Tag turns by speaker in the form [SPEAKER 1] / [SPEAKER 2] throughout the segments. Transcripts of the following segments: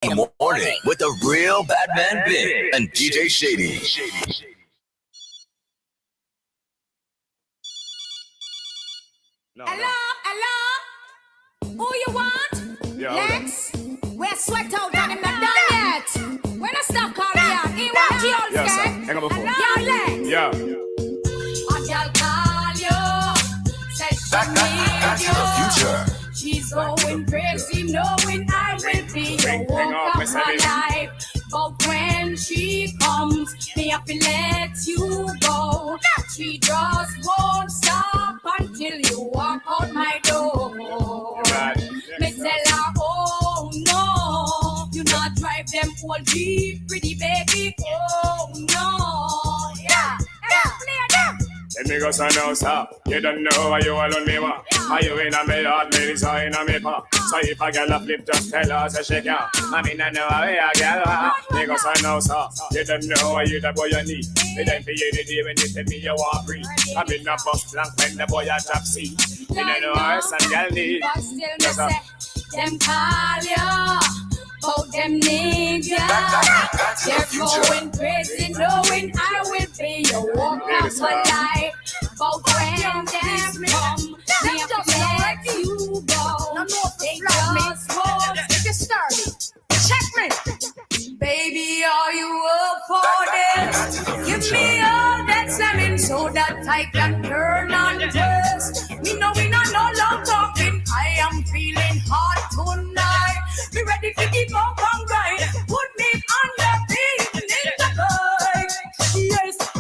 [SPEAKER 1] Morning with the real Batman Big and DJ Shady.
[SPEAKER 2] Hello? Who you want?
[SPEAKER 3] Yeah,
[SPEAKER 2] Lex? We're sweat out and I'm not done yet. When I stop calling you, he want you all
[SPEAKER 3] yes, sir.
[SPEAKER 2] scared.
[SPEAKER 3] Hang on before.
[SPEAKER 2] Yo, Lex.
[SPEAKER 3] Yeah.
[SPEAKER 2] A girl call you, says she
[SPEAKER 1] Back
[SPEAKER 2] need
[SPEAKER 1] to the
[SPEAKER 2] you.
[SPEAKER 1] future.
[SPEAKER 2] She's going crazy, knowing I will be the walk of her life. But when she comes, me have to let you go. She just won't stop until you walk out my door. Me tell her, oh no, you not drive them old Jeep, pretty baby. Oh no, yeah, play them.
[SPEAKER 3] Let me go sign out, sir. You don't know why you alone me want. Are you in a me heart, ladies, or in a me pa? So if a girl a flip, just tell her, say she can. I mean, I know how a girl are. Me go sign out, sir. You don't know why you the boy you need. It ain't for you the day when you tell me you want free. I been a bus blank when the boy a drop seat. You don't know how some girl need.
[SPEAKER 2] But still me say, them call you. Oh, them niggas, they're going crazy, knowing I will be your walk of my life. But when them come, they have to let you go. They just won't get you started. Check me. Baby, are you up for this? Give me all that slamming so that I can turn on the test. We know we not no long talking. I am feeling hot tonight. Be ready to keep on right. Put me on the beat in the night.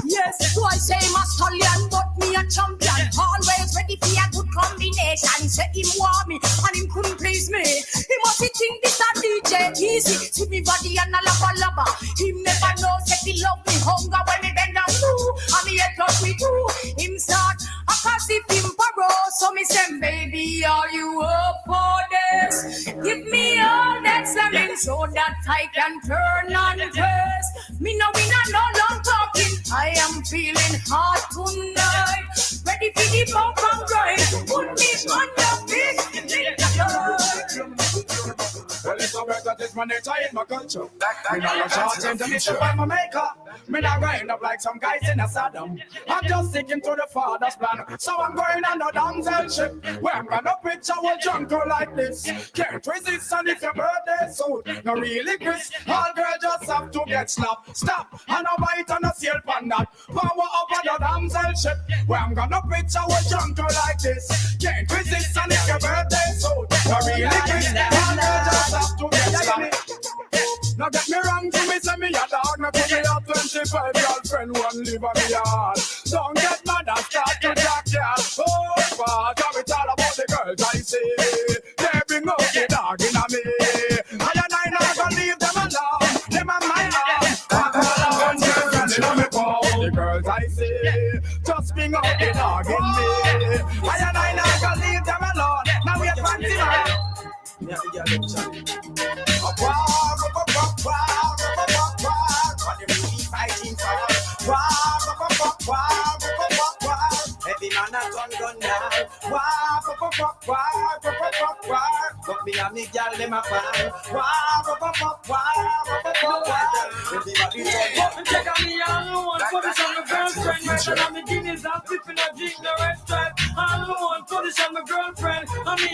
[SPEAKER 2] Yes, so I say my stallion, but me a champion. Always ready for a good combination. Say him want me, and him couldn't please me. He must think this a DJ easy. See me body and a lava. Him never know that he love me hunger when me bend down too. And me head touch me too. Him start a passive him paro. So me say, baby, are you up for this? Give me all that slamming so that I can turn on the test. Me know we not no long talking. I am feeling hot tonight. Ready for the bump and grind. Put me on your feet.
[SPEAKER 3] Well, it's a better this my nature in my culture.
[SPEAKER 1] Back
[SPEAKER 3] Me not rush out
[SPEAKER 1] to the
[SPEAKER 3] into this
[SPEAKER 1] future.
[SPEAKER 3] by my maker. Me not grind up like some guys in a Saddam. I'm just sticking to the father's plan. So I'm going on a damsel ship where I'm gonna picture a junker like this. Can't resist and if your birthday suit. No really Chris, all girls just have to get slapped. Stop and a bite and a seal pan that. Power up on the damsel ship where I'm gonna picture a junker like this. Can't resist and if your birthday suit. No really Chris, all girls just have to get slapped. Now get me wrong, to me say me a dog. Now to me a 25 girlfriend, one live on me yard. Don't get mad and start to jack ya. Oh, fuck, it's all about the girls I see. They bring up the dog in a me. I not gonna leave them alone. Them are my own. I call out one girl in me phone. The girls I see, just bring up the dog in me. I not gonna leave them alone. Now we're fancy now.
[SPEAKER 4] Every man a gun now. But me and me girl them a fan. Everybody say,
[SPEAKER 5] Take a me alone, position my girlfriend. Right now me guineas and flipping a drink the restaurant. Alone, position my girlfriend. Me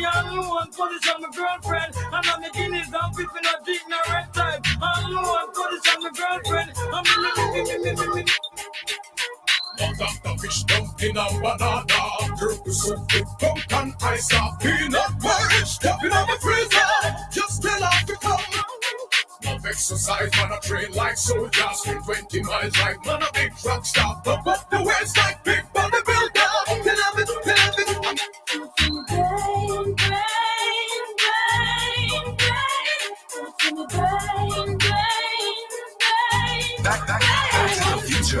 [SPEAKER 5] alone, position my girlfriend. And I'm the guineas and flipping a drink the restaurant. Alone, position my girlfriend. Me.
[SPEAKER 6] Mount of the fish dumpling and banana. Turtle soup with pumpkin ice and peanut butter. Step in on the freezer, just tell off the come. Love exercise, man, I train like soldiers. Spin 20 miles like man, a big truck stop. Up the waist like big bodybuilder. Tell have it.
[SPEAKER 1] Back to the future.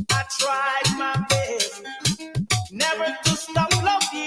[SPEAKER 4] I tried my best never to stop loving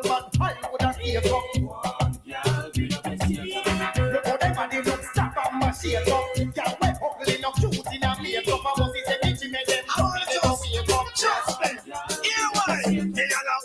[SPEAKER 3] but I would have ears up. Look how them body look stop and my shades up. Girl, we ugly, no cute in a makeup. I was it a bitch, make them happy, they don't wake up. Just me. Here why?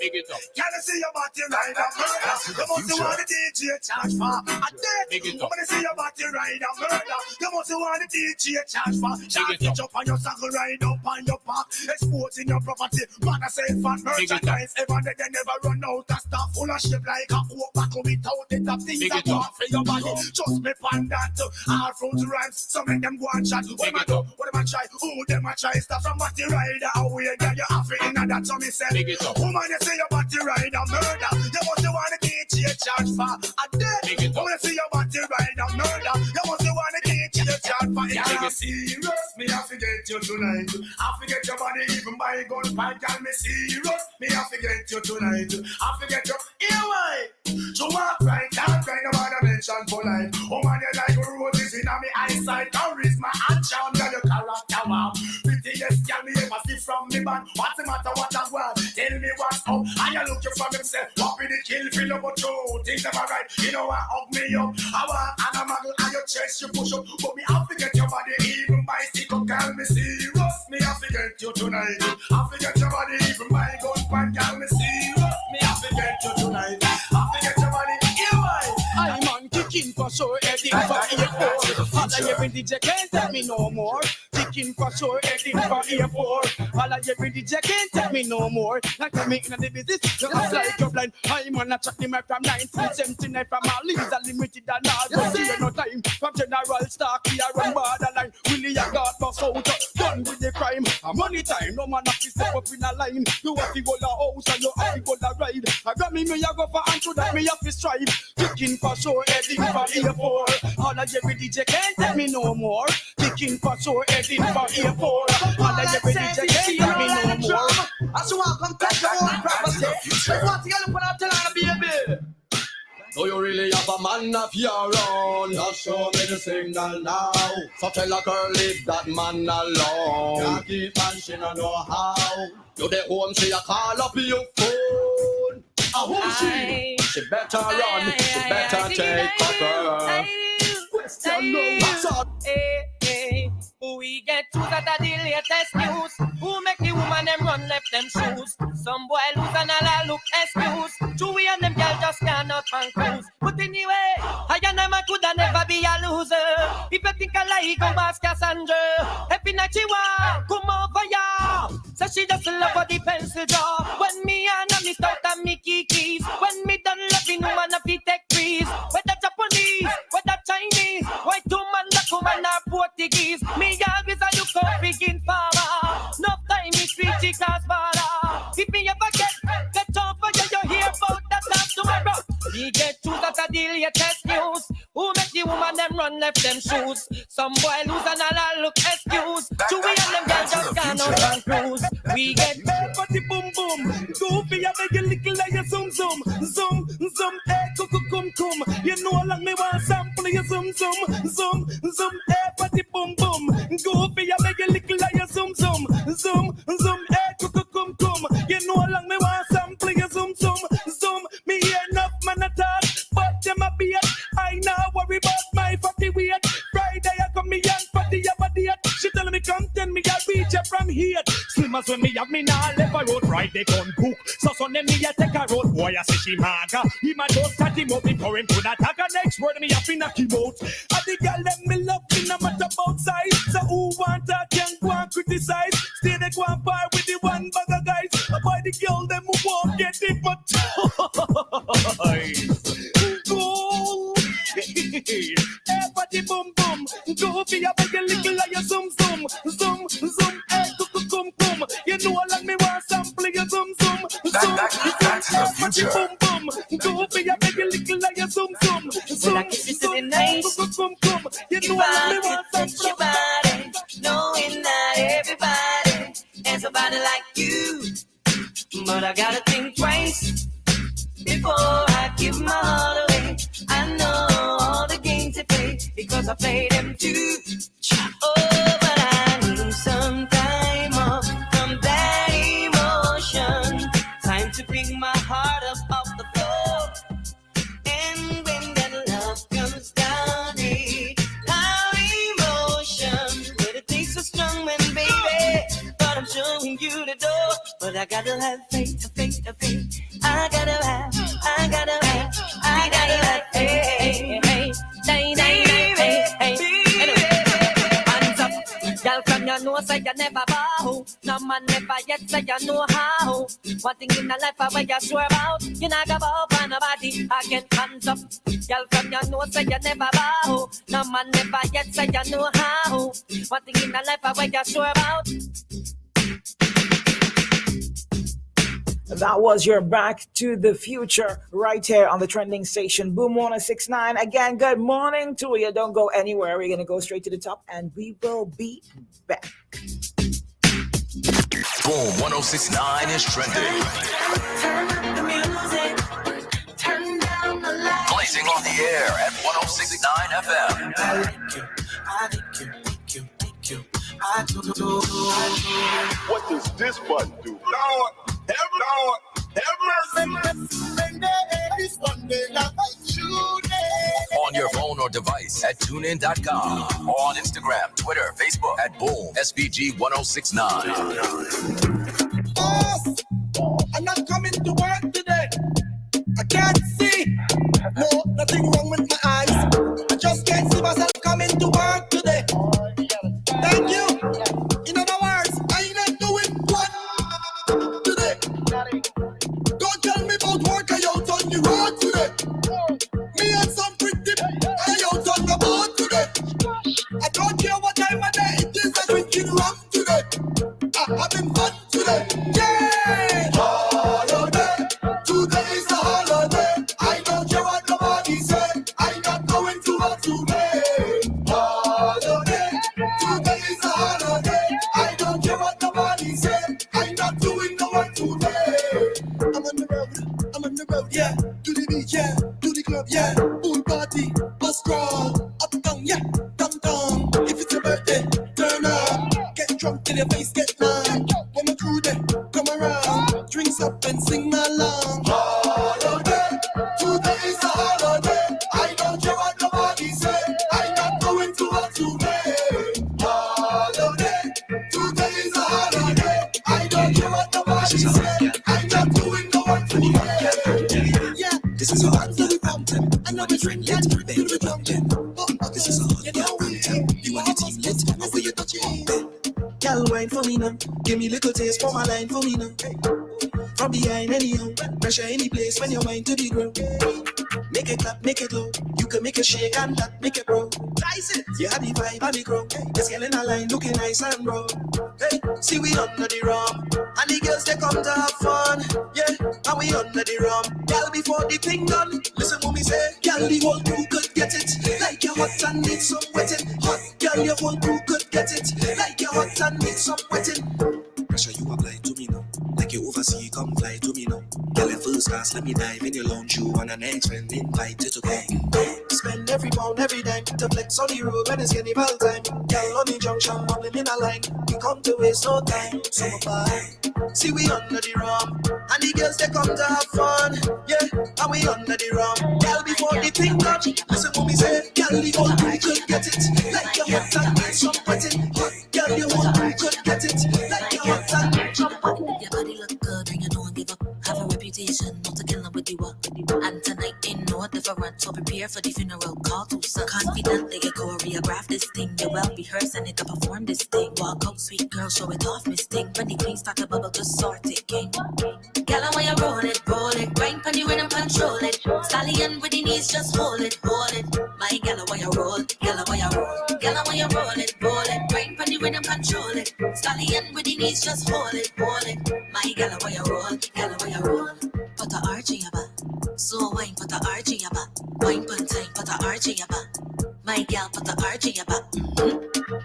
[SPEAKER 6] Big it up.
[SPEAKER 3] Can I see your body right up, murder? You must want the DJ charge for a dead.
[SPEAKER 6] Big it
[SPEAKER 3] You
[SPEAKER 6] up.
[SPEAKER 3] wanna see your body right up, murder? You must want the DJ charge for. Shot
[SPEAKER 6] it up.
[SPEAKER 3] it up on your saddle, ride up on your back. Exporting your property, man I say fat merchandise. Ever they never run out of stuff full of shit like a coke bottle without it. Up things
[SPEAKER 6] Big
[SPEAKER 3] that
[SPEAKER 6] it
[SPEAKER 3] go
[SPEAKER 6] up.
[SPEAKER 3] for your body. Just me pan that. All fruits rhymes, so make them go and chat. What
[SPEAKER 6] Big
[SPEAKER 3] them a
[SPEAKER 6] it
[SPEAKER 3] do?
[SPEAKER 6] up.
[SPEAKER 3] What them a try? Who them a try? Stuff from body rider away. Girl, you have it in that, so me say.
[SPEAKER 6] Big it up.
[SPEAKER 3] Woman, you say your body rider murder. You must want to teach you charge for a dead.
[SPEAKER 6] Big it up.
[SPEAKER 3] Woman, you say your body rider murder. You must want to teach you charge for it.
[SPEAKER 6] Big
[SPEAKER 3] Girl,
[SPEAKER 6] it.
[SPEAKER 3] serious, me have to get you tonight. I forget your body even by gunfight. Girl, me serious, me have to get you tonight. I forget your ear why. So walk right, can't find no other mention for life. Oh man, you like roses in my eyesight. Charisma and charm, girl, your character wow. Prettiest girl me ever see from me band. What's the matter, what I want? Tell me what's up. And you looking for himself. What be the kill, feel about you? Things never right. You know what, hug me up. I want and a muggle and your chest you push up. But me have to get your body even by stick up. Girl, me serious. Me have to get you tonight. Have to get your body even by gun point. Girl, me serious. Me have to get you tonight. Have to get your body even by.
[SPEAKER 7] I'm on kicking for sure, heading for airport. All I every DJ can't tell me no more. Kicking for sure, heading for airport. All I every DJ can't tell me no more. Like I'm making the business, just like you're blind. I'm on a track the mic from 1979 from all leads unlimited and all. But see no time from General Stark, we are on borderline. Willie I got bust out, done with the crime. A money time, no man have to step up in a line. You have to go the house and you have to go the ride. I got me I go for and to that me have to strive. Kicking for sure, heading for airport. All of every DJ can't tell me no more. Kicking for sure, heading for airport. All of every DJ can't tell me no more.
[SPEAKER 4] I just want to come touch your own property. Just want to get up and tell her, baby.
[SPEAKER 7] Do you really have a man of your own? Just show me the signal now. So tell a girl leave that man alone. Can't keep man, she no know how. You the home, she a call up your phone. Who she? She better run, she better take cover. Question no, what's up?
[SPEAKER 8] We get to that the latest news. Who make the woman them run left them shoes? Some boy lose and all look excuse. Chewy and them girl just cannot and cruise. But anyway, I and them coulda never be a loser. If you think I lie, go ask Cassandra. Every night she walk, come over ya. So she just love for the pencil jaw. When me and me start and me keys. When me done loving woman of the tech freeze. Whether Japanese, whether Chinese, white woman, black woman or Portuguese. Me always a look out begin farmer. No time is reaching cause bother. If me ever get over you hear about that time tomorrow. We get to that the latest news. Who make the woman them run left them shoes? Some boy lose and all look excuse. Chewy and them girls just gone out and cruise. We get
[SPEAKER 7] Party boom boom, goofy I make a little like a zoom zoom, zoom zoom, come come. You know like me want sample your zoom zoom, zoom zoom, party boom boom, goofy I make a little like a zoom zoom, zoom zoom, come. You know like me want sample your zoom zoom, zoom. Me hear enough man attack, but them a beat. I now worry about my fatty weight. Friday I come me and fatty a body. She tell me come tell me I reach her from here. Slim as when me have me now left a road right they gun cook. So Sunday me a take a road boy I say she maga. He ma just cut him up before him could attack a next word me have to knock him out. And the girl let me love me no matter about size. So who want that can go and criticize. Stay they go and par with the one bag of guys. By the girl them who won't get it but go. Everybody boom boom. Go for your big little like a zoom zoom. Zoom zoom. Come. You know like me want sample your zoom zoom. Zoom. Everybody boom boom. Go for your big little like a zoom zoom. Zoom zoom. Come. You know like me want sample your body.
[SPEAKER 8] knowing that everybody has a body like you. But I gotta think twice before I give my heart away. I know all the games to play because I play them too. Oh, but I need some time off from that emotion. Time to pick my heart up off the floor. gotta have faith, faith, faith. I gotta have faith. Hands up, girl from your nose say you never bow. No man never yet say you know how. One thing in the life I where you sure about. You not go bow for nobody. Again, hands up, girl from your nose say you never bow. No man never yet say you know how. One thing in the life I where you sure about.
[SPEAKER 9] That was your Back to the Future right here on the trending station Boom 1069. Again, good morning to you. Don't go anywhere. We're going to go straight to the top and we will be back.
[SPEAKER 1] Boom 1069 is trending.
[SPEAKER 8] Turn up the music. Turn down the lights.
[SPEAKER 1] Blazing on the air at 1069 FM.
[SPEAKER 4] I like you.
[SPEAKER 6] What does this button do? Lord, have
[SPEAKER 1] On your phone or device at tunein.com or on Instagram, Twitter, Facebook at Boom SVG 1069.
[SPEAKER 4] Boss, I'm not coming to work today. I can't see. No, nothing wrong with my eyes. I just can't see myself coming to work today. Thank you. In other words, I ain't doing what today. Don't tell me about work I out on the road today. Me and some pretty I out on the boat today. I don't care what time of day it is. I'm drinking rum today. I'm having fun today. Yeah. Holiday. Today is a holiday. I don't care what nobody said. I'm not going to work today. Holiday. Today is a holiday. I don't care what nobody said. I'm not doing no work today. I'm on the road, yeah. To the beach, yeah. To the club, yeah. Pool party, bus crawl. Uptown, yeah. Downtown. If it's your birthday, turn up. Get drunk till your face get numb. When my crew there, come around. Drinks up and sing along. Holiday. Today is a holiday. I don't care what nobody said. I'm not going to work today. Holiday. Today is a holiday. I don't care what nobody said. I'm not doing no work today. Yeah, this is a hard fountain. I know it's ring yet. Baby, we're jumping. This is a hard fountain. You want your team lit? How will you touch it? Girl, wine for me now. Give me little taste for my line for me now. From behind anyhow. Pressure any place when your mind to the ground. Make it clap, make it low. You can make a shake and that make it bro. Nice it. You have the vibe and the crow. This girl in a line looking nice and bro. Hey, see we under the rum. And the girls they come to have fun. Yeah, and we under the rum. Girl before the thing done. Listen what me say. Girl the whole crew could get it. Like you hot and need some wetting. Hot girl your whole crew could get it. Like you hot and need some wetting. Pressure you apply to me now. Like you oversee, come fly to me now. Girl in first class, let me dive in your lounge. You and an ex friend invite you to gang. Spend every pound, every dime to flex on the road when it's getting ball time. Girl on the junction, bubbling in a line. We come to waste no time. Summer pie. See we under the rum. And the girls they come to have fun. Yeah, and we under the rum. Girl before the thing done. Listen what me say. Girl the whole crew could get it. Like your hot and need some wetting. Hot girl the whole crew could get it. Like your hot and need some wetting.
[SPEAKER 10] Your body look good and you don't give up. Have a reputation not to kill them with the work. And tonight ain't no different. So prepare for the funeral. Call to son. Confidently you choreograph this thing. You well rehearse and it to perform this thing. Walk out sweet girl, show it off, mistake. When the queen start to bubble, just sort it, king. Girl, when you roll it, grind pon the rhythm, control it. Stallion with the knees, just hold it, hold it. My girl, when you roll, girl, when you roll. Girl, when you roll it, grind pon the rhythm, control it. Stallion with the knees, just hold it, hold it. My girl, when you roll, girl, when you roll. Put the arch in your back, so wine, put the arch in your back. Wine pon time, put the arch in your back. My girl, put the arch in your back.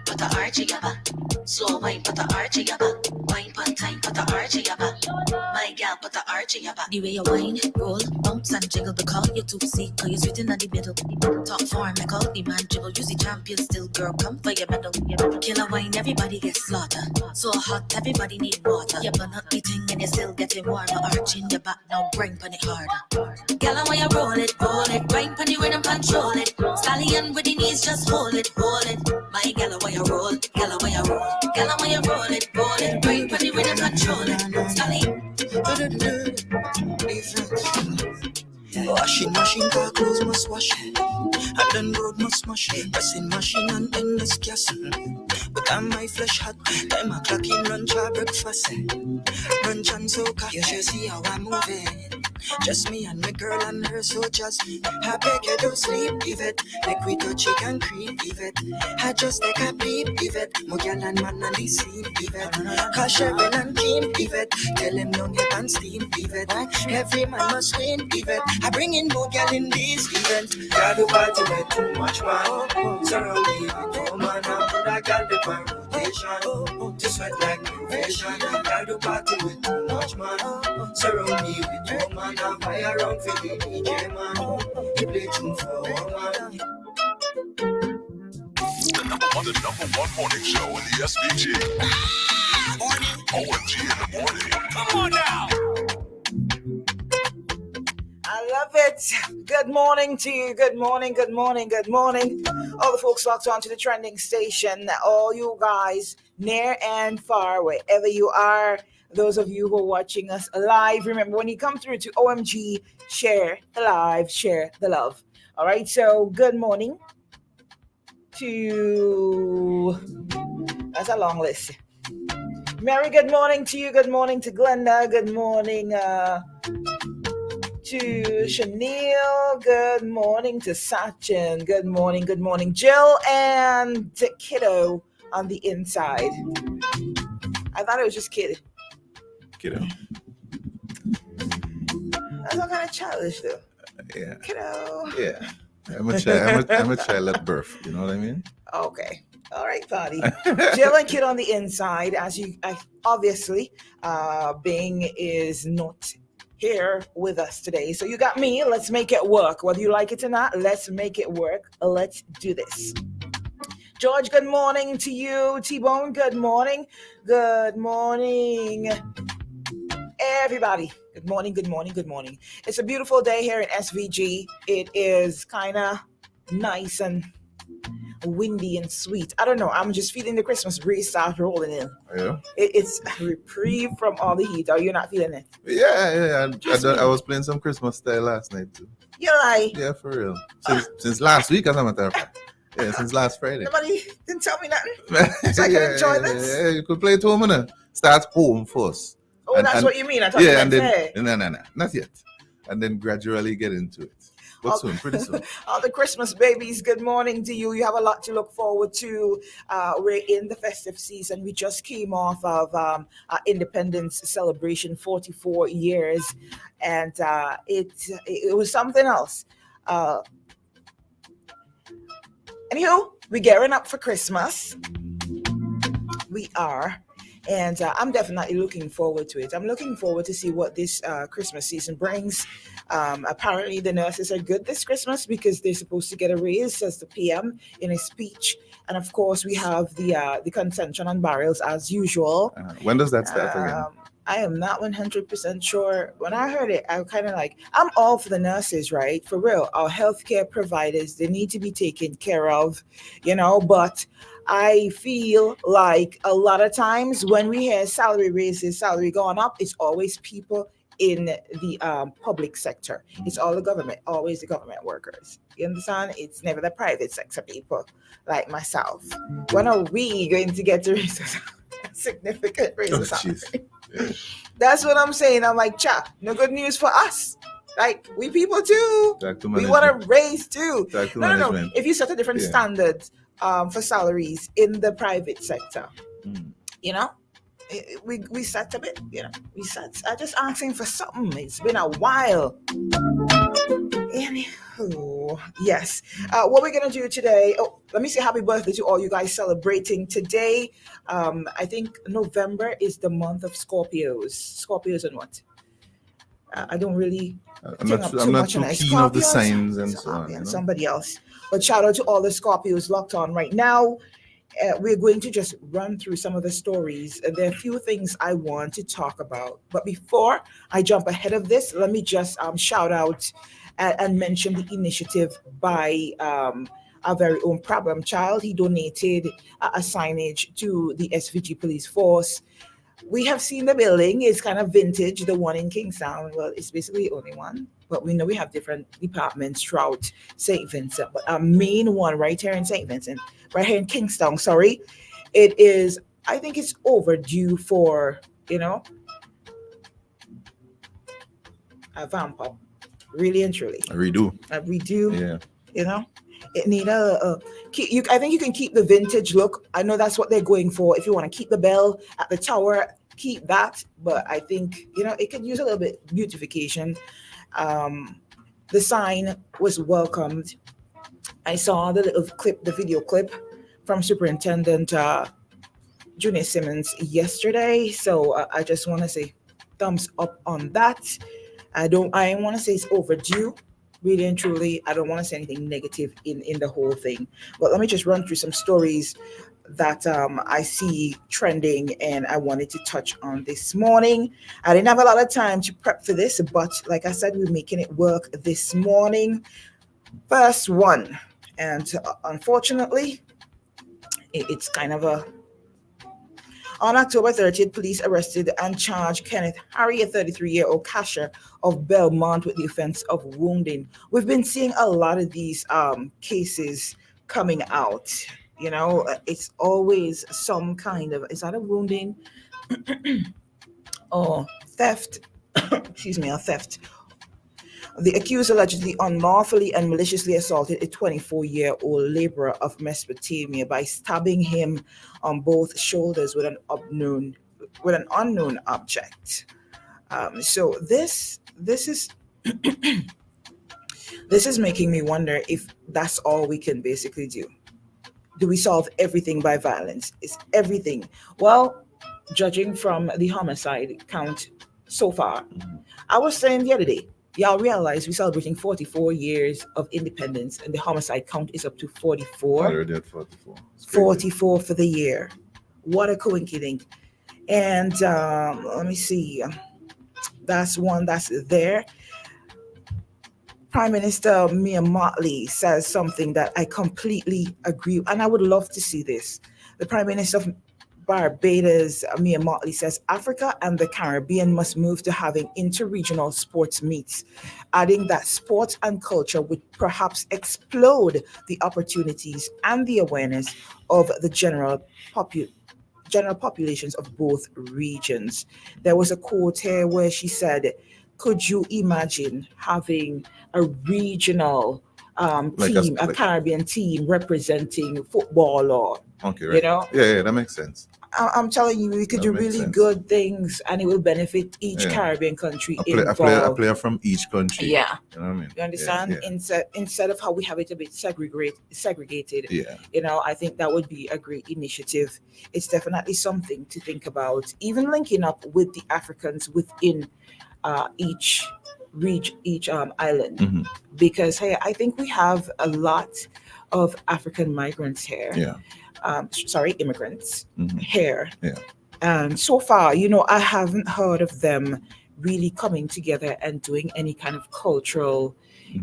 [SPEAKER 10] Put the arch in your back. So wine, put the arch in your back. Wine pon time, put the arch in your back. My girl, put the arch in your back. The way you wine, roll, bounce and jiggle. Because you're too sick, cause you're sweet in the middle. Top form, make all the man dribble. Use the champion still, girl, come for your medal. Killer wine, everybody gets slaughtered. So hot, everybody need water. You burn up the thing and you're still getting warmer. Arch in your back, now bring pon it harder. Girl, when you roll it, grind pon the rhythm, control it. Stallion with the knees, just hold it, hold it. My girl, when you roll, girl, when you roll. Girl, when you roll it, grind pon the rhythm, control it. Stallion.
[SPEAKER 4] Washing machine, car clothes must wash. I done road must smash. Pressing machine and endless gas. But I'm my flesh hot. Time a clock in lunch or breakfast. Lunch and soca. You should see how I'm moving. Just me and my girl and her soldiers. I beg you don't sleep, Yvette. Make we touch it and creep, Yvette. I just take a peep, Yvette. Mo girl and man on the scene, Yvette. Cause Cheryl and Kim, Yvette. Tell them young up and steam, Yvette. Every man must win, Yvette. I bring in more girl in this event. Got to party with too much man. Surround me with no man. I put a girl the pan rotation. To sweat like motivation. Got to party with too much man. Surround me with no man. I buy around for the DJ man. He play tune for one man.
[SPEAKER 6] The number one morning show in the SVG. O.M.G in the morning. Come on now.
[SPEAKER 9] I love it. Good morning to you. Good morning, good morning, good morning. All the folks locked on to the trending station. All you guys near and far, wherever you are. Those of you who are watching us live, remember when you come through to OMG, share the live, share the love. All right, so good morning to, that's a long list. Mary, good morning to you. Good morning to Glenda. Good morning to Chanel. Good morning to Sachin. Good morning, Jill and Kiddo on the inside. I thought it was just Kiddo. That's all kind of childish though.
[SPEAKER 11] Yeah.
[SPEAKER 9] Kiddo.
[SPEAKER 11] Yeah. I'm a child at birth. You know what I mean?
[SPEAKER 9] Okay. All right, Patty. Jill and Kid on the inside. As you obviously, Bing is not here with us today. So you got me. Let's make it work. Whether you like it or not, let's make it work. Let's do this. George, good morning to you. T-Bone, good morning. Good morning, everybody. Good morning, good morning, good morning. It's a beautiful day here in SVG. It is kind of nice and windy and sweet. I don't know. I'm just feeling the Christmas breeze start rolling in.
[SPEAKER 11] Yeah.
[SPEAKER 9] It's a reprieve from all the heat. Are you not feeling it?
[SPEAKER 11] Yeah. I was playing some Christmas style last night too.
[SPEAKER 9] You lie.
[SPEAKER 11] Yeah, for real. Since last week, as a matter of fact. Yeah, since last Friday.
[SPEAKER 9] Nobody didn't tell me nothing. So I can enjoy this.
[SPEAKER 11] Yeah, you could play it home, man. Start home first.
[SPEAKER 9] Oh, that's what you mean. I thought you meant fair.
[SPEAKER 11] No, not yet. And then gradually get into it. But soon, pretty soon.
[SPEAKER 9] All the Christmas babies, good morning to you. You have a lot to look forward to. We're in the festive season. We just came off of our independence celebration, 44 years. And it was something else. Anywho, we're gearing up for Christmas. We are. And I'm definitely looking forward to it. I'm looking forward to see what this Christmas season brings. Apparently, the nurses are good this Christmas because they're supposed to get a raise, says the PM in a speech. And of course, we have the contention on barrels as usual.
[SPEAKER 11] When does that start again?
[SPEAKER 9] I am not 100% sure. When I heard it, I kind of like, I'm all for the nurses, right? For real. Our healthcare providers, they need to be taken care of, but I feel like a lot of times when we hear salary raises, salary going up, it's always people in the public sector. It's all the government, always the government workers. You understand? It's never the private sector people like myself. When are we going to get to raises? Significant raises? That's what I'm saying. I'm like, no good news for us. Like, we people too. We want to raise too. No. If you set a different standard for salaries in the private sector, we set a bit, I'm just asking for something. It's been a while. Anywho, yes. What we're going to do today, let me say happy birthday to all you guys celebrating today. I think November is the month of Scorpios. Scorpios and what? I don't really
[SPEAKER 11] I'm not too keen of the signs and so on.
[SPEAKER 9] And somebody else. But shout out to all the Scorpios locked on right now. We're going to just run through some of the stories. There are a few things I want to talk about. But before I jump ahead of this, let me just shout out and mention the initiative by our very own problem child. He donated a signage to the SVG police force. We have seen the building. It's kind of vintage, the one in Kingstown. Well, it's basically the only one. but we know we have different departments throughout St. Vincent. But our main one right here in St. Vincent, right here in Kingstown, sorry, it is, I think it's overdue for, a vamp up, really and truly.
[SPEAKER 11] A redo.
[SPEAKER 9] A redo,
[SPEAKER 11] Yeah.
[SPEAKER 9] It need I think you can keep the vintage look. I know that's what they're going for. If you want to keep the bell at the tower, keep that. But I think, it could use a little bit beautification. The sign was welcomed. I saw the video clip from Superintendent Junior Simmons yesterday. So I just want to say thumbs up on that. I want to say it's overdue, really and truly. I don't want to say anything negative in the whole thing. But let me just run through some stories that I see trending and I wanted to touch on this morning. I didn't have a lot of time to prep for this, but like I said, we're making it work this morning. First one, and unfortunately, it's kind of a... On October 30th, police arrested and charged Kenneth Harry, a 33-year-old cashier of Belmont, with the offense of wounding. We've been seeing a lot of these cases coming out. It's always some kind of... Is that a wounding? Or theft? Excuse me, a theft. The accused allegedly unlawfully and maliciously assaulted a 24-year-old laborer of Mesopotamia by stabbing him on both shoulders with an unknown object. So this is this is making me wonder if that's all we can basically do. Do we solve everything by violence? Is everything? Well, judging from the homicide count so far, I was saying the other day, y'all realize we're celebrating 44 years of independence and the homicide count is up to 44.
[SPEAKER 11] Already at 44.
[SPEAKER 9] 44 for the year. What a coincidence. And let me see. That's one that's there. Prime Minister Mia Mottley says something that I completely agree with, and I would love to see this. The Prime Minister of Barbados, Mia Mottley, says Africa and the Caribbean must move to having interregional sports meets, adding that sports and culture would perhaps explode the opportunities and the awareness of the general populations of both regions. There was a quote here where she said, could you imagine having a regional team, a Caribbean team representing football or,
[SPEAKER 11] right. Yeah, that makes sense.
[SPEAKER 9] I'm telling you, we could do really good things and it will benefit each Caribbean country involved.
[SPEAKER 11] A player from each country.
[SPEAKER 9] Yeah.
[SPEAKER 11] You know what I mean?
[SPEAKER 9] You understand?
[SPEAKER 11] Yeah.
[SPEAKER 9] Instead of how we have it a bit segregated, I think that would be a great initiative. It's definitely something to think about, even linking up with the Africans within each island, because hey, I think we have a lot of African migrants here. Immigrants here. Yeah. And so far, I haven't heard of them really coming together and doing any kind of cultural,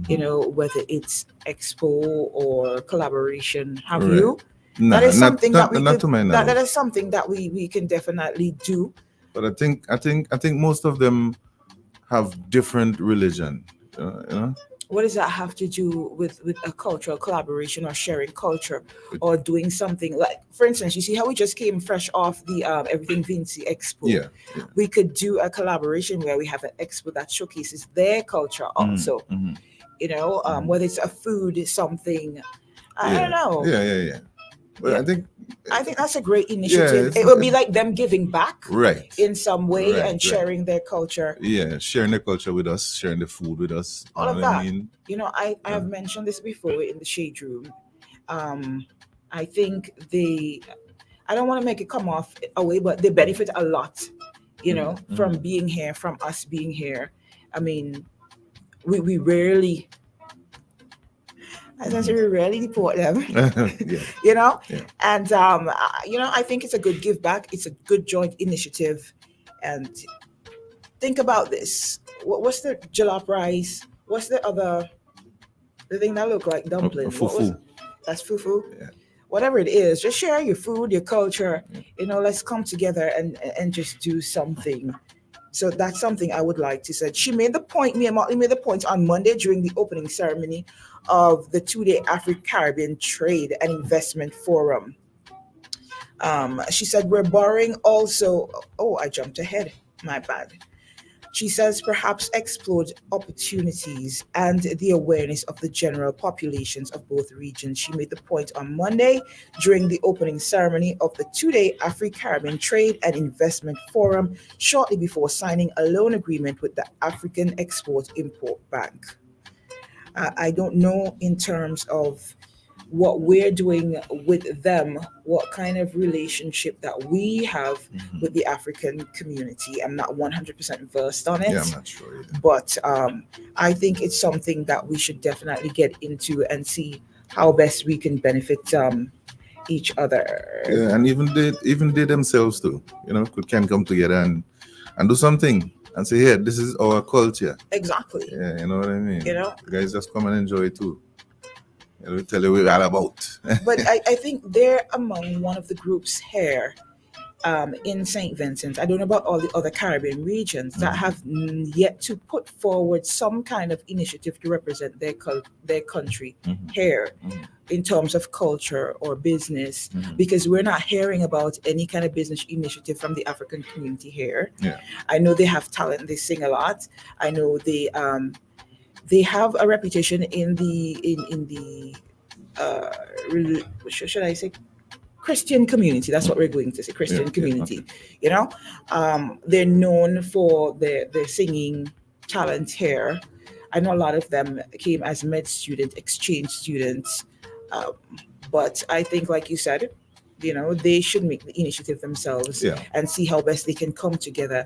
[SPEAKER 9] whether it's expo or collaboration. Have you? That is something that is something that we can definitely do.
[SPEAKER 11] But I think most of them have different religion.
[SPEAKER 9] What does that have to do with a cultural collaboration or sharing culture or doing something like, for instance, you see how we just came fresh off the Everything Vinci Expo? Yeah. We could do a collaboration where we have an expo that showcases their culture also. Whether it's a food, something, I don't know.
[SPEAKER 11] Yeah. But
[SPEAKER 9] I think that's a great initiative. It will be like them giving back,
[SPEAKER 11] right,
[SPEAKER 9] in some way, and sharing their culture.
[SPEAKER 11] Yeah, sharing their culture with us, sharing the food with us.
[SPEAKER 9] All of that. I have mentioned this before in the shade room. I think I don't want to make it come off away, but they benefit a lot, from being here, from us being here. I mean, we rarely. We rarely deport them, and I think it's a good give back. It's a good joint initiative, and think about this. What's the jalap rice? What's the thing that look like dumplings?
[SPEAKER 11] Fufu.
[SPEAKER 9] That's fufu.
[SPEAKER 11] Yeah.
[SPEAKER 9] Whatever it is, just share your food, your culture. Let's come together and just do something. So that's something I would like to say. She made the point, me and Motley made the point on Monday during the opening ceremony of the 2-day Afro-Caribbean Trade and Investment Forum. She said, we're borrowing also. Oh, I jumped ahead. My bad. She says perhaps explore opportunities and the awareness of the general populations of both regions. She made the point on Monday during the opening ceremony of the 2-day Afro-Caribbean Trade and Investment Forum, shortly before signing a loan agreement with the African Export-Import Bank. I don't know in terms of what we're doing with them, what kind of relationship that we have with the African community. I'm not 100% versed on it.
[SPEAKER 11] Yeah, I'm not sure either.
[SPEAKER 9] But I think it's something that we should definitely get into and see how best we can benefit each other.
[SPEAKER 11] Yeah, and even they themselves too, can come together and do something and say, yeah, this is our culture.
[SPEAKER 9] Exactly.
[SPEAKER 11] Yeah, you know what I mean?
[SPEAKER 9] You know?
[SPEAKER 11] You guys just come and enjoy it too. We tell you what we're all about.
[SPEAKER 9] But I think they're among one of the groups here in St. Vincent. I don't know about all the other Caribbean regions that have yet to put forward some kind of initiative to represent their country here in terms of culture or business, because we're not hearing about any kind of business initiative from the African community here.
[SPEAKER 11] Yeah.
[SPEAKER 9] I know they have talent, they sing a lot. I know they have a reputation in the should I say Christian community. That's what we're going to say, Christian community. Okay. They're known for their singing talent here. I know a lot of them came as med student, exchange students, but I think, like you said, they should make the initiative themselves and see how best they can come together.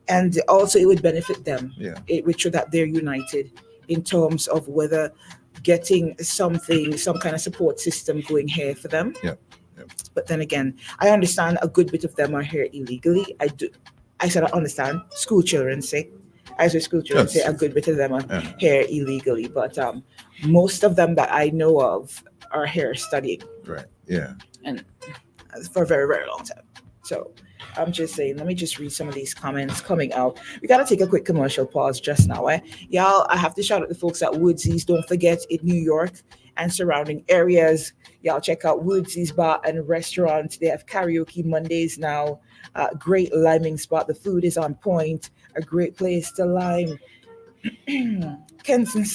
[SPEAKER 9] And also it would benefit them. It would show that they're united in terms of whether getting some kind of support system going here for them. But then again, I understand a good bit of them are here illegally. I said I understand. School children say. I say school children say a good bit of them are here illegally. But most of them that I know of are here studying.
[SPEAKER 11] Right. Yeah.
[SPEAKER 9] And for a very, very long time. So I'm just saying, let me just read some of these comments coming out. We got to take a quick commercial pause just now. Y'all, I have to shout out the folks at Woodsy's. Don't forget, in New York and surrounding areas, y'all check out Woodsy's Bar and Restaurant. They have karaoke Mondays now. Great liming spot. The food is on point. A great place to lime. Kenton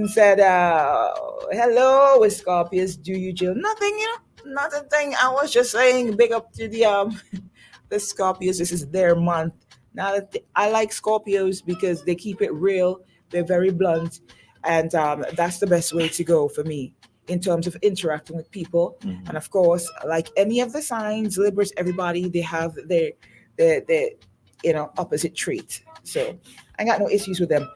[SPEAKER 9] said, hello, with Scorpius. Do you, Jill? Nothing, not a thing. I was just saying, big up to the Scorpios. This is their month. Now I like Scorpios because they keep it real. They're very blunt, and that's the best way to go for me in terms of interacting with people. And of course, like any of the signs, Libras, everybody, they have their opposite trait. So I got no issues with them.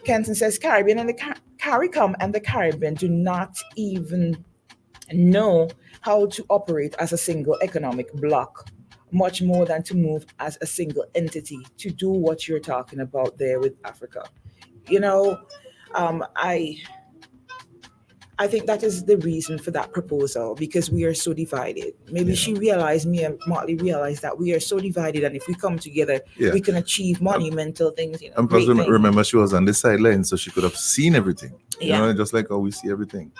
[SPEAKER 9] Kenton says Caribbean and the CARICOM and the Caribbean do not even know how to operate as a single economic bloc, much more than to move as a single entity to do what you're talking about there with Africa. I think that is the reason for that proposal, because we are so divided. Maybe she realized, me and Motley realized that we are so divided, and if we come together, we can achieve monumental things.
[SPEAKER 11] And plus, remember, she was on the sideline, so she could have seen everything. Just like how we see everything.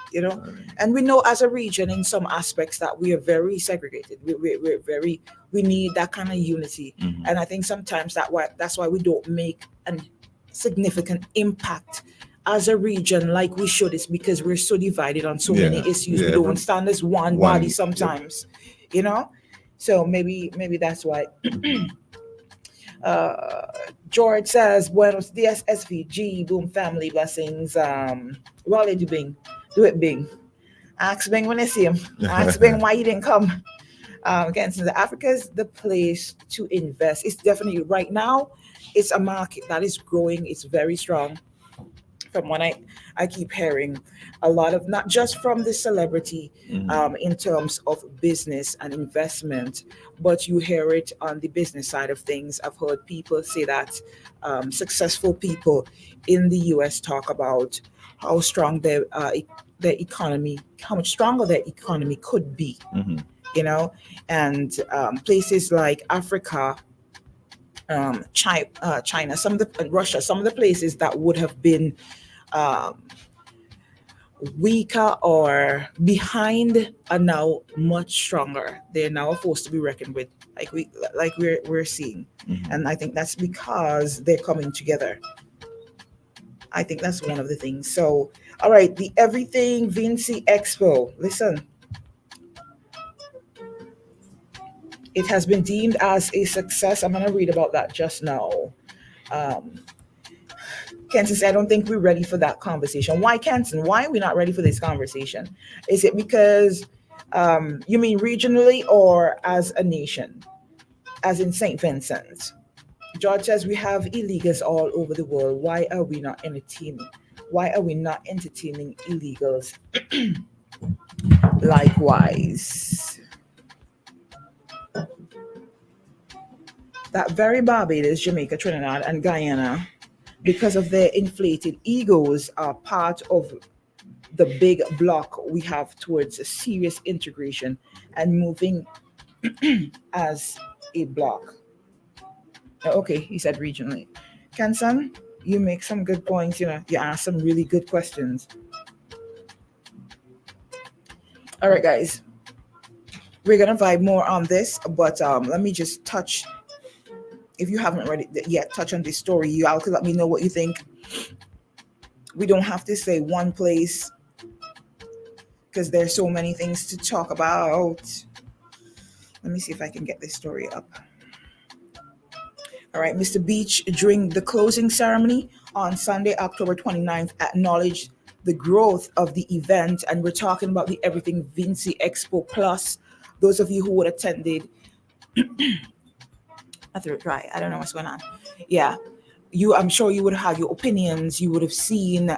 [SPEAKER 9] And we know as a region, in some aspects, that we are very segregated. We need that kind of unity, and I think sometimes that's why we don't make a significant impact as a region like we should. Is because we're so divided on so many issues. We don't stand as one body sometimes, so maybe that's why. George says, Buenos dias, SVG, boom, family, blessings. Well, they do it Bing. Ask Bing when I see him. Ask Bing why he didn't come. Again, since Africa is the place to invest. It's definitely, right now, it's a market that is growing. It's very strong. From what I keep hearing, a lot of, not just from the celebrity in terms of business and investment, but you hear it on the business side of things. I've heard people say that successful people in the US talk about how strong their economy, how much stronger their economy could be, and places like Africa China, some of the Russia, some of the places that would have been weaker or behind are now much stronger. They're now a force to be reckoned with, we're seeing, and I think that's because they're coming together. I think that's one of the things. So, all right, the Everything Vinci Expo. Listen, it has been deemed as a success. I'm going to read about that just now. Kenton said, I don't think we're ready for that conversation. Why, Kenton? Why are we not ready for this conversation? Is it because you mean regionally or as a nation, as in St. Vincent? George says we have illegals all over the world. Why are we not entertaining? Why are we not entertaining illegals? Likewise, that very Barbados, Jamaica, Trinidad, and Guyana, because of their inflated egos, are part of the big block we have towards a serious integration and moving as a block. Okay, he said regionally. Kansan, you make some good points. You ask some really good questions. All right, guys, we're gonna vibe more on this, but let me just touch. If you haven't read it yet, touch on this story. You all could let me know what you think. We don't have to say one place because there's so many things to talk about. Let me see if I can get this story up. All right, Mr. Beach, during the closing ceremony on Sunday, October 29th, acknowledged the growth of the event, and we're talking about the Everything Vinci Expo Plus. Those of you who would attended, I threw it dry. I don't know what's going on. Yeah, I'm sure you would have your opinions. You would have seen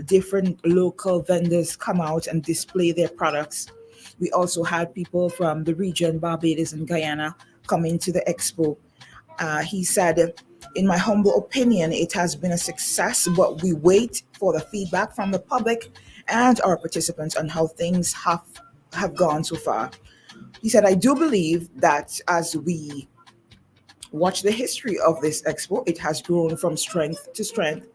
[SPEAKER 9] different local vendors come out and display their products. We also had people from the region, Barbados and Guyana, come into the expo. He said, in my humble opinion, it has been a success, but we wait for the feedback from the public and our participants on how things have gone so far. He said, I do believe that as we watch the history of this expo, it has grown from strength to strength.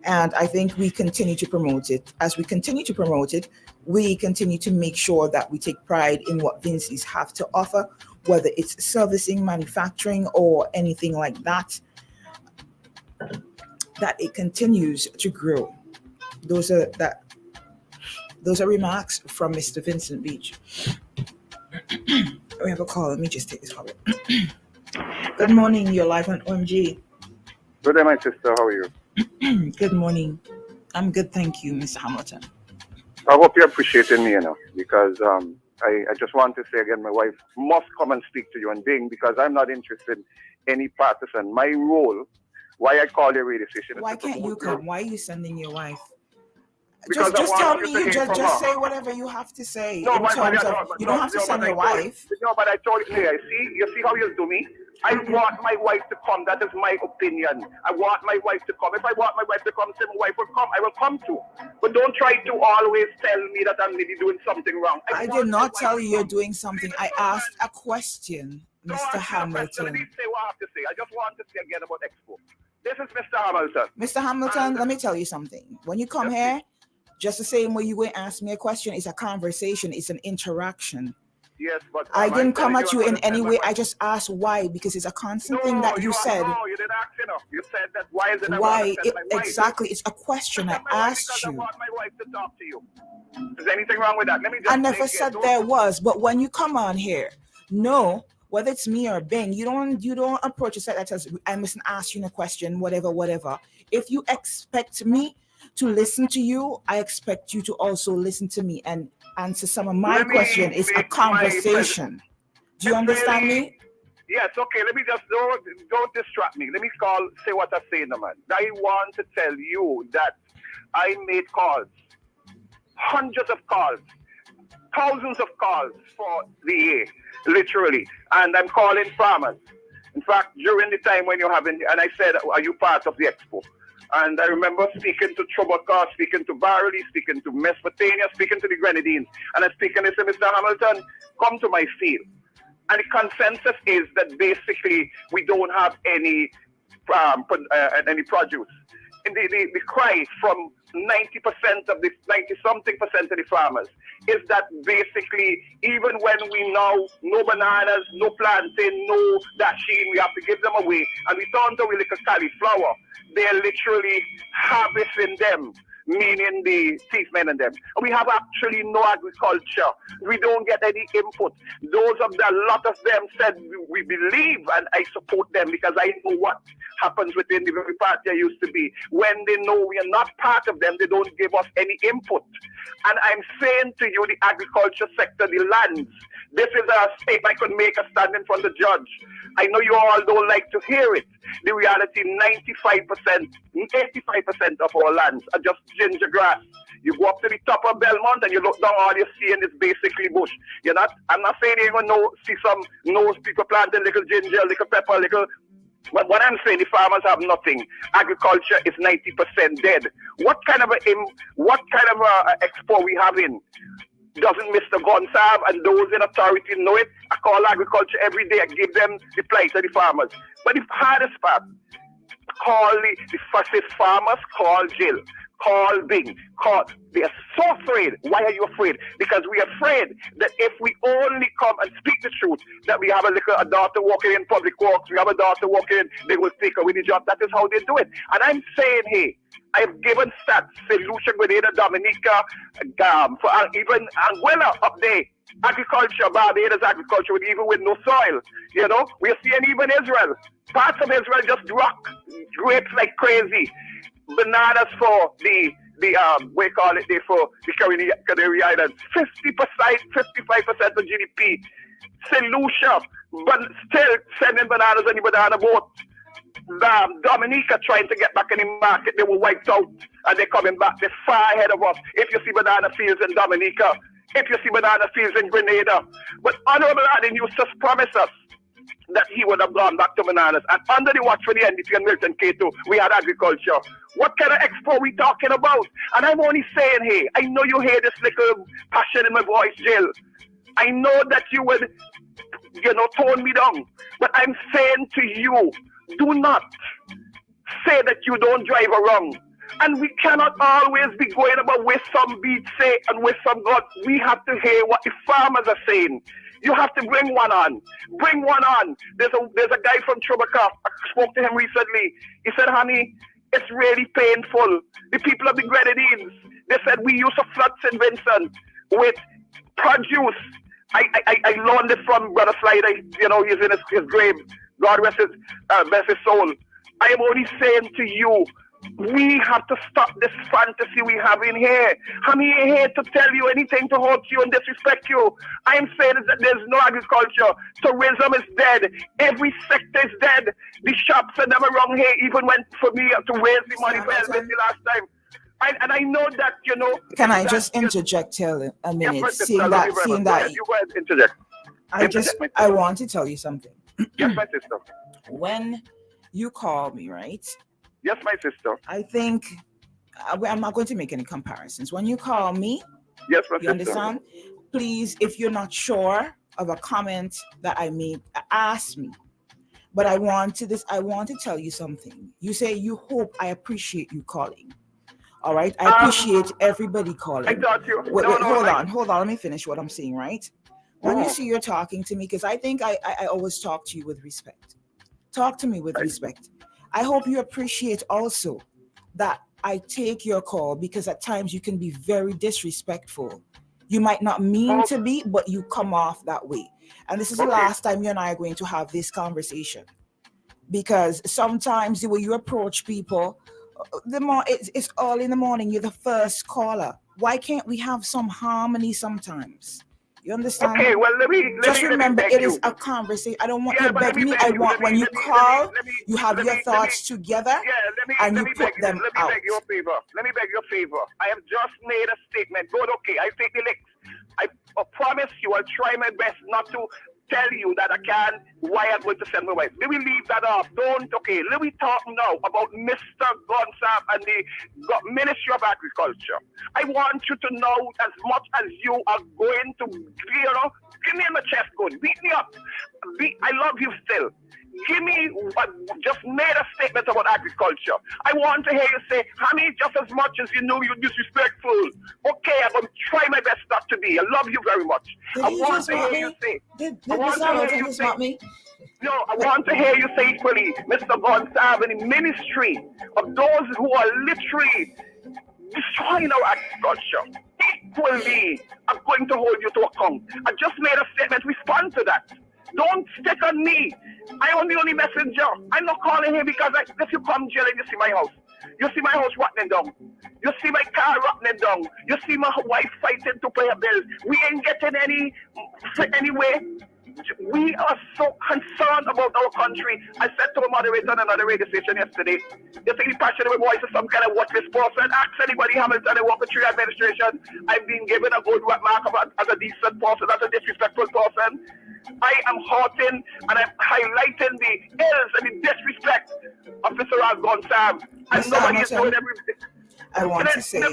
[SPEAKER 9] And I think we continue to promote it. As we continue to promote it, we continue to make sure that we take pride in what Vinci's have to offer, whether it's servicing, manufacturing, or anything like that, that it continues to grow. Those are remarks from Mr. Vincent Beach. We have a call. Let me just take this call. Good morning. You're live on O.M.G.
[SPEAKER 12] Good day, my sister. How are you?
[SPEAKER 9] Good morning. I'm good, thank you, Mr. Hamilton.
[SPEAKER 12] I hope you're appreciating me, because I just want to say again, my wife must come and speak to you and Bing, because I'm not interested in any partisan. My role, why I call your radio station.
[SPEAKER 9] Why can't you come? Why are you sending your wife?
[SPEAKER 12] Because
[SPEAKER 9] just tell me. You just say whatever you have to say.
[SPEAKER 12] No,
[SPEAKER 9] you don't have to send your wife.
[SPEAKER 12] No, but I told you, you see how you do me? I want my wife to come. That is my opinion. I want my wife to come. If I want my wife to come, say my wife will come. I will come too. But don't try to always tell me that I'm maybe doing something wrong.
[SPEAKER 9] I did not tell you you're doing something. I asked a question, Mr. Hamilton.
[SPEAKER 12] Let me say what I have to say. I just want to say again about Expo. This is Mr. Hamilton.
[SPEAKER 9] Mr. Hamilton, let me tell you something. When you come here, just the same way you will ask me a question, it's a conversation, it's an interaction.
[SPEAKER 12] Yes, but
[SPEAKER 9] I didn't come at you in any way. I just asked why, because it's a constant thing that you said.
[SPEAKER 12] No, you didn't ask enough. You said that why is it
[SPEAKER 9] why exactly? It's a question I asked you.
[SPEAKER 12] I want my wife to talk to you. Is there anything wrong with that? Let me just
[SPEAKER 9] I never said there was, but when you come on here, no, whether it's me or Ben, you don't approach it like that. I mustn't ask you a question, whatever. If you expect me to listen to you, I expect you to also listen to me and answer some of my question. It's a conversation. Do you understand me?
[SPEAKER 12] Yes, okay. Let me just don't distract me. Let me say what I say, no man. I want to tell you that I made calls, hundreds of calls, thousands of calls for the year, literally, and I'm calling farmers. In fact, during the time when you're having, and I said, are you part of the expo? And I remember speaking to Troubacar, speaking to Barley, speaking to Mesopotamia, speaking to the Grenadines. And I'm speaking to Mr. Hamilton, come to my field. And the consensus is that basically we don't have any produce. And the cry from 90% of the 90-something percent of the farmers is that basically even when we now no bananas, no plantain, no dasheen, we have to give them away, and we turn to little cauliflower. They're literally harvesting them, meaning the thiefmen and them. We have actually no agriculture. We don't get any input. A lot of them said we believe, and I support them because I know what happens within the very party I used to be. When they know we are not part of them, they don't give us any input. And I'm saying to you, the agriculture sector, the lands, this is a statement I could make a stand in front of the judge. I know you all don't like to hear it. The reality, 85% of our lands are just ginger grass. You go up to the top of Belmont and you look down, all you're seeing is basically bush. I'm not saying you're going to see some nose people planting little ginger, little pepper, but what I'm saying, the farmers have nothing. Agriculture is 90% dead. What kind of a expo we having? Doesn't Mr. Gonsalve and those in authority know it? I call agriculture every day. I give them the plight of the farmers. But the hardest part, call the fascist farmers, call Jill, call Bing, they are so afraid. Why are you afraid? Because we are afraid that if we only come and speak the truth, that we have a daughter working in public works, we have a daughter working, they will take away the job. That is how they do it. And I'm saying, hey, I've given stats, Solution, Grenada, Dominica, for even Anguilla up there. Agriculture, Barbados agriculture, even with no soil. We're seeing even Israel. Parts of Israel just rock grapes like crazy. Bananas for the for the Canary Islands. 50%, 55% of GDP. Solution, but still sending bananas on the banana boat. Dominica trying to get back in the market, they were wiped out and they're coming back. They're far ahead of us. If you see banana fields in Dominica, if you see banana fields in Grenada. But Honorable Adin Eustace promised us that he would have gone back to bananas. And under the watch for the NDP and Milton K2, we had agriculture. What kind of expo are we talking about? And I'm only saying, hey, I know you hear this little passion in my voice, Jill. I know that you would, tone me down. But I'm saying to you, do not say that you don't drive wrong. And we cannot always be going about where some beats say and where some God. We have to hear what the farmers are saying. You have to bring one on. Bring one on. There's a guy from Tribeca. I spoke to him recently. He said, honey, it's really painful. The people of the Grenadines, they said we use a flood St. Vincent with produce. I learned it from Brother Slider. He's in his grave. God rest his soul. I am only saying to you, we have to stop this fantasy we have in here. I'm here to tell you anything to hurt you and disrespect you. I am saying that there's no agriculture. Tourism is dead. Every sector is dead. The shops are never wrong here, even when for me to raise the money for the last time. And I know that,
[SPEAKER 9] Can I just interject here a minute?
[SPEAKER 12] Yes,
[SPEAKER 9] seeing that
[SPEAKER 12] you go ahead, interject.
[SPEAKER 9] I want to tell you something.
[SPEAKER 12] Yes, my sister.
[SPEAKER 9] When you call me, right?
[SPEAKER 12] Yes, my sister.
[SPEAKER 9] I think I'm not going to make any comparisons. When you call me,
[SPEAKER 12] yes, my
[SPEAKER 9] you
[SPEAKER 12] sister.
[SPEAKER 9] Understand? Please, if you're not sure of a comment that I made, ask me. But I want to tell you something. You say you hope I appreciate you calling. All right, I appreciate everybody calling.
[SPEAKER 12] I got you.
[SPEAKER 9] Wait, hold on. Let me finish what I'm saying, right? When you see you're talking to me, because I think I always talk to you with respect. Talk to me with respect. I hope you appreciate also that I take your call, because at times you can be very disrespectful. You might not mean to be, but you come off that way. And this is the last time you and I are going to have this conversation. Because sometimes the way you approach people, it's early in the morning, you're the first caller. Why can't we have some harmony sometimes? You understand?
[SPEAKER 12] Okay, well,
[SPEAKER 9] just remember, it is a conversation. I don't want you to beg me. I want when you call, you have your thoughts together and you put them out.
[SPEAKER 12] Let me beg your favor. I have just made a statement. Good, okay, I take the licks. I promise you, I'll try my best not to tell you that I can't, why I'm going to send my wife. Let me leave that off. Okay, let me talk now about Mr. Gonsab and the Ministry of Agriculture. I want you to know as much as you are going to, give me my chest gun, beat me up. I love you still. Give me just made a statement about agriculture. I want to hear you say, honey, just as much as you know you're disrespectful. Okay, I'm going to try my best not to be. I love you very much.
[SPEAKER 9] Did
[SPEAKER 12] I
[SPEAKER 9] he
[SPEAKER 12] want
[SPEAKER 9] just
[SPEAKER 12] to
[SPEAKER 9] want
[SPEAKER 12] hear
[SPEAKER 9] me?
[SPEAKER 12] you say.
[SPEAKER 9] Did
[SPEAKER 12] I want
[SPEAKER 9] Mr.
[SPEAKER 12] to hear
[SPEAKER 9] Hamilton
[SPEAKER 12] you
[SPEAKER 9] just
[SPEAKER 12] say.
[SPEAKER 9] want me?
[SPEAKER 12] No, I want to hear you say equally, Mr. Gonsab and the ministry of those who are literally destroying our agriculture. Equally, I'm going to hold you to account. I just made a statement. Respond to that. Don't stick on me. I am the only messenger. I'm not calling him because if you come jail and you see my house, you see my house rotting down. You see my car rotting down. You see my wife fighting to pay a bill. We ain't getting anyway. We are so concerned about our country. I said to a moderator on another radio station yesterday, you see the passion of my voice is some kind of worthless person. Ask anybody Hamilton and walk through administration. I've been given a good mark as a decent person, as a disrespectful person. I am hurting and I'm highlighting the ills and the disrespect of Mr. Gonsab. And nobody is doing everything.
[SPEAKER 9] I want to say,
[SPEAKER 12] ask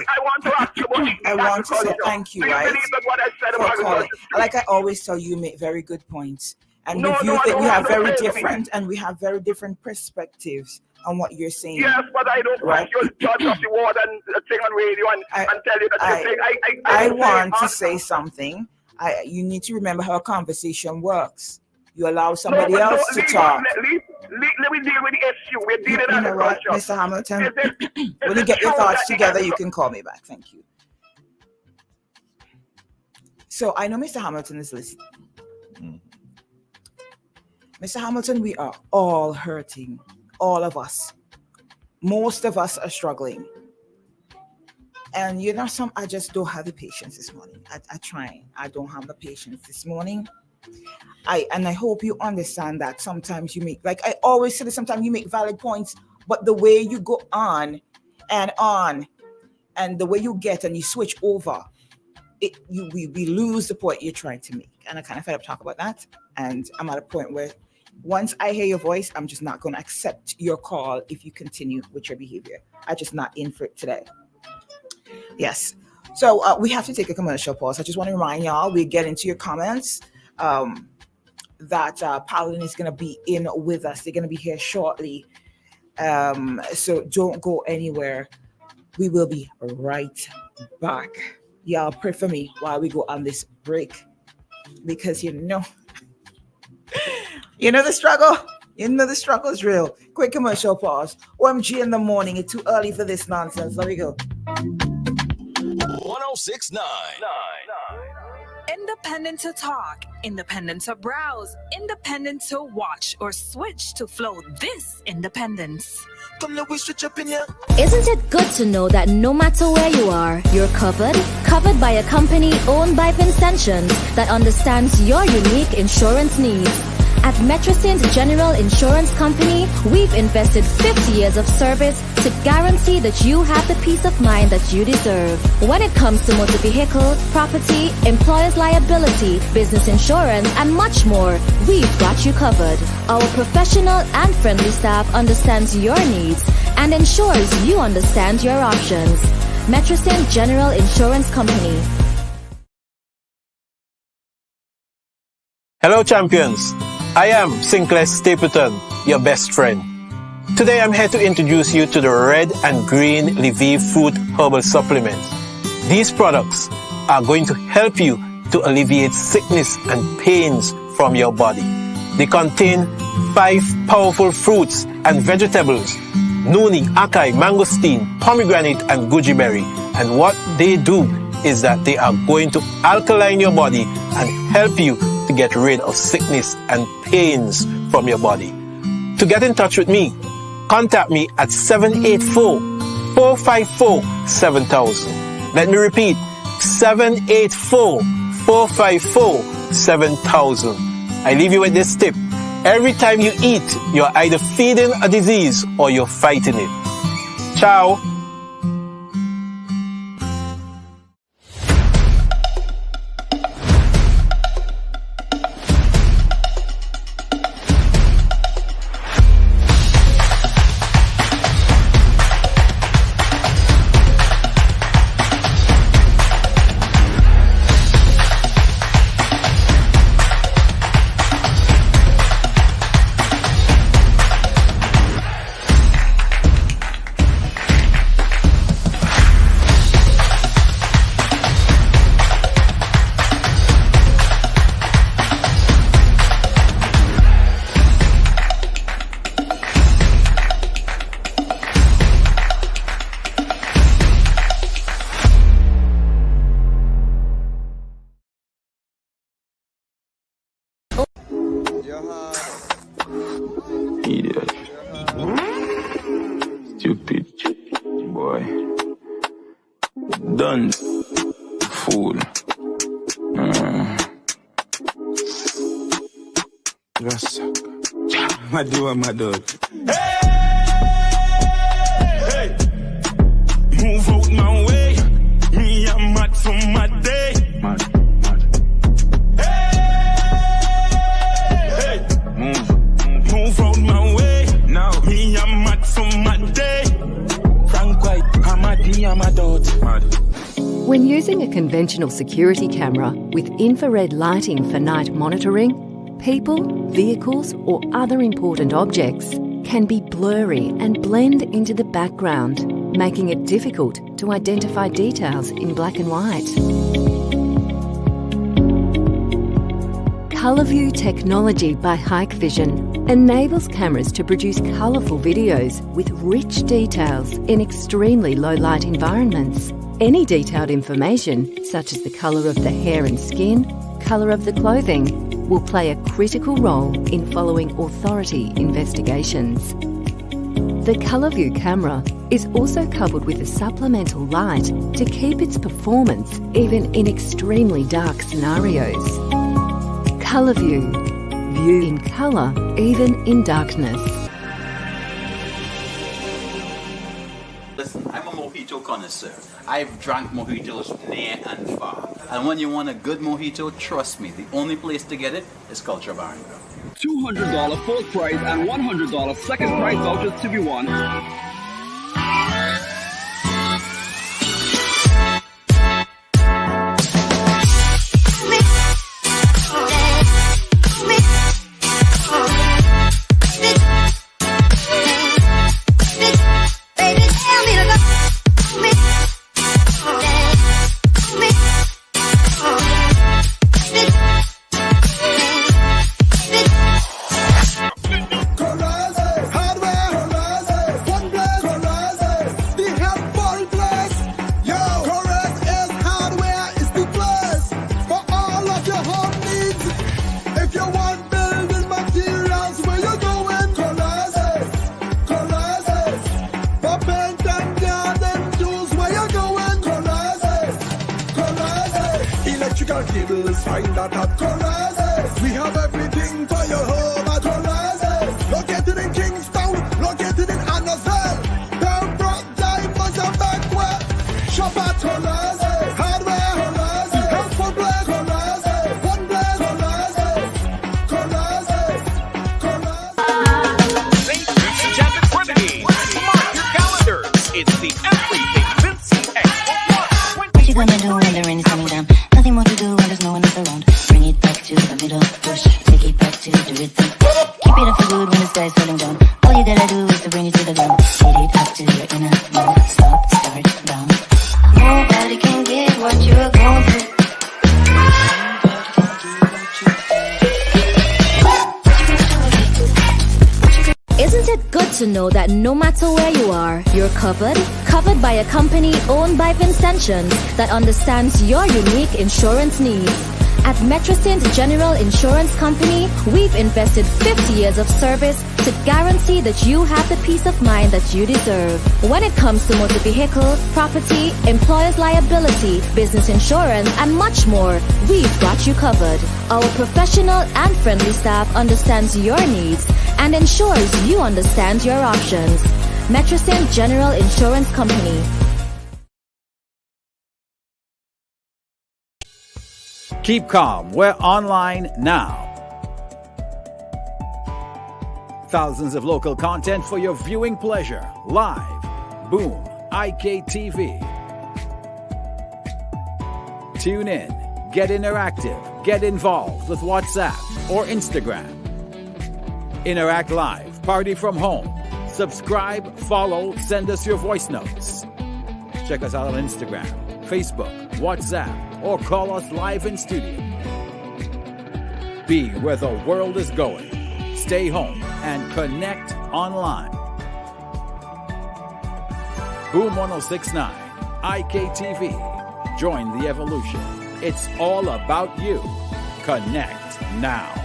[SPEAKER 12] you about
[SPEAKER 9] I want to say thank you,
[SPEAKER 12] Do you
[SPEAKER 9] right?
[SPEAKER 12] believe that what I said
[SPEAKER 9] For
[SPEAKER 12] about
[SPEAKER 9] calling.
[SPEAKER 12] agriculture?
[SPEAKER 9] Like I always tell you, make very good points. And
[SPEAKER 12] No,
[SPEAKER 9] with
[SPEAKER 12] no,
[SPEAKER 9] you,
[SPEAKER 12] I
[SPEAKER 9] that
[SPEAKER 12] don't
[SPEAKER 9] we have
[SPEAKER 12] want to
[SPEAKER 9] very
[SPEAKER 12] say
[SPEAKER 9] different, and we have very different perspectives on what you're saying.
[SPEAKER 12] Yes, but I don't
[SPEAKER 9] Right.
[SPEAKER 12] want you to judge the word and thing on radio and tell you that you're saying.
[SPEAKER 9] I want to say something. You need to remember how a conversation works. You allow somebody else to talk.
[SPEAKER 12] Let me deal with the issue. We're dealing
[SPEAKER 9] You know what,
[SPEAKER 12] agriculture.
[SPEAKER 9] Mr. Hamilton?
[SPEAKER 12] Is
[SPEAKER 9] When you
[SPEAKER 12] it
[SPEAKER 9] get your
[SPEAKER 12] true
[SPEAKER 9] thoughts
[SPEAKER 12] that the
[SPEAKER 9] together, you can call me back. Thank you. So I know Mr. Hamilton is listening. Mr. Hamilton, we are all hurting. All of us. Most of us are struggling. And you know, I just don't have the patience this morning. I try. I don't have the patience this morning. I hope you understand that sometimes you make, like I always say, sometimes you make valid points, but the way you go on, and the way you get and you switch over, we lose the point you're trying to make. And I kind of fed up talk about that. And I'm at a point where once I hear your voice, I'm just not going to accept your call if you continue with your behavior. I'm just not in for it today. Yes. So we have to take a commercial pause. I just want to remind y'all, we get into your comments that Paladin is going to be in with us. They're going to be here shortly. So don't go anywhere. We will be right back. Y'all pray for me while we go on this break, because you know the struggle. You know the struggle is real. Quick commercial pause. O.M.G. in the morning. It's too early for this nonsense. Let me go.
[SPEAKER 1] 1069.
[SPEAKER 13] Independent to talk, independent to browse, independent to watch or switch to flow this independence.
[SPEAKER 10] Isn't it good to know that no matter where you are, you're covered? Covered by a company owned by Vincentians that understands your unique insurance needs. At Metrosint General Insurance Company, we've invested 50 years of service to guarantee that you have the peace of mind that you deserve. When it comes to motor vehicle, property, employer's liability, business insurance, and much more, we've got you covered. Our professional and friendly staff understands your needs and ensures you understand your options. Metrosint General Insurance Company.
[SPEAKER 14] Hello, champions. I am Sinclair Stapleton, your best friend. Today I'm here to introduce you to the red and green Lviv fruit herbal supplements. These products are going to help you to alleviate sickness and pains from your body. They contain 5 powerful fruits and vegetables: noni, acai, mangosteen, pomegranate, and goji berry. And what they do is that they are going to alkaline your body and help you to get rid of sickness and pains from your body. To get in touch with me, contact me at 784-454-7000. Let me repeat, 784-454-7000. I leave you with this tip. Every time you eat, you're either feeding a disease or you're fighting it. Ciao.
[SPEAKER 15] Done. Fool. Yes. My dear, my dog. Hey! Move out my way. Me, I'm mad for my day. Mad. Hey! Move out my way. Now, me, I'm mad for my day. Frank White, I'm mad, me, I'm a dot. Mad.
[SPEAKER 16] When using a conventional security camera with infrared lighting for night monitoring, people, vehicles or other important objects can be blurry and blend into the background, making it difficult to identify details in black and white. ColourView technology by Hikvision enables cameras to produce colourful videos with rich details in extremely low light environments. Any detailed information, such as the colour of the hair and skin, colour of the clothing, will play a critical role in following authority investigations. The ColourView camera is also coupled with a supplemental light to keep its performance even in extremely dark scenarios. ColourView. View in colour, even in darkness.
[SPEAKER 17] Listen, I'm a mojito connoisseur. I've drank mojitos near and far. And when you want a good mojito, trust me, the only place to get it is Culture Bar and Grill.
[SPEAKER 18] $200 full price and $100 second price vouchers to be won.
[SPEAKER 19] To know that no matter where you are, you're covered by a company owned by Vincentians that understands your unique insurance needs. At Metrosint General Insurance Company, we've invested 50 years of service to guarantee that you have the peace of mind that you deserve. When it comes to motor vehicle, property, employer's liability, business insurance, and much more, we've got you covered. Our professional and friendly staff understands your needs and ensures you understand your options. Metrosint General Insurance Company.
[SPEAKER 20] Keep calm. We're online now. Thousands of local content for your viewing pleasure. Live. Boom. IKTV. Tune in. Get interactive. Get involved with WhatsApp or Instagram. Interact live. Party from home. Subscribe, follow, send us your voice notes. Check us out on Instagram, Facebook, WhatsApp, or call us live in studio. Be where the world is going. Stay home and connect online. Boom 1069, IKTV. Join the evolution. It's all about you. Connect now.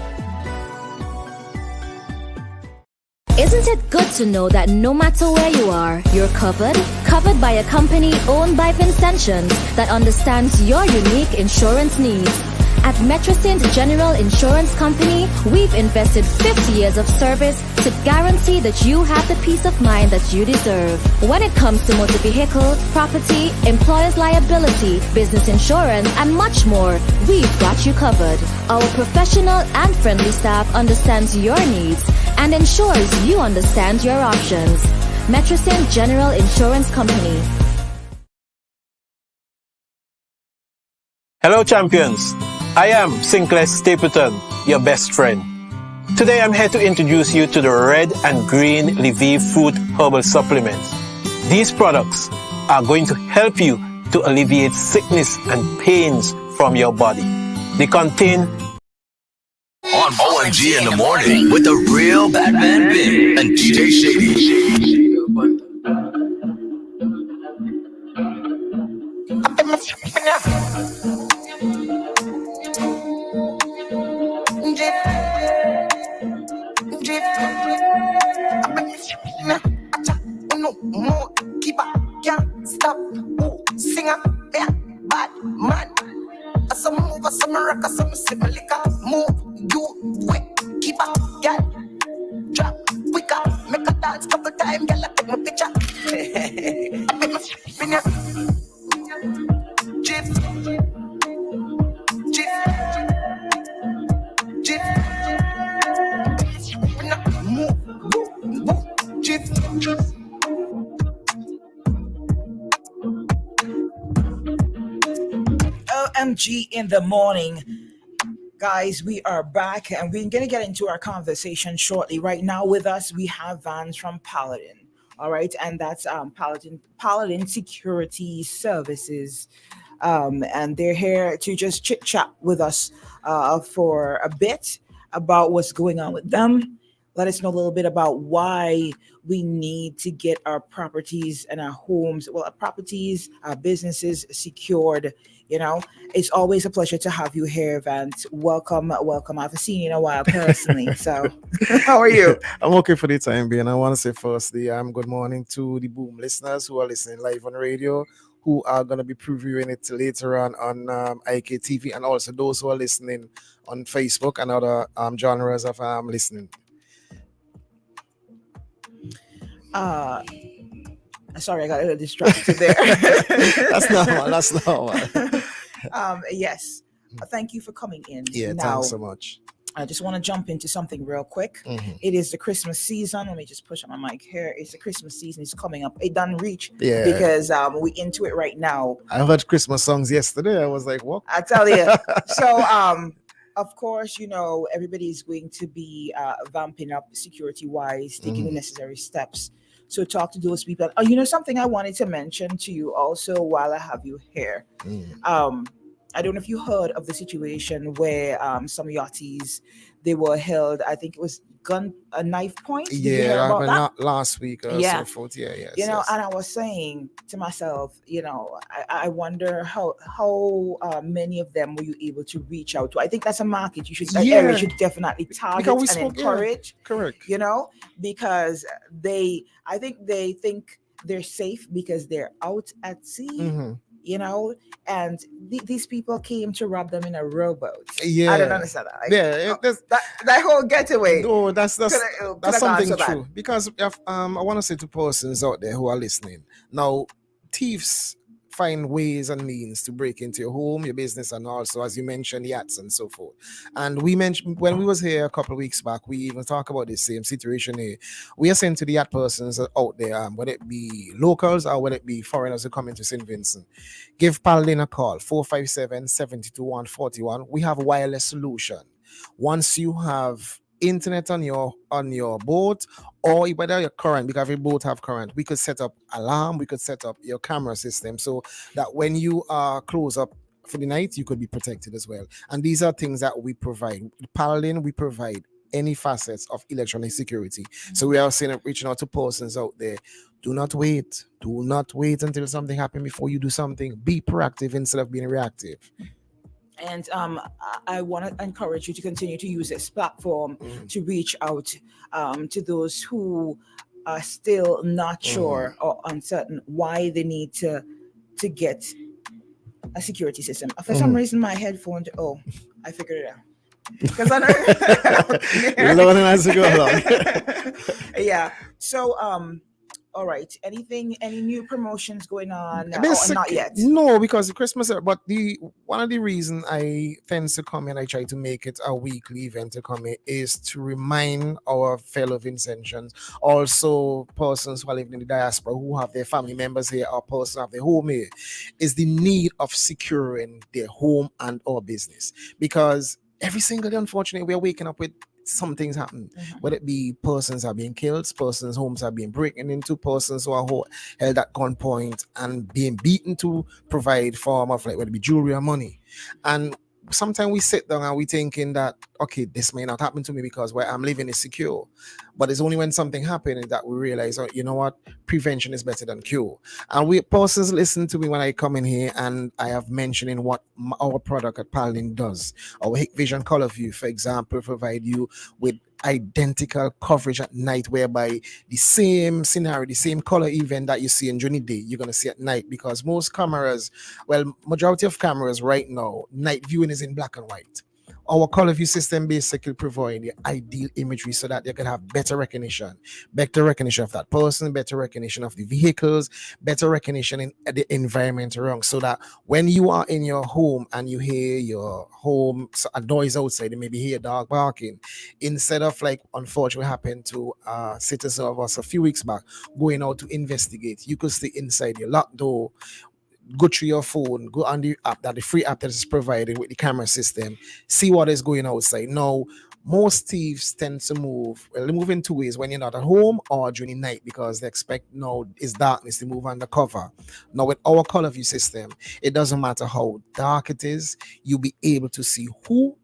[SPEAKER 19] Isn't it good to know that no matter where you are, you're covered? Covered by a company owned by Vincentians that understands your unique insurance needs. At Metrosint General Insurance Company, we've invested 50 years of service to guarantee that you have the peace of mind that you deserve. When it comes to motor vehicle, property, employer's liability, business insurance, and much more, we've got you covered. Our professional and friendly staff understands your needs and ensures you understand your options. Metrosint General Insurance Company.
[SPEAKER 14] Hello, champions. I am Sinclair Stapleton, your best friend. Today I'm here to introduce you to the red and green Lviv Food Herbal Supplements. These products are going to help you to alleviate sickness and pains from your body. They contain
[SPEAKER 1] on O.M.G. in the morning with the real Batman Big and DJ Shady.
[SPEAKER 4] Can't stop. Singer, yeah, bad man. Some move, some rock, some simple liquor. Move, you quick, keep up, girl. Drop, quicker, make a dance couple times, girl. Take my picture. Make my finger. Jif, move, Jif.
[SPEAKER 9] O.M.G. in the morning. Guys, we are back and we're going to get into our conversation shortly. Right now with us, we have Vans from Paladin. All right. And that's Paladin Security Services. And they're here to just chit chat with us for a bit about what's going on with them. Let us know a little bit about why we need to get our properties and our homes, well, our properties, our businesses secured. You know, it's always a pleasure to have you here, Vance. Welcome. I haven't seen you in a while personally. So, how are you?
[SPEAKER 2] I'm okay for the time being. I want to say firstly, good morning to the Boom listeners who are listening live on radio, who are going to be previewing it later on IKTV, and also those who are listening on Facebook and other genres of listening.
[SPEAKER 9] Sorry, I got a little distracted there.
[SPEAKER 2] That's normal.
[SPEAKER 9] Yes. Thank you for coming in.
[SPEAKER 2] Yeah, thanks so much.
[SPEAKER 9] I just want to jump into something real quick.
[SPEAKER 2] Mm-hmm.
[SPEAKER 9] It is the Christmas season. Let me just push on my mic here. It's the Christmas season. It's coming up. It done reach because we into it right now.
[SPEAKER 2] I heard Christmas songs yesterday. I was like, what?
[SPEAKER 9] I tell you. So, of course, you know, everybody's going to be vamping up security-wise, taking the necessary steps. So talk to those people. Oh, you know, something I wanted to mention to you also while I have you here. I don't know if you heard of the situation where some yachties, they were held, I think it was a knife point. Did you hear about that?
[SPEAKER 2] Last week or so forth. Yes,
[SPEAKER 9] you know, and I was saying to myself, you know, I wonder how many of them were you able to reach out to? I think that's a market you should area should definitely target and encourage.
[SPEAKER 2] Correct.
[SPEAKER 9] You know, because I think they think they're safe because they're out at sea. Mm-hmm. You know, and these people came to rob them in a rowboat.
[SPEAKER 2] Yeah,
[SPEAKER 9] I don't understand that. That whole getaway.
[SPEAKER 2] No, that's something true. Because I want to say to persons out there who are listening now, thieves find ways and means to break into your home, your business, and also, as you mentioned, yachts and so forth. And we mentioned when we was here a couple of weeks back, we even talk about the same situation here. We are saying to the yacht persons out there, whether it be locals or whether it be foreigners who come into St. Vincent, give Paladin a call, 457-721-41. We have a wireless solution. Once you have internet on your boat, or whether your current, because every boat have current, we could set up alarm, we could set up your camera system so that when you are close up for the night, you could be protected as well. And these are things that we provide. Paladin, we provide any facets of electronic security. So we are saying, reaching out to persons out there, do not wait until something happens before you do something. Be proactive instead of being reactive.
[SPEAKER 9] And I want to encourage you to continue to use this platform to reach out to those who are still not sure or uncertain why they need to get a security system. For some reason, my headphones. Oh, I figured it out. Because I know
[SPEAKER 2] you're learning as you go along.
[SPEAKER 9] Yeah. So all right. Any new promotions going on? Not yet.
[SPEAKER 2] No, because the Christmas. But one of the reasons I tend to come and I try to make it a weekly event to come in is to remind our fellow Vincentians, also persons who are living in the diaspora who have their family members here or persons who have their home here, is the need of securing their home and or business. Because every single day, unfortunately, we are waking up with something's happening, whether it be persons are being killed, persons' homes are being broken into, persons who are held at gunpoint and being beaten to provide form of, like, whether it be jewelry or money. And sometimes we sit down and we thinking that, okay, this may not happen to me because where I'm living is secure. But it's only when something happens that we realize, oh, you know what, prevention is better than cure. And we persons listen to me when I come in here and I have mentioning what our product at Paladin does. Our Vision Color View, for example, provide you with identical coverage at night, whereby the same scenario, the same color event that you see during the day, you're going to see at night. Because most cameras, majority of cameras right now, night viewing is in black and white. Our color view system basically provides the ideal imagery so that you can have better recognition of that person, better recognition of the vehicles, better recognition in the environment around, so that when you are in your home and you hear your home a noise outside, you maybe hear a dog barking, instead of, like, unfortunately happened to citizens of us a few weeks back, going out to investigate, you could stay inside your locked door, go through your phone, go on the app, that the free app that is provided with the camera system, see what is going outside. Now, most thieves tend to move in two ways: when you're not at home or during the night, because they expect now it's darkness to move undercover. Now, with our color view system, it doesn't matter how dark it is, you'll be able to see who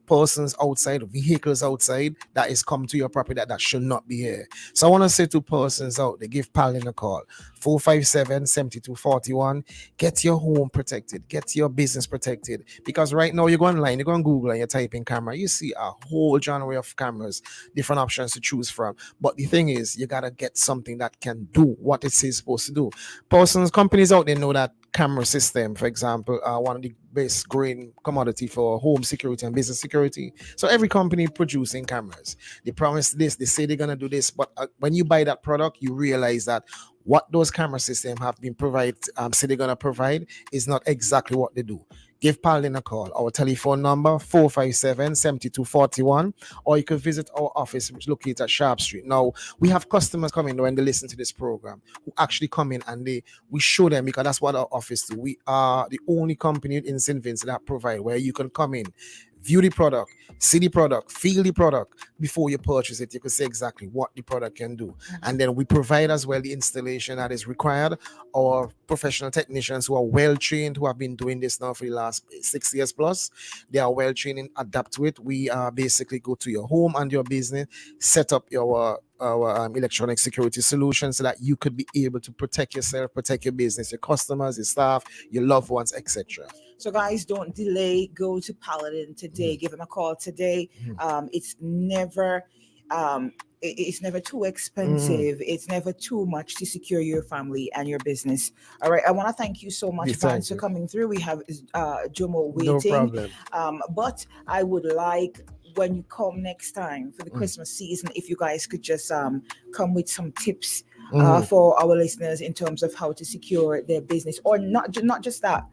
[SPEAKER 2] persons outside, vehicles outside that is come to your property that should not be here. So I want to say to persons out there, give Paladin a call, 457-7241. Get your home protected, get your business protected. Because right now you go online, you go on Google and you type in camera, you see a whole genre of cameras, different options to choose from. But the thing is, you gotta get something that can do what it is supposed to do. Companies out there know that camera system, for example, one of the best growing commodity for home security and business security. So every company producing cameras, they promise this, they say they're gonna do this, but when you buy that product, you realize that what those camera systems have been say they're gonna provide is not exactly what they do. Give Paladin a call. Our telephone number 457-7241, or you can visit our office, which is located at Sharp Street. Now, we have customers coming when they listen to this program who actually come in and we show them, because that's what our office do. We are the only company in St. Vincent that provide where you can come in, view the product, see the product, feel the product before you purchase it. You can say exactly what the product can do. And then we provide as well the installation that is required. Our professional technicians who are well trained, who have been doing this now for the last 6 years plus, they are well trained and adapt to it. We basically go to your home and your business, set up our electronic security solution so that you could be able to protect yourself, protect your business, your customers, your staff, your loved ones, etc.
[SPEAKER 9] So guys, don't delay. Go to Paladin today. Give them a call today. It's never too expensive. It's never too much to secure your family and your business. All right. I want to thank you so much, Vance, for coming through. We have Jomo waiting. No problem. But I would like, when you come next time for the Christmas season, if you guys could just come with some tips for our listeners in terms of how to secure their business, or not just that,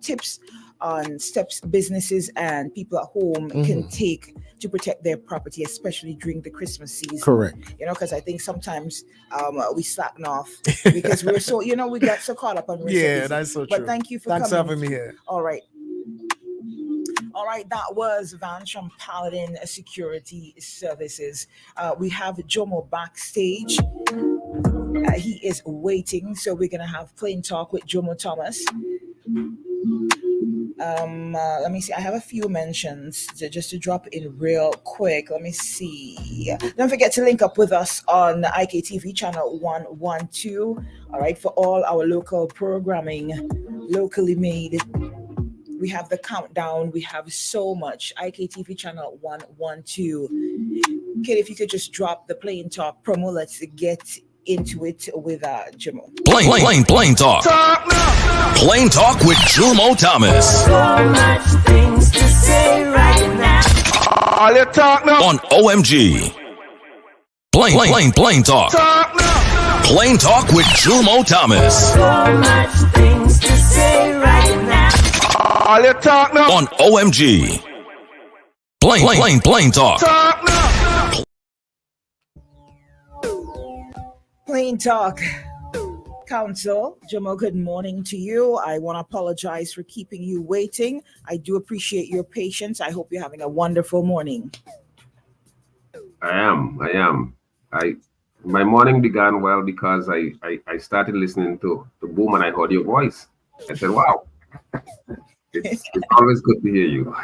[SPEAKER 9] tips on steps businesses and people at home can take to protect their property, especially during the Christmas season.
[SPEAKER 2] Correct.
[SPEAKER 9] Because I think sometimes we slacken off because we're so, we get so caught up on
[SPEAKER 2] yeah, that's so true.
[SPEAKER 9] But thank you for
[SPEAKER 2] Thanks
[SPEAKER 9] coming.
[SPEAKER 2] for having me here.
[SPEAKER 9] All right, that was Vance from Paladin Security Services. We have Jomo backstage. He is waiting, so we're gonna have plain talk with Jomo Thomas. Let me see. I have a few mentions just to drop in real quick. Let me see. Don't forget to link up with us on IKTV channel 112. All right, for all our local programming, locally made, We have the countdown. We have so much. IKTV channel 112. Kid, if you could just drop the Plain Talk promo, let's get into it with Jimo.
[SPEAKER 1] Plain Talk. Plain Talk with Jumo Thomas.
[SPEAKER 21] So much things to say right now.
[SPEAKER 1] All you talk now on O.M.G. Plain Talk. Plain Talk with Jumo Thomas.
[SPEAKER 21] So much things to say right now.
[SPEAKER 1] All you talk now on O.M.G. Plain Talk.
[SPEAKER 9] Plain Talk. Council, Jamo, good morning to you. I want to apologize for keeping you waiting. I do appreciate your patience. I hope you're having a wonderful morning.
[SPEAKER 22] I am. My morning began well because I started listening to the Boom and I heard your voice. I said, wow, it's always good to hear you.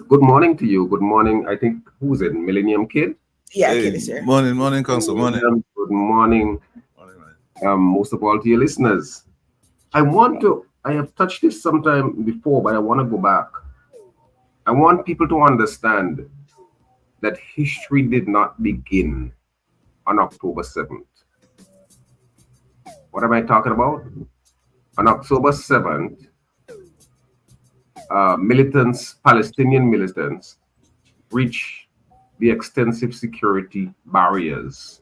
[SPEAKER 22] Good morning to you. Good morning. I think, who's it? Millennium Kid?
[SPEAKER 9] Yeah, Kid is here.
[SPEAKER 11] Morning, Council. Morning.
[SPEAKER 22] Good morning. Most of all to your listeners. I have touched this sometime before, but I want to go back. I want people to understand that history did not begin on October 7th. What am I talking about? On October 7th, Palestinian militants, reached the extensive security barriers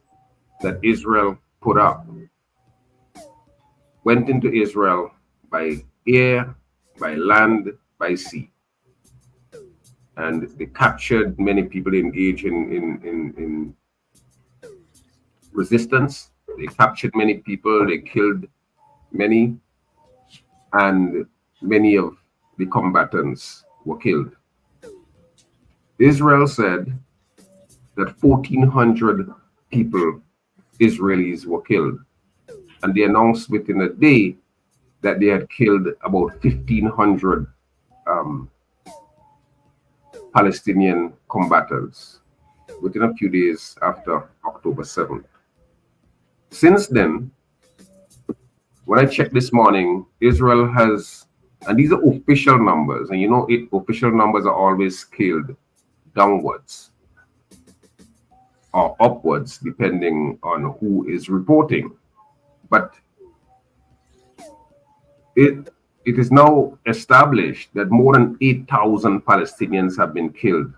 [SPEAKER 22] that Israel put up, went into Israel by air, by land, by sea. And they captured many people engaged in resistance. They captured many people, they killed many, and many of the combatants were killed. Israel said that 1,400 people, Israelis, were killed. And they announced within a day that they had killed about 1,500 Palestinian combatants within a few days after October 7th. Since then, when I checked this morning, Israel has, and these are official numbers, and you know, official numbers are always scaled downwards or upwards depending on who is reporting. But it is now established that more than 8,000 Palestinians have been killed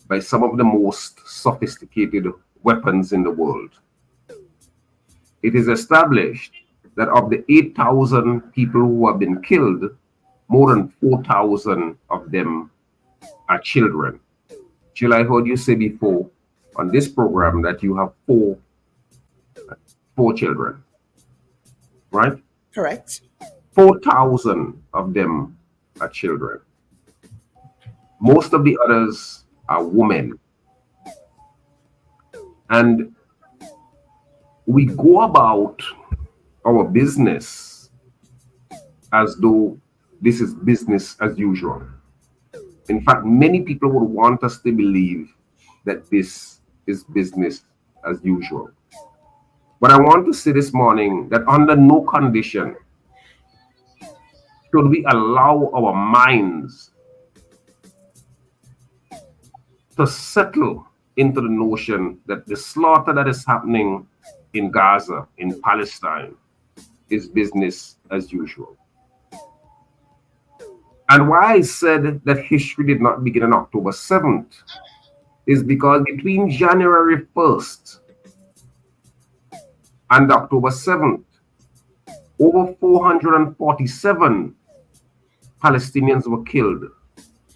[SPEAKER 22] by some of the most sophisticated weapons in the world. It is established that of the 8,000 people who have been killed, more than 4,000 of them are children. Jill, I heard you say before on this program that you have four children, right?
[SPEAKER 9] Correct.
[SPEAKER 22] 4,000 of them are children. Most of the others are women. And we go about our business as though this is business as usual. In fact, many people would want us to believe that this is business as usual. But I want to say this morning that under no condition should we allow our minds to settle into the notion that the slaughter that is happening in Gaza, in Palestine, is business as usual. And why I said that history did not begin on October 7th is because between January 1st and October 7th, over 447 Palestinians were killed,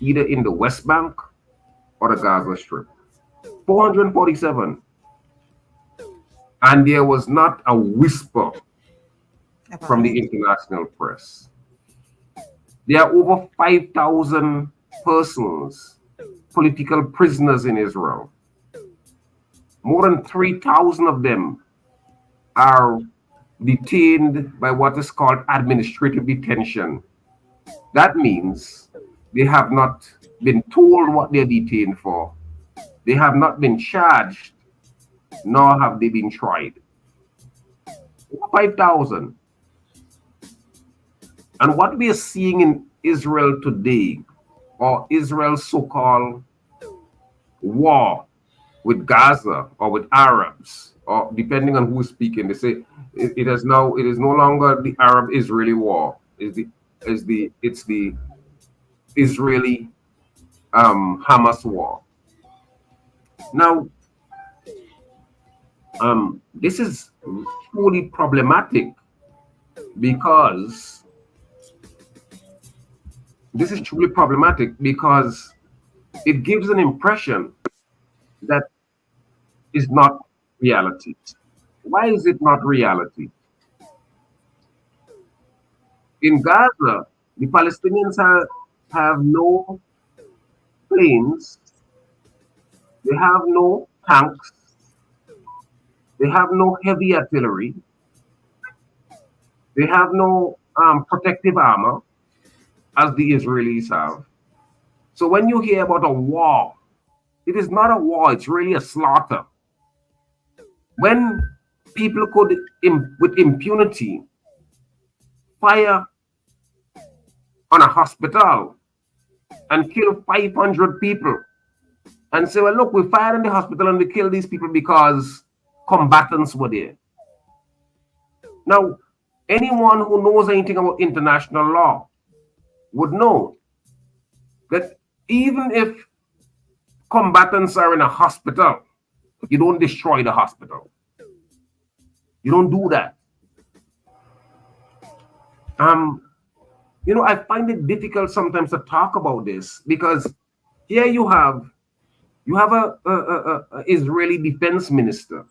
[SPEAKER 22] either in the West Bank or the Gaza Strip. 447. And there was not a whisper from the international press. There are over 5,000 persons, political prisoners in Israel. More than 3,000 of them are detained by what is called administrative detention. That means they have not been told what they're detained for. They have not been charged, nor have they been tried. 5,000. And what we are seeing in Israel today, or Israel's so-called war with Gaza or with Arabs, or depending on who's speaking, they say it is no longer the Arab-Israeli war. It's the Israeli Hamas war. Now, this is truly problematic because it gives an impression that is not reality. Why is it not reality? In Gaza, the Palestinians have no planes, they have no tanks, they have no heavy artillery, they have no protective armor, as the Israelis have. So when you hear about a war, it is not a war, it's really a slaughter. When people could, with impunity, fire on a hospital and kill 500 people and say, well, look, we fired in the hospital and we killed these people because combatants were there. Now, anyone who knows anything about international law would know that even if combatants are in a hospital, you don't destroy the hospital. You don't do that. I find it difficult sometimes to talk about this because here you have a Israeli defense minister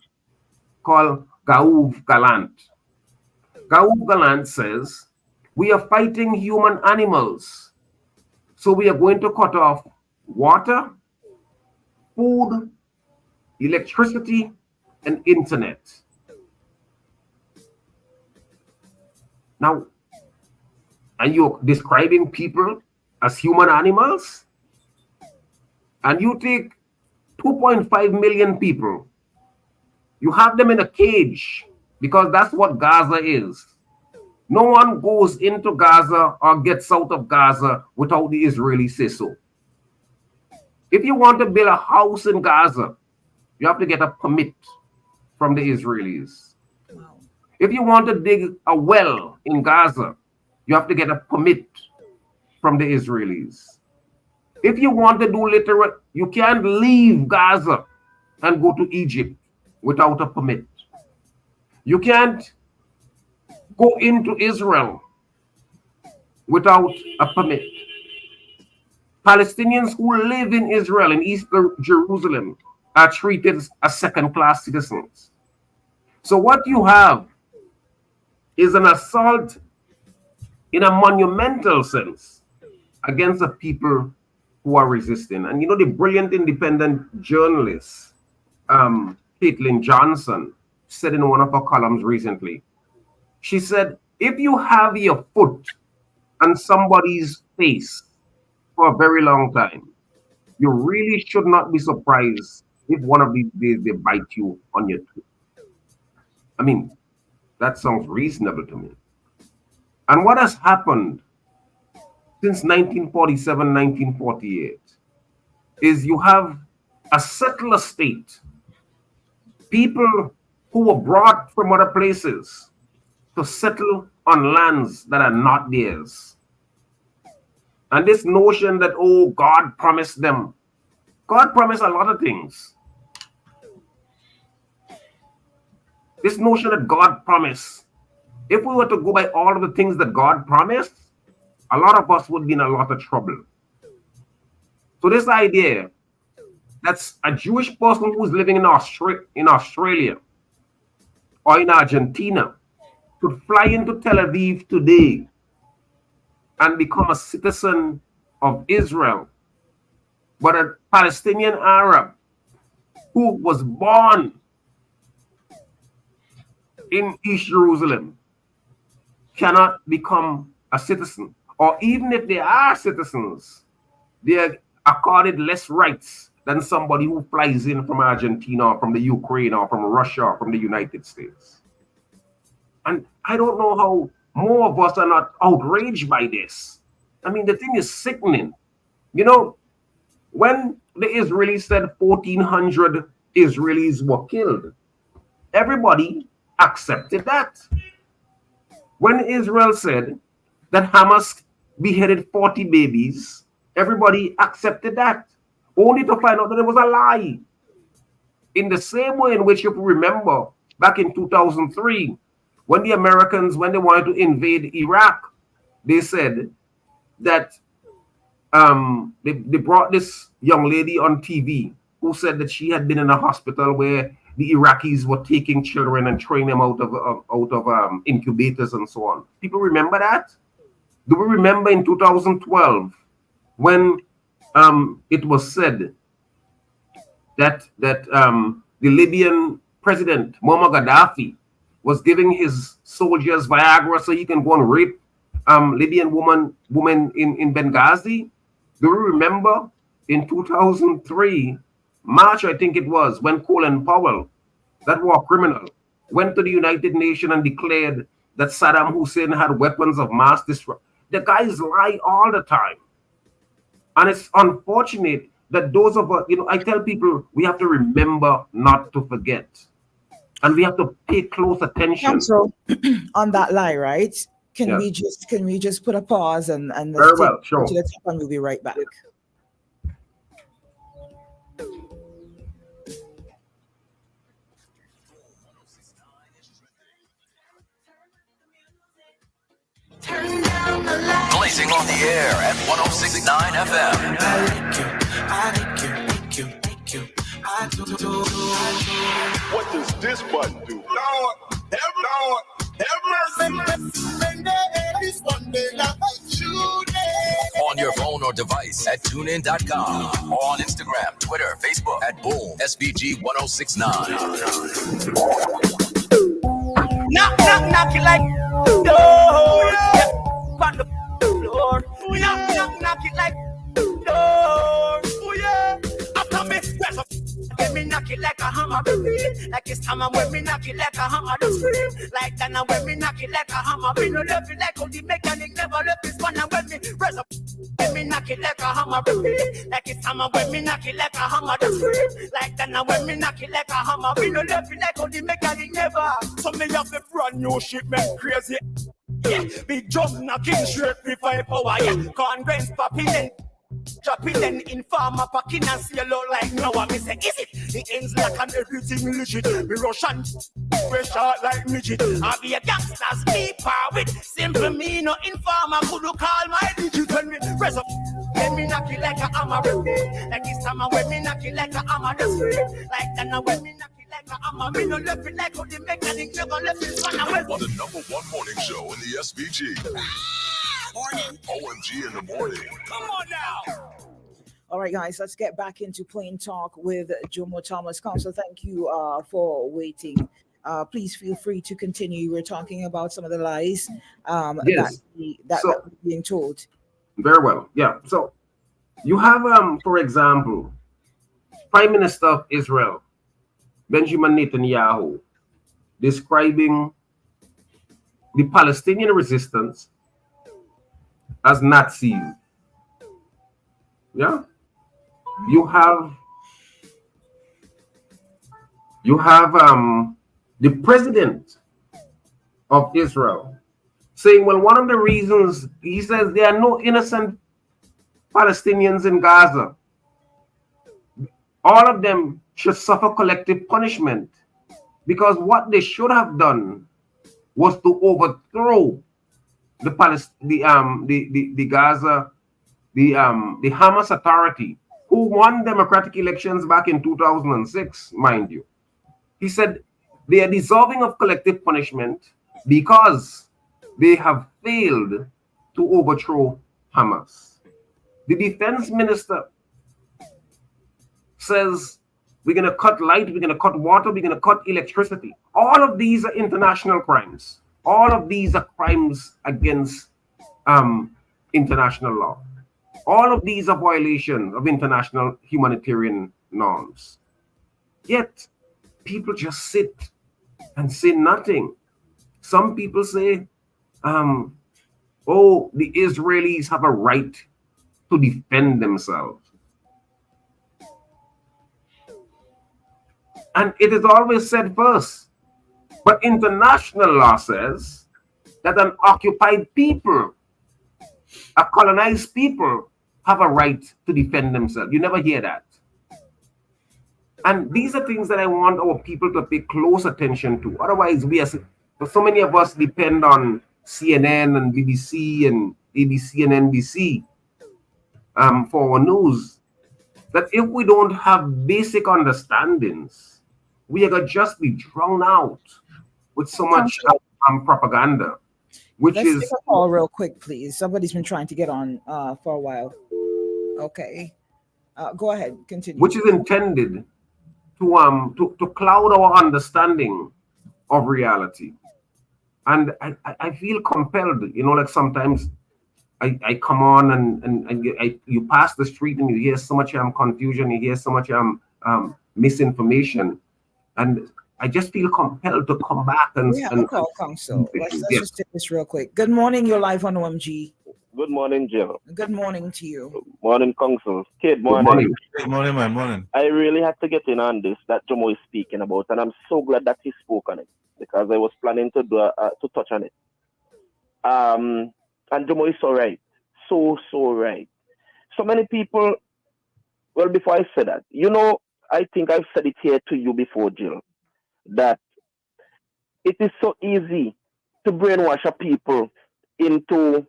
[SPEAKER 22] called Yoav Gallant. Yoav Gallant says, we are fighting human animals. So we are going to cut off water, food, electricity, and internet. Now, and you're describing people as human animals? And you take 2.5 million people, you have them in a cage, because that's what Gaza is. No one goes into Gaza or gets out of Gaza without the Israelis say so. If you want to build a house in Gaza, you have to get a permit from the Israelis. Wow. If you want to dig a well in Gaza, you have to get a permit from the Israelis. If you want to do literal, you can't leave Gaza and go to Egypt without a permit. You can't go into Israel without a permit. Palestinians who live in Israel, in East Jerusalem, are treated as second-class citizens. So what you have is an assault in a monumental sense against the people who are resisting. And the brilliant independent journalist, Caitlin Johnson, said in one of her columns recently, she said, if you have your foot on somebody's face for a very long time, you really should not be surprised if one of these days they bite you on your tooth. I mean, that sounds reasonable to me. And what has happened since 1947, 1948 is you have a settler state, people who were brought from other places to settle on lands that are not theirs. And this notion that, oh, God promised them. God promised a lot of things. This notion that God promised, if we were to go by all of the things that God promised, a lot of us would be in a lot of trouble. So this idea that's a Jewish person who's living in Australia or in Argentina could fly into Tel Aviv today and become a citizen of Israel, but a Palestinian Arab who was born in East Jerusalem cannot become a citizen. Or even if they are citizens, they are accorded less rights than somebody who flies in from Argentina or from the Ukraine or from Russia or from the United States. And I don't know how more of us are not outraged by this. I mean, the thing is sickening. You know, when the Israelis said 1,400 Israelis were killed, everybody accepted that. When Israel said that Hamas beheaded 40 babies, everybody accepted that, only to find out that it was a lie. In the same way in which you remember back in 2003, when the Americans, when they wanted to invade Iraq, they said that they brought this young lady on TV who said that she had been in a hospital where the Iraqis were taking children and throwing them out of incubators and so on. People remember that? Do we remember in 2012 when it was said that the Libyan president Muammar Gaddafi was giving his soldiers Viagra so he can go and rape Libyan woman in Benghazi? Do you remember in 2003, March, I think it was, when Colin Powell, that war criminal, went to the United Nations and declared that Saddam Hussein had weapons of mass destruction? The guys lie all the time. And it's unfortunate that those of us, I tell people we have to remember not to forget. And we have to pay close attention.
[SPEAKER 9] So, on that lie, right? Can we just put a pause and
[SPEAKER 22] very well, sure.
[SPEAKER 9] To the top, and we'll be right back.
[SPEAKER 1] Blazing on the air at 106.9 FM.
[SPEAKER 6] What does this button do?
[SPEAKER 1] On your phone or device at tunein.com or on Instagram, Twitter, Facebook at Boom SVG 1069.
[SPEAKER 7] Knock, knock, knock it like door. On the floor. Knock, knock, knock it like door. Oh yeah. After me, press up. Let me knock it like a hammer, like it's time when me knock it like a hammer, don't scream like that. Now when me knock it like a hammer, me no love it like how the mechanic never left his one. And when me press up, let me knock it like a hammer, like it's time when me knock it like a hammer, don't scream like that. Now when me knock it like a hammer, me no love it like how the mechanic never. So me have the brand new shit, man, crazy. Yeah, big jump knocking straight with firepower. Yeah, congress popping. Dropping then in farmer packing and see a lot like now. I say, is it? The ends like and everything legit. Me Russian, fresh out like midget. I be a gangster's me power with simple me no informer. Could you call my digit when me press up? Let me knock it like a hammer, like this time when me knock it like a hammer, just like that. Now when me knock it like a hammer, me no left it like how the mechanic never left his one.
[SPEAKER 6] On the #1 morning show in the SVG. Morning. O.M.G. in the morning. Come on now.
[SPEAKER 9] All right, guys, let's get back into plain talk with Jomo Thomas. Council, thank you for waiting. Please feel free to continue. We're talking about some of the lies that we're being told.
[SPEAKER 22] Very well. Yeah. So you have, for example, Prime Minister of Israel, Benjamin Netanyahu, describing the Palestinian resistance as Nazis. Yeah. You have the president of Israel saying, well, one of the reasons, he says, there are no innocent Palestinians in Gaza. All of them should suffer collective punishment because what they should have done was to overthrow the Gaza, the Hamas Authority, who won democratic elections back in 2006, mind you. He said they are deserving of collective punishment because they have failed to overthrow Hamas. The defense minister says we're going to cut light, we're going to cut water, we're going to cut electricity. All of these are international crimes. All of these are crimes against international law. All of these are violations of international humanitarian norms. Yet, people just sit and say nothing. Some people say, oh, the Israelis have a right to defend themselves. And it is always said first. But international law says that an occupied people, a colonized people, have a right to defend themselves. You never hear that. And these are things that I want our people to pay close attention to. Otherwise, so many of us depend on CNN and BBC and ABC and NBC for our news. That if we don't have basic understandings, we are going to just be drowned out with so much propaganda, which
[SPEAKER 9] Let's
[SPEAKER 22] is
[SPEAKER 9] take a call real quick, please. Somebody's been trying to get on for a while. Okay, go ahead, continue.
[SPEAKER 22] which is intended to cloud our understanding of reality. And I feel compelled, like sometimes I come on and you pass the street and you hear so much confusion, you hear so much misinformation, and I just feel compelled to come back and.
[SPEAKER 9] We have a call, Council. Let's just take this real quick. Good morning. You're live on O.M.G.
[SPEAKER 3] Good morning, Jill.
[SPEAKER 9] Good morning to you.
[SPEAKER 3] Morning, Council. Kid, morning.
[SPEAKER 11] Good morning, man. Morning.
[SPEAKER 3] I really had to get in on this that Jomo is speaking about, and I'm so glad that he spoke on it because I was planning to to touch on it. And Jomo is so right. So right. So many people, well, before I say that, I think I've said it here to you before, Jill, that it is so easy to brainwash a people into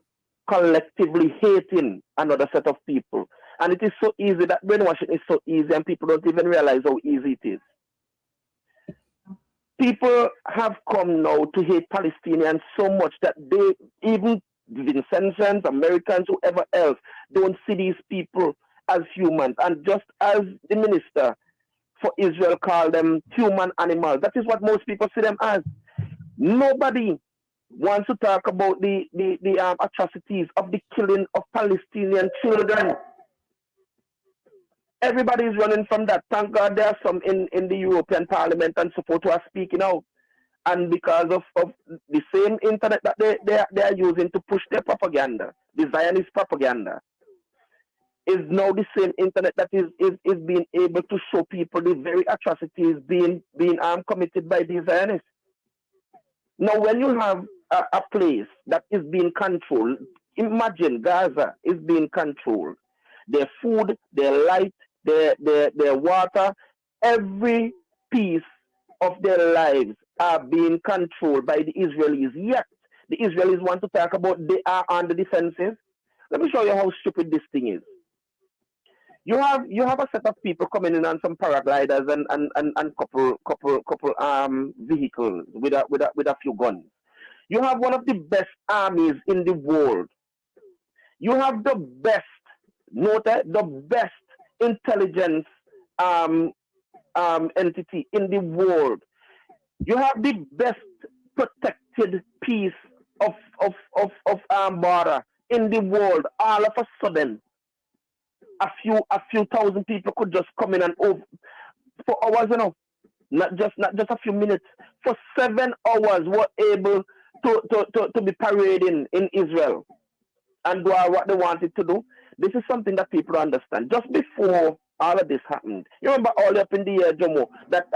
[SPEAKER 3] collectively hating another set of people. And it is so easy, that brainwashing is so easy, and people don't even realize how easy it is. People have come now to hate Palestinians so much that they, even Vincentians, Americans, whoever else, don't see these people as humans. And just as the minister for Israel called them human animals, that is what most people see them as. Nobody wants to talk about the atrocities of the killing of Palestinian children. Everybody is running from that. Thank God there are some in the European Parliament and so forth who are speaking out. And because of the same internet that they are using to push their propaganda, the Zionist propaganda, is now the same internet that is being able to show people the very atrocities being committed by the Zionists. Now, when you have a place that is being controlled, imagine Gaza is being controlled. Their food, their light, their water, every piece of their lives are being controlled by the Israelis. Yet, the Israelis want to talk about they are on the defensive. Let me show you how stupid this thing is. You have a set of people coming in on some paragliders and couple vehicles with a few guns. You have one of the best armies in the world. You have the best, the best intelligence entity in the world. You have the best protected piece of border in the world. All of a sudden, a few thousand people could just come in and over for hours, not just a few minutes. For 7 hours, were able to be parading in Israel and do what they wanted to do. This is something that people understand. Just before all of this happened, you remember all up in the year, Jomo, that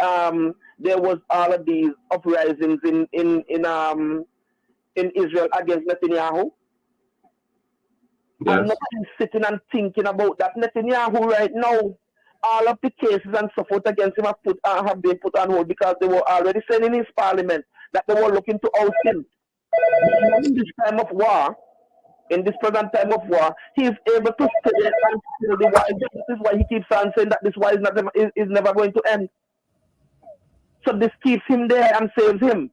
[SPEAKER 3] there was all of these uprisings in Israel against Netanyahu. Yes. I'm not sitting and thinking about that. Netanyahu right now, all of the cases and so forth against him have been put on hold because they were already saying in his parliament that they were looking to oust him. In this time of war, in this present time of war, he is able to stay and kill the war. This is why he keeps on saying that this war is never going to end. So this keeps him there and saves him.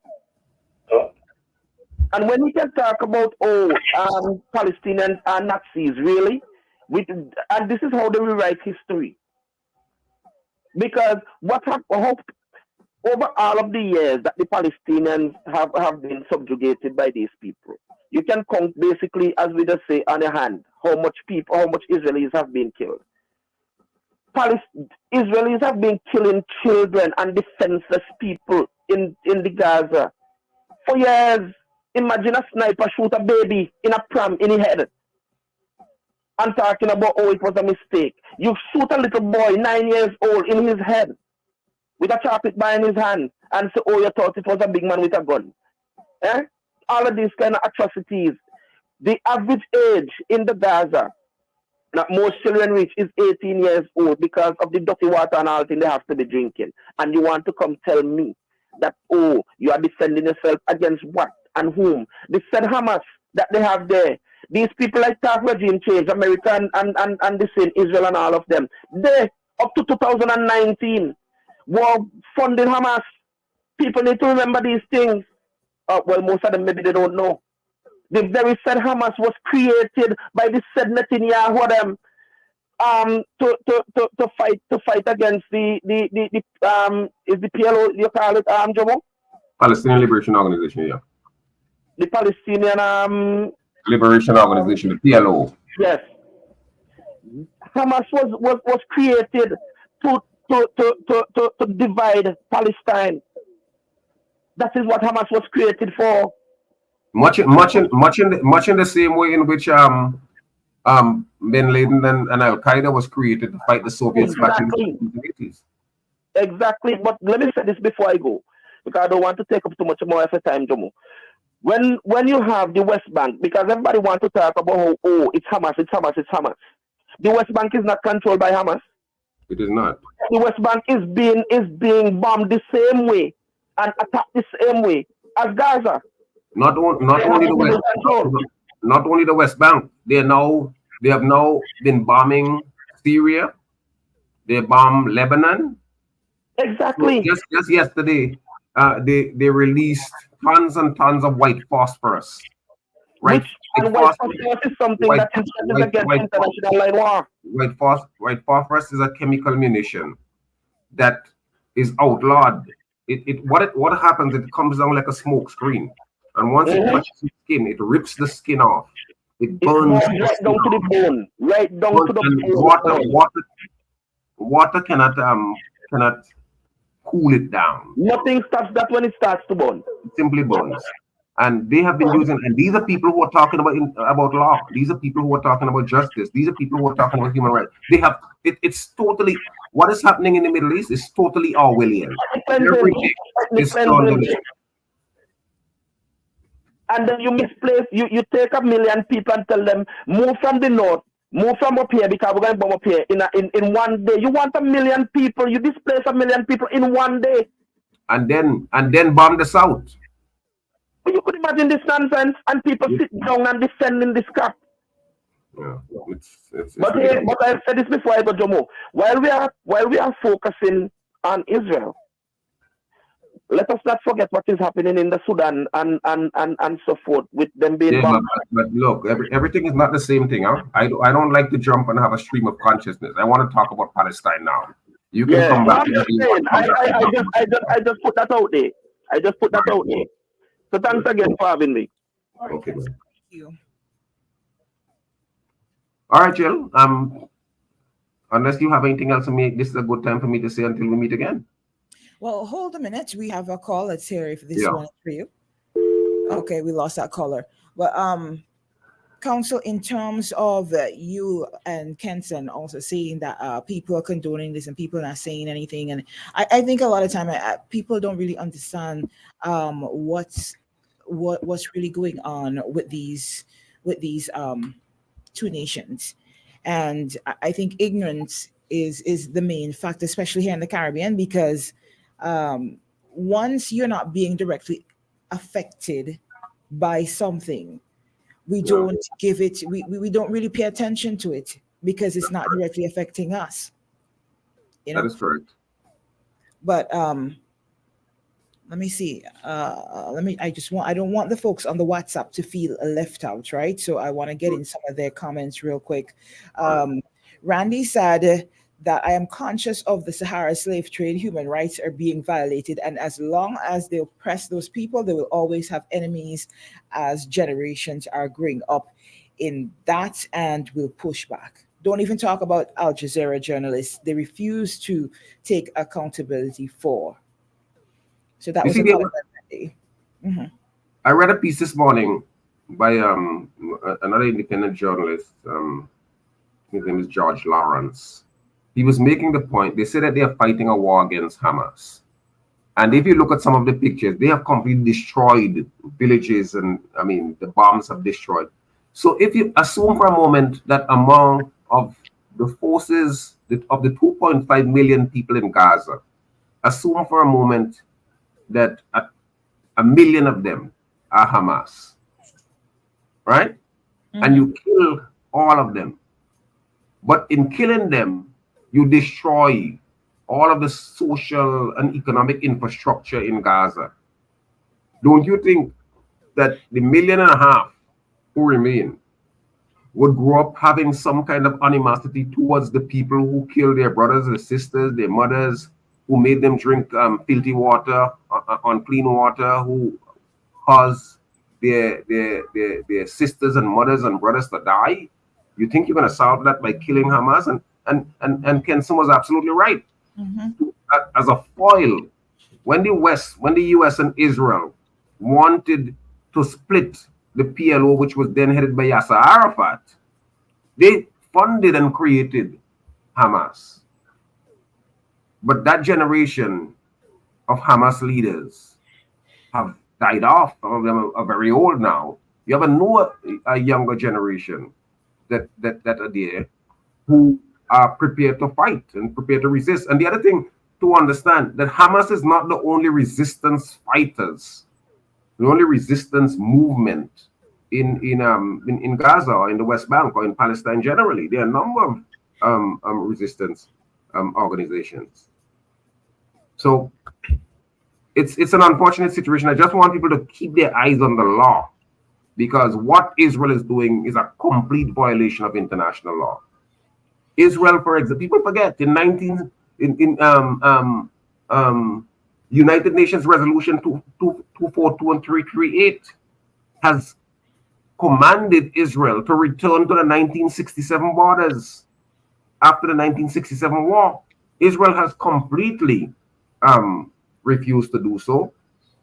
[SPEAKER 3] And when we can talk about Palestinians are Nazis, really, and this is how they rewrite history. Because what happened over all of the years that the Palestinians have been subjugated by these people, you can count basically, as we just say, on a hand, how much Israelis have been killed. Israelis have been killing children and defenseless people in the Gaza for years. Imagine a sniper shoot a baby in a pram in his head and talking about, oh, it was a mistake. You shoot a little boy, 9 years old, in his head with a chocolate bar in his hand and say, oh, you thought it was a big man with a gun. Eh? All of these kind of atrocities. The average age in the Gaza that most children reach is 18 years old because of the dirty water and all thing they have to be drinking. And you want to come tell me that, oh, you are defending yourself against what and whom? They said Hamas that they have there. These people like talk regime change, America and the same, Israel and all of them. They, up to 2019, were funding Hamas. People need to remember these things. Well, most of them maybe they don't know. The very said Hamas was created by the said Netanyahu them to fight against the is the PLO you call it Jomo?
[SPEAKER 22] Palestinian Liberation Organization, yeah.
[SPEAKER 3] The Palestinian
[SPEAKER 22] Liberation Organization, the PLO.
[SPEAKER 3] Yes. Hamas was created to divide Palestine. That is what Hamas was created for.
[SPEAKER 22] Much in the same way in which Bin Laden and Al Qaeda was created to fight the Soviets back in the 80s.
[SPEAKER 3] Exactly. But let me say this before I go, because I don't want to take up too much more of your time, Jomo. When you have the West Bank, because everybody wants to talk about how, oh, it's Hamas. The West Bank is not controlled by Hamas.
[SPEAKER 22] It is not.
[SPEAKER 3] The West Bank is being bombed the same way and attacked the same way as Gaza.
[SPEAKER 22] Not only the West Bank. They have now been bombing Syria. They bombed Lebanon.
[SPEAKER 3] Exactly.
[SPEAKER 22] Just yesterday, they released tons and tons of white phosphorus. Right.
[SPEAKER 3] White phosphorus is something that is against international law.
[SPEAKER 22] White phosphorus is a chemical munition that is outlawed. What happens? It comes down like a smoke screen. And once it touches the skin, it rips the skin off. It burns
[SPEAKER 3] right down to the bone. Right down to the bone.
[SPEAKER 22] Water cannot cool it down.
[SPEAKER 3] Nothing stops that when it starts to burn.
[SPEAKER 22] It simply burns. And they have been using, and these are people who are talking about law. These are people who are talking about justice. These are people who are talking about human rights. They have it's totally what is happening in the Middle East is totally Orwellian. Everything is done.
[SPEAKER 3] And then you misplace, you take 1 million people and tell them, move from the north, move from up here because we're going to bomb up here in one day. You want 1 million people, you displace 1 million people in one day.
[SPEAKER 22] And then bomb the south.
[SPEAKER 3] But you could imagine this nonsense and people sit down and defending this crap.
[SPEAKER 22] Yeah,
[SPEAKER 3] but I've said this before I go, Jomo. While we are focusing on Israel, let us not forget what is happening in the Sudan and so forth with them being bombed.
[SPEAKER 22] But look, everything is not the same thing. Huh? I don't like to jump and have a stream of consciousness. I want to talk about Palestine now. You can come back.
[SPEAKER 3] I just put that out there. So thanks again for having me.
[SPEAKER 22] Okay, man.
[SPEAKER 9] Thank you.
[SPEAKER 22] All right, Jill. Unless you have anything else to make, this is a good time for me to say until we meet again.
[SPEAKER 9] Well, hold a minute. We have a call. Let's hear if this one is for you. Okay, we lost that caller. But Council, in terms of you and Kenson also saying that people are condoning this and people are not saying anything, and I think a lot of time people don't really understand what's really going on with these two nations, and I think ignorance is the main factor, especially here in the Caribbean, because once you're not being directly affected by something, we don't give it, we don't really pay attention to it because it's not directly affecting us. You know?
[SPEAKER 22] That is correct.
[SPEAKER 9] But let me see. I don't want the folks on the WhatsApp to feel left out, right? So I want to get in some of their comments real quick. Randy said that I am conscious of the Sahara slave trade. Human rights are being violated. And as long as they oppress those people, they will always have enemies as generations are growing up in that and will push back. Don't even talk about Al Jazeera journalists. They refuse to take accountability for. So that was a comment.
[SPEAKER 22] I read a piece this morning by another independent journalist. His name is George Lawrence. He was making the point. They say that they are fighting a war against Hamas. And if you look at some of the pictures, they have completely destroyed villages, and I mean, the bombs have destroyed. So if you assume for a moment that among of the forces of the 2.5 million people in Gaza, assume for a moment that a million of them are Hamas, right? And you kill all of them. But in killing them, you destroy all of the social and economic infrastructure in Gaza. Don't you think that the 1.5 million who remain would grow up having some kind of animosity towards the people who killed their brothers, their sisters, their mothers, who made them drink filthy water, unclean water, who caused their sisters and mothers and brothers to die? You think you're going to solve that by killing Hamas? And Ken Sum was absolutely right. As a foil, when the US and Israel wanted to split the PLO, which was then headed by Yasser Arafat, they funded and created Hamas. But that generation of Hamas leaders have died off. Some of them are very old now. You have a younger generation that are there who are prepared to fight and prepared to resist. And the other thing to understand, that Hamas is not the only resistance fighters, the only resistance movement in Gaza or in the West Bank or in Palestine generally. There are a number of resistance organizations. So it's an unfortunate situation. I just want people to keep their eyes on the law, because what Israel is doing is a complete violation of international law. Israel, for example, people forget United Nations Resolution 242 and 338 has commanded Israel to return to the 1967 borders. After the 1967 war, Israel has completely refused to do so.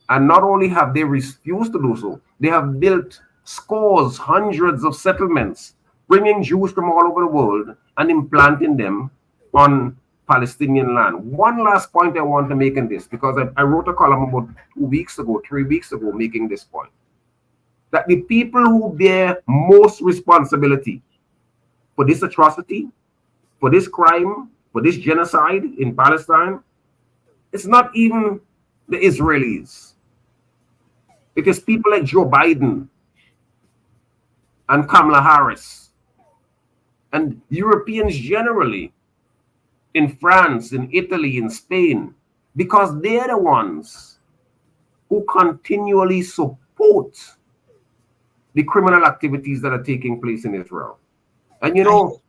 [SPEAKER 22] And not only have they refused to do so, they have built scores, hundreds of settlements, bringing Jews from all over the world and implanting them on Palestinian land. One last point I want to make in this, because I wrote a column about 3 weeks ago, making this point, that the people who bear most responsibility for this atrocity, for this crime, for this genocide in Palestine, it's not even the Israelis. It is people like Joe Biden and Kamala Harris and Europeans generally, in France, in Italy, in Spain, because they're the ones who continually support the criminal activities that are taking place in Israel. And you know,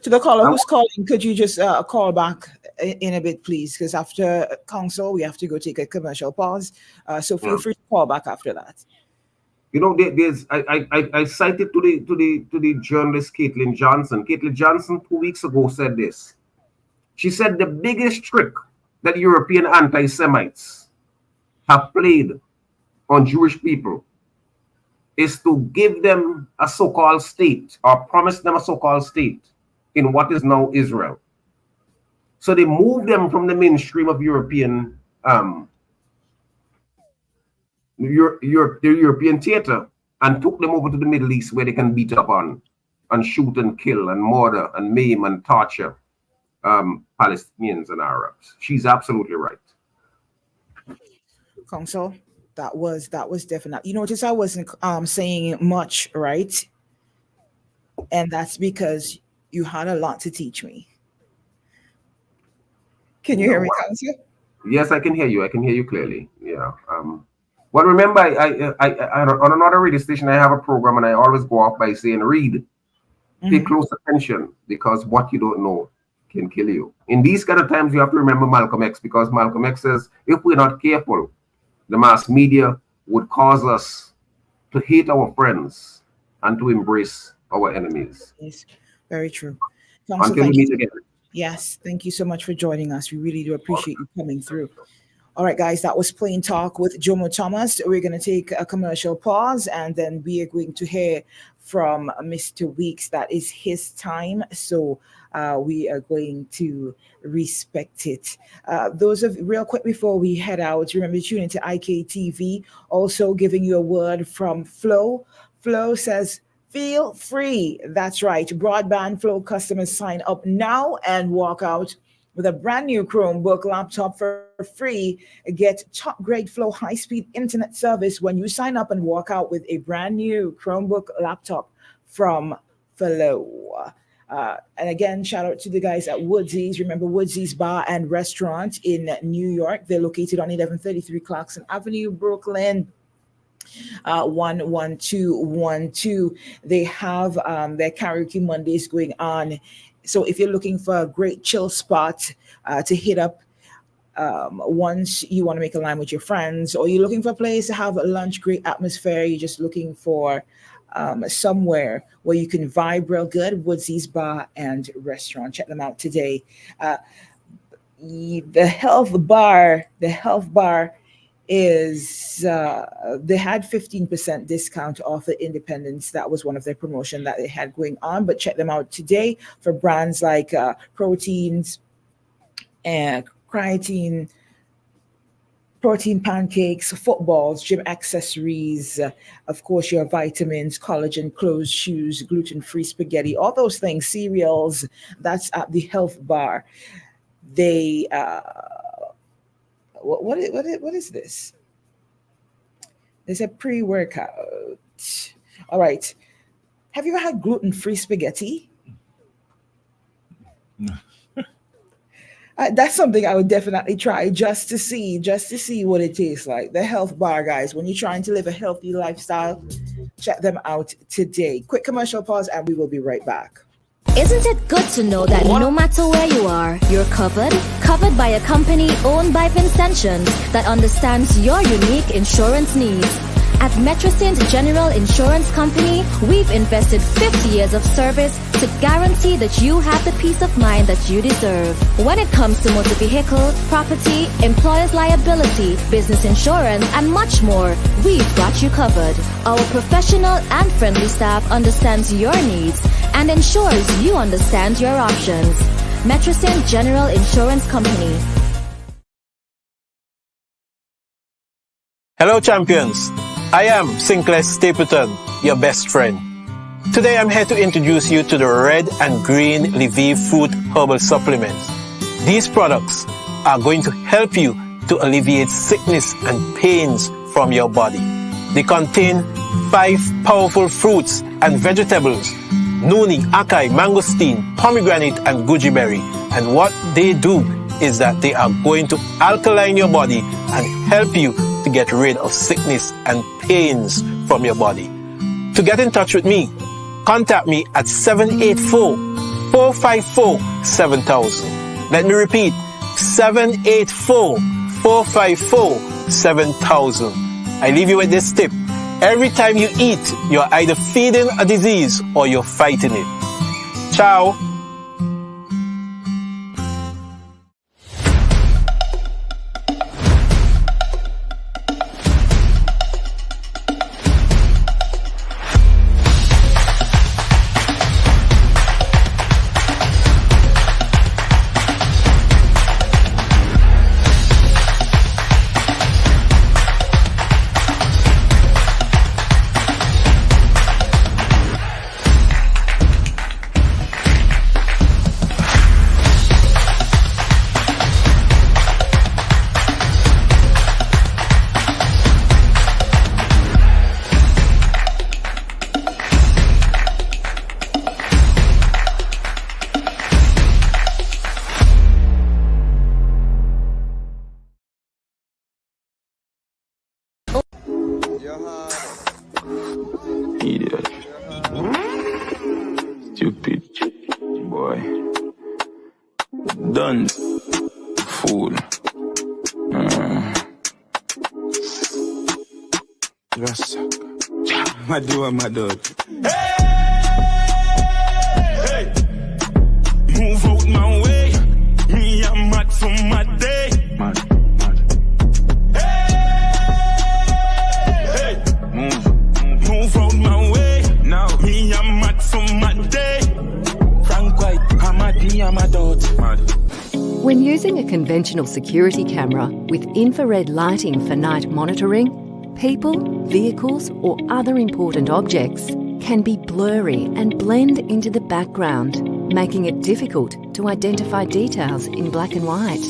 [SPEAKER 9] to the caller who's calling, could you just call back in a bit, please? Because after council, we have to go take a commercial pause. So feel free to call back after that.
[SPEAKER 22] You know, I cited to the journalist Caitlin Johnson. Caitlin Johnson 2 weeks ago said this. She said the biggest trick that European anti-Semites have played on Jewish people is to give them a so-called state, or promise them a so-called state in what is now Israel. So they moved them from the mainstream of European European theater and took them over to the Middle East, where they can beat up on and shoot and kill and murder and maim and torture Palestinians and Arabs. She's absolutely right.
[SPEAKER 9] Council, that was definitely. You notice I wasn't saying much, right? And that's because you had a lot to teach me. Can you hear me, Council?
[SPEAKER 22] Yes, I can hear you. I can hear you clearly. Yeah. Well, remember, I on another radio station, I have a program, and I always go off by saying, read, pay close attention, because what you don't know can kill you. In these kind of times, you have to remember Malcolm X, because Malcolm X says, if we're not careful, the mass media would cause us to hate our friends and to embrace our enemies.
[SPEAKER 9] Yes, very true.
[SPEAKER 22] Until we meet again.
[SPEAKER 9] Yes, thank you so much for joining us. We really do appreciate you coming through. All right, guys, that was Plain Talk with Jomo Thomas. We're going to take a commercial pause, and then we are going to hear from Mr. Weeks. That is his time, so we are going to respect it. Real quick before we head out, remember to tune into IKTV. Also giving you a word from Flo. Flo says, feel free. That's right. Broadband Flow customers sign up now and walk out with a brand new Chromebook laptop for free. Get top grade Flow high-speed internet service when you sign up and walk out with a brand new Chromebook laptop from Flow. And again, shout out to the guys at Woodsy's. Remember Woodsy's Bar and Restaurant in New York. They're located on 1133 Clarkson Avenue, Brooklyn. 11212. They have their karaoke Mondays going on. So if you're looking for a great chill spot to hit up once you want to make a line with your friends, or you're looking for a place to have a lunch, great atmosphere, you're just looking for somewhere where you can vibe real good, Woodsy's Bar and Restaurant. Check them out today. The health bar is they had 15% discount off the Independence. That was one of their promotion that they had going on, but check them out today for brands like proteins and creatine, protein pancakes, footballs, gym accessories, of course your vitamins, collagen, clothes, shoes, gluten-free spaghetti, all those things, cereals. That's at the health bar. They what is this? There's a pre-workout. All right. Have you ever had gluten-free spaghetti? That's something I would definitely try just to see what it tastes like. The health bar, guys. When you're trying to live a healthy lifestyle, check them out today. Quick commercial pause, and we will be right back.
[SPEAKER 19] Isn't it good to know that no matter where you are, you're covered? Covered by a company owned by Vincentions that understands your unique insurance needs. At Metrosint General Insurance Company, we've invested 50 years of service to guarantee that you have the peace of mind that you deserve. When it comes to motor vehicle, property, employer's liability, business insurance, and much more, we've got you covered. Our professional and friendly staff understands your needs and ensures you understand your options. Metrosint General Insurance Company.
[SPEAKER 14] Hello, champions. I am Sinclair Stapleton, your best friend. Today I'm here to introduce you to the red and green Lviv Food Herbal Supplements. These products are going to help you to alleviate sickness and pains from your body. They contain 5 powerful fruits and vegetables: noni, acai, mangosteen, pomegranate, and goji berry. And what they do is that they are going to alkaline your body and help you to get rid of sickness and pains from your body. To get in touch with me, contact me at 784-454-7000. Let me repeat, 784-454-7000. I leave you with this tip. Every time you eat, you're either feeding a disease or you're fighting it. Ciao.
[SPEAKER 5] Idiot. Stupid boy. Done. Fool. Just my dog. Hey! Move out my way. Me, I'm mad for my day. Mad.
[SPEAKER 16] When using a conventional security camera with infrared lighting for night monitoring, people, vehicles or other important objects can be blurry and blend into the background, making it difficult to identify details in black and white.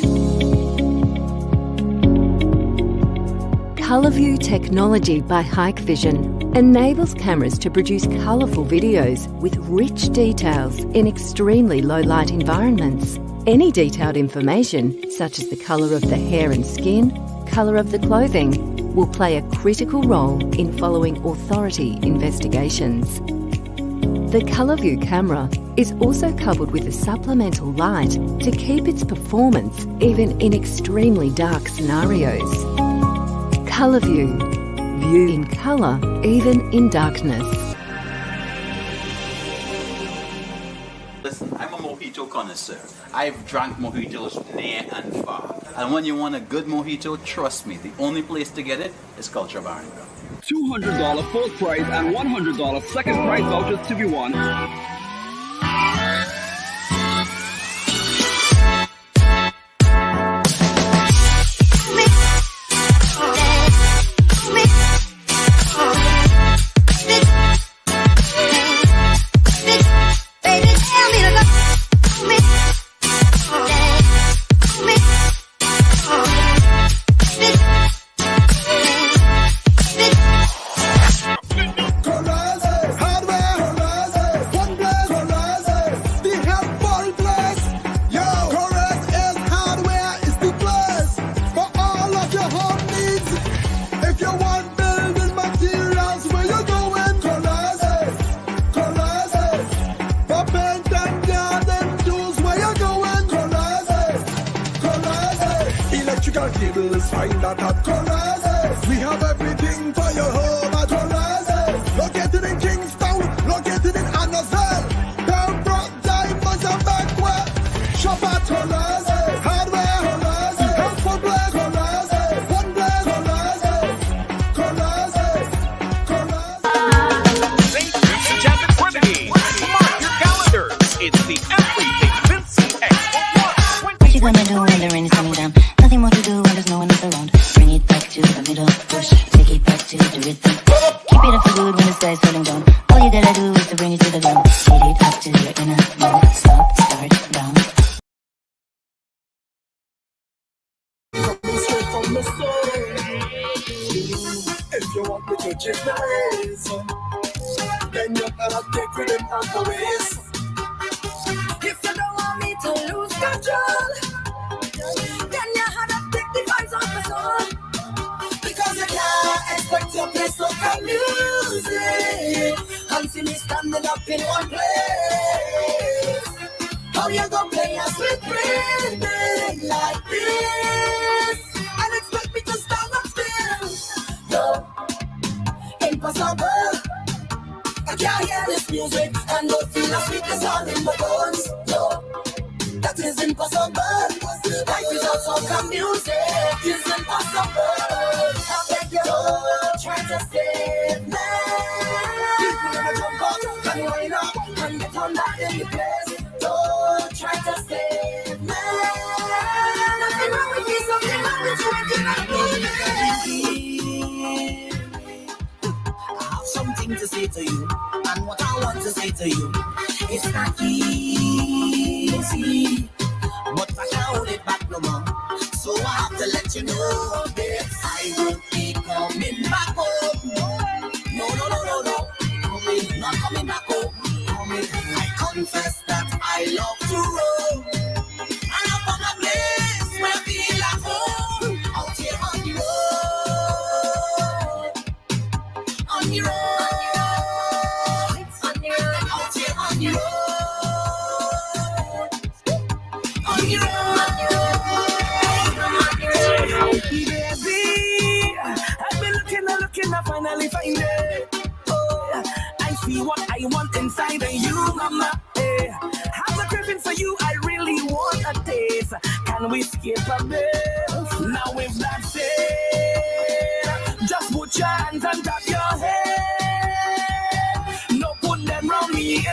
[SPEAKER 16] ColourView technology by Hikvision enables cameras to produce colourful videos with rich details in extremely low light environments. Any detailed information, such as the colour of the hair and skin, colour of the clothing, will play a critical role in following authority investigations. The ColourView camera is also covered with a supplemental light to keep its performance even in extremely dark scenarios. ColourView. View in colour, even in darkness.
[SPEAKER 17] Listen, I'm a mojito connoisseur. I've drank mojitos near and far. And when you want a good mojito, trust me, the only place to get it is Culture Bar.
[SPEAKER 18] $200 first prize and $100 second prize vouchers to be won.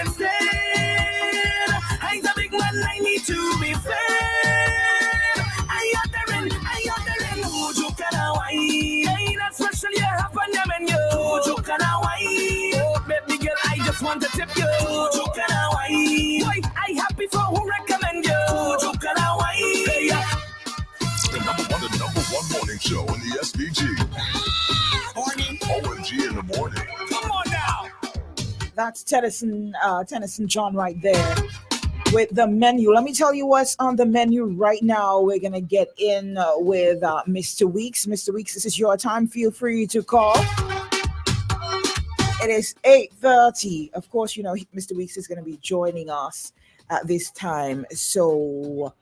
[SPEAKER 7] Instead, I'm a big man, I need to be fair. want to tip you. Boy, I happy for who recommend you. Hey,
[SPEAKER 6] The number one morning show in the SPG. Morning. O.M.G. in the morning.
[SPEAKER 7] Come on now.
[SPEAKER 9] That's Tennyson John right there with the menu. Let me tell you what's on the menu right now. We're going to get in with Mr. Weeks. Mr. Weeks, this is your time. Feel free to call. It is 8:30. Of course, you know, Mr. Weeks is going to be joining us at this time. So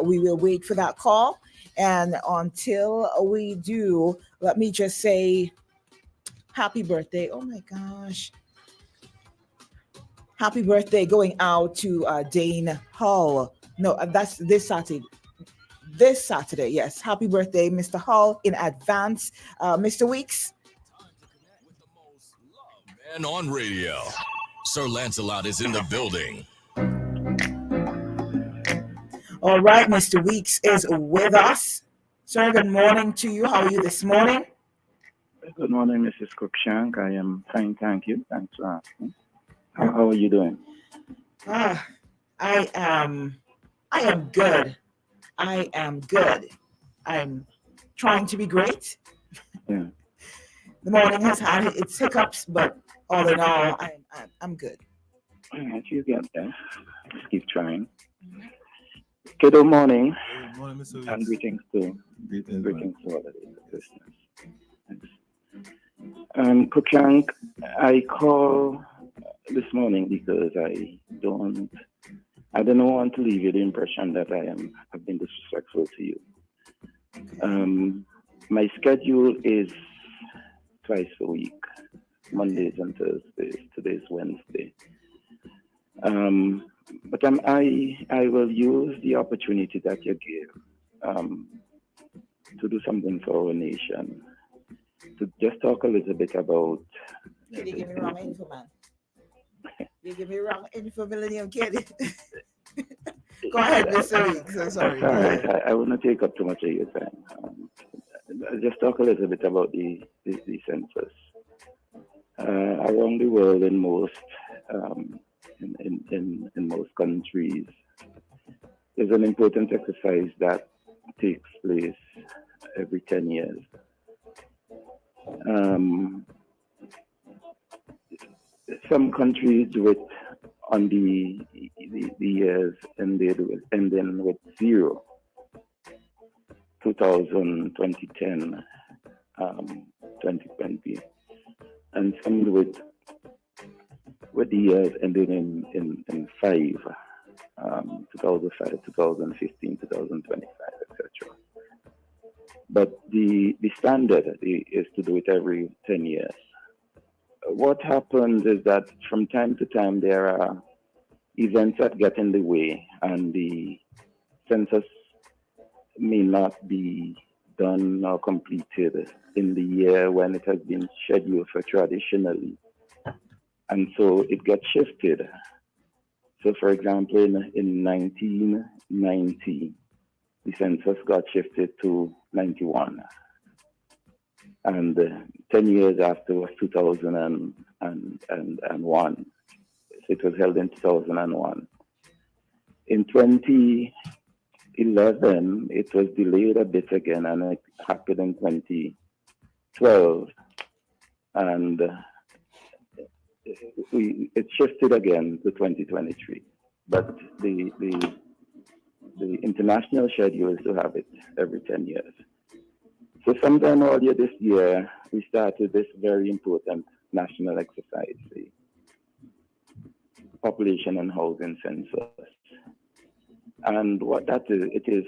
[SPEAKER 9] we will wait for that call. And until we do, let me just say happy birthday. Oh my gosh. Happy birthday going out to Dane Hall. No, that's this Saturday. This Saturday, yes. Happy birthday, Mr. Hall, in advance. Mr. Weeks.
[SPEAKER 1] And on radio, Sir Lancelot is in the building.
[SPEAKER 9] All right, Mr. Weeks is with us. Sir, good morning to you. How are you this morning?
[SPEAKER 8] Good morning, Mrs. Cruikshank. I am fine, thank you. Thanks for asking. How are you doing?
[SPEAKER 9] I am good. I am good. I'm trying to be great.
[SPEAKER 8] Yeah.
[SPEAKER 9] The morning has had its hiccups, but all in all, I'm good.
[SPEAKER 8] All right, you get there. Just keep trying. Good morning.
[SPEAKER 11] Good morning, Mr. Weeks.
[SPEAKER 8] And greetings to all of the listeners. Cruikshank, I call this morning because I don't want to leave you the impression that I've been disrespectful to you. My schedule is twice a week, Mondays and Thursdays. Today's Wednesday. But I will use the opportunity that you give to do something for our nation. To just talk a little bit about.
[SPEAKER 9] You give me wrong info, man. You give me wrong info, Millennium Kid. Go ahead, Mr. Weeks. I'm sorry.
[SPEAKER 8] All right. I will not take up too much of your time. Just talk a little bit about the census. Around the world, in most in most countries, there's an important exercise that takes place every 10 years. Some countries do it on the years ending with 0, 2000, 2010, 2020, and some do it with the years ending in 5, 2005, 2015, 2025, etc. But the standard is to do it every 10 years. What happens is that from time to time there are events that get in the way, and the census may not be done or completed in the year when it has been scheduled for traditionally. And so it gets shifted. So for example, in 1990, the census got shifted to 91. And 10 years after was 2001. So it was held in 2001. In 2011, it was delayed a bit again, and it happened in 2012. And it shifted again to 2023. But the international schedule is to have it every 10 years. So sometime earlier this year, we started this very important national exercise, the population and housing census. And what that is, it is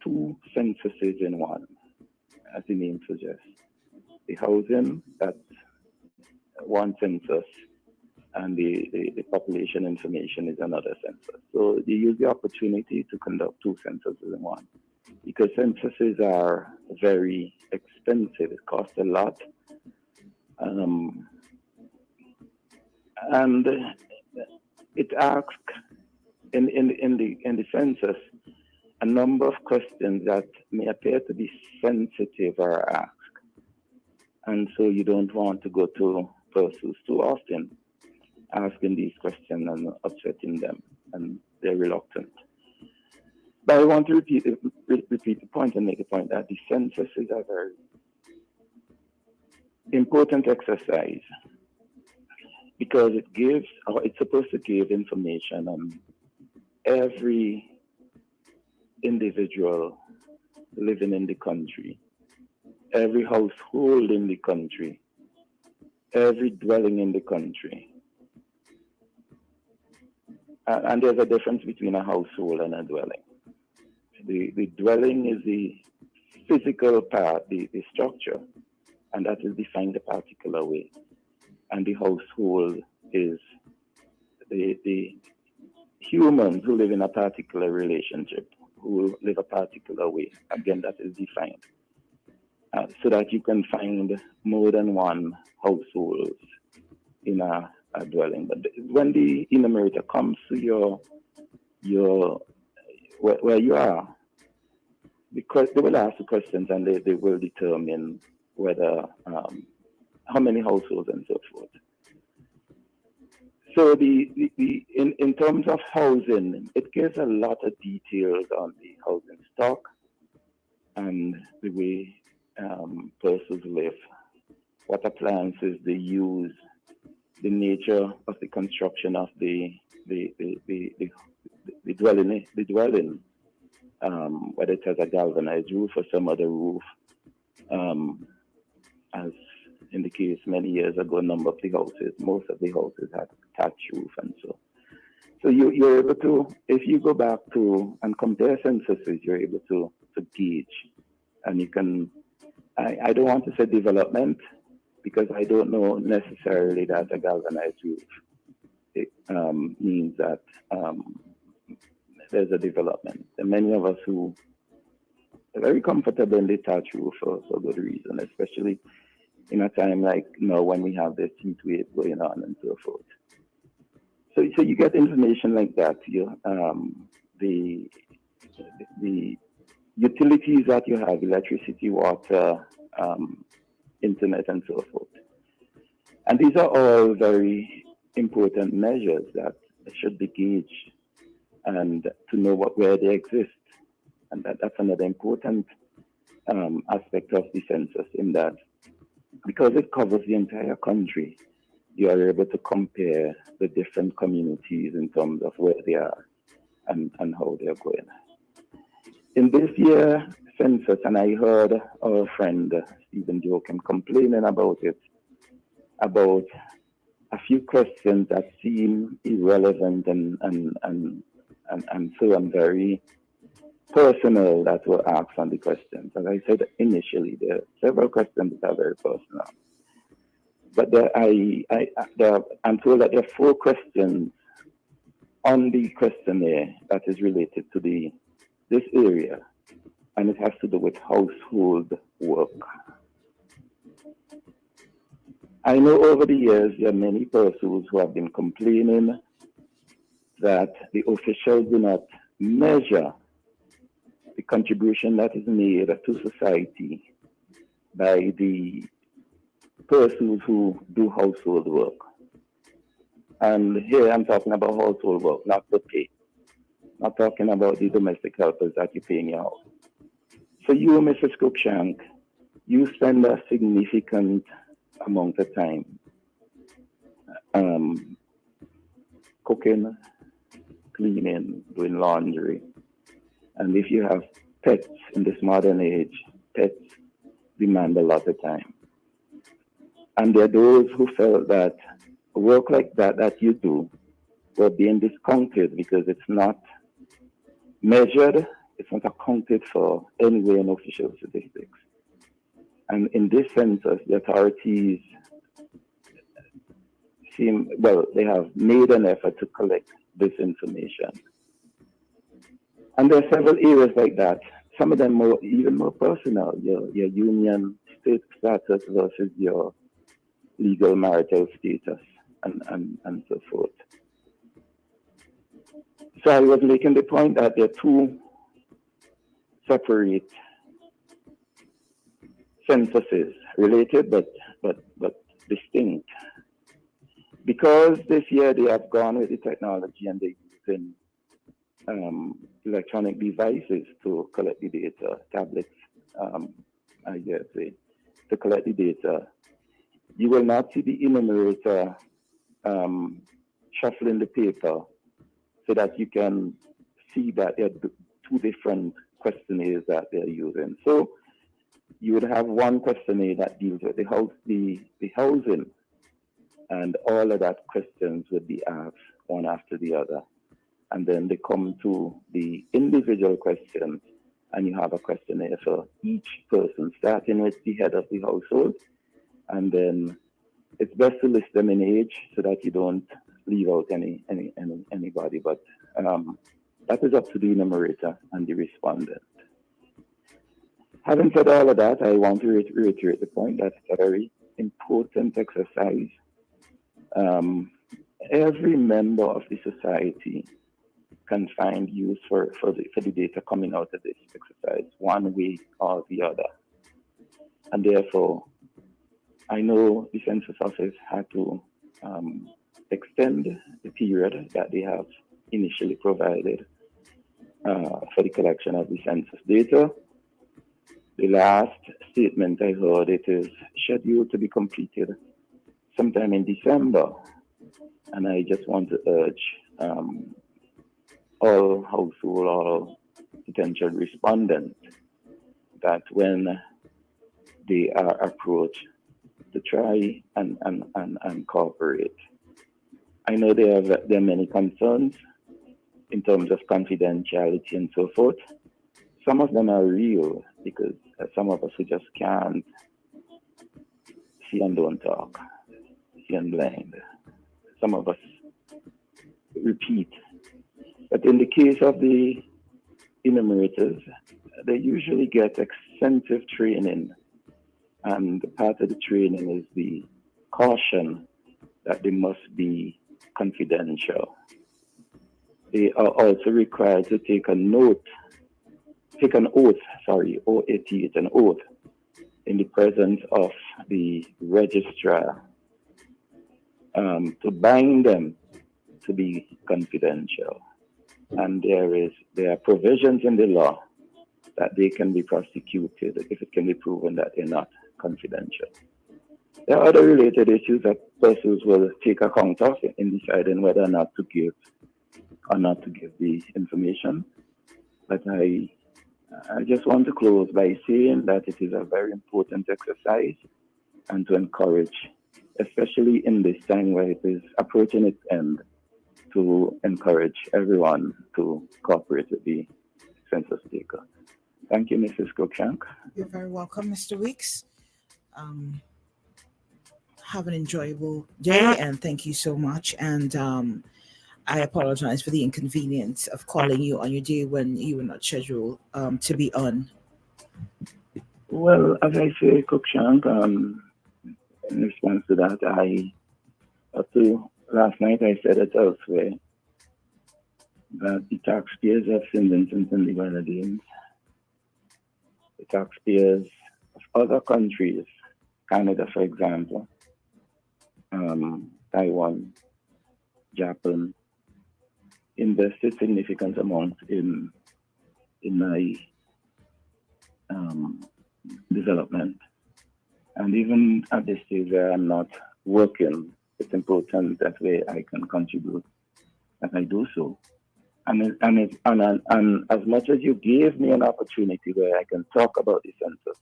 [SPEAKER 8] 2 censuses in one, as the name suggests. The housing, that's one census, and the population information is another census. So they use the opportunity to conduct 2 censuses in one, because censuses are very expensive. It costs a lot. And it asks in the census a number of questions that may appear to be sensitive or asked. And so you don't want to go to pursuits too often. asking these questions and upsetting them, and they're reluctant. But I want to repeat the point and make the point that the census is a very important exercise because it gives, or it's supposed to give information on every individual living in the country, every household in the country, every dwelling in the country. And there's a difference between a household and a dwelling. The dwelling is the physical part, the structure, and that is defined a particular way. And the household is the humans who live in a particular relationship, who live a particular way. Again, that is defined. So that you can find more than one household in a dwelling. But when the enumerator comes to where you are, because they will ask the questions and they will determine whether how many households and so forth. So in terms of housing, it gives a lot of details on the housing stock and the way persons live, what appliances they use, the nature of the construction of the dwelling, whether it has a galvanized roof or some other roof, as in the case many years ago, a number of the houses, most of the houses had thatch roof and so. So you're able to, if you go back to and compare censuses, you're able to gauge, and you can, I don't want to say development, because I don't know necessarily that a galvanized roof means that there's a development. And many of us who are very comfortable in the thatch roof for good reason, especially in a time like now when we have this heat wave going on and so forth. So you get information like that. The utilities that you have, electricity, water, internet, and so forth. And these are all very important measures that should be gauged and to know where they exist. And that's another important aspect of the census, in that because it covers the entire country, you are able to compare the different communities in terms of where they are and how they're going. In this year census, and I heard our friend Stephen Joachim complaining about it, about a few questions that seem irrelevant and so on, very personal, that were asked on the questions. As I said initially, there are several questions that are very personal. But I'm told that there are 4 questions on the questionnaire that is related to this area, and it has to do with household work. I know over the years there are many persons who have been complaining that the officials do not measure the contribution that is made to society by the persons who do household work. And here I'm talking about household work, not the pay. Not talking about the domestic helpers that you pay in your house. So you, Mrs. Cruikshank, you spend a significant amount of time cooking, cleaning, doing laundry. And if you have pets in this modern age, pets demand a lot of time. And there are those who felt that work like that you do were being discounted because it's not measured, it's not accounted for anywhere in official statistics. And in this census, the authorities they have made an effort to collect this information. And there are several areas like that. Some of them even more personal, your union status versus your legal marital status and so forth. So I was making the point that there are 2 separate censuses, related but distinct. because this year they have gone with the technology and they're using electronic devices to collect the data, tablets, I guess, to collect the data. You will not see the enumerator shuffling the paper so that you can see that there are two different questionnaires that they're using. So you would have one questionnaire that deals with the housing, and all of that questions would be asked one after the other. And then they come to the individual questions, and you have a questionnaire for each person, starting with the head of the household. And then it's best to list them in age so that you don't leave out anybody. But that is up to the enumerator and the respondent. Having said all of that, I want to reiterate the point that it's a very important exercise. Every member of the society can find use for the data coming out of this exercise, one way or the other. And therefore, I know the Census Office had to extend the period that they have initially provided for the collection of the census data. The last statement I heard, it is scheduled to be completed sometime in December. And I just want to urge all household or potential respondents that when they are approached, to try and cooperate. I know there are many concerns in terms of confidentiality and so forth. Some of them are real because some of us who just can't see and don't talk, see and blind. Some of us repeat. But in the case of the enumerators, they usually get extensive training. And part of the training is the caution that they must be confidential. They are also required to take an oath, O-A-T, an oath, in the presence of the registrar to bind them to be confidential. And there are provisions in the law that they can be prosecuted if it can be proven that they're not confidential. There are other related issues that persons will take account of in deciding whether or not to give the information. But I just want to close by saying that it is a very important exercise and to encourage, especially in this time where it is approaching its end, to encourage everyone to cooperate with the census taker. Thank you, Mrs. Cruikshank.
[SPEAKER 9] You're very welcome, Mr. Weeks. Have an enjoyable day, and thank you so much. And I apologize for the inconvenience of calling you on your day when you were not scheduled to be on.
[SPEAKER 8] Well, as I say, Cruikshank, in response to that, last night I said it elsewhere, that the taxpayers of St. Vincent and the Grenadines, the taxpayers of other countries, Canada, for example, Taiwan, Japan, invested significant amounts in my development. And even at this stage where I'm not working, it's important that way I can contribute, that I do so. And as much as you gave me an opportunity where I can talk about the census,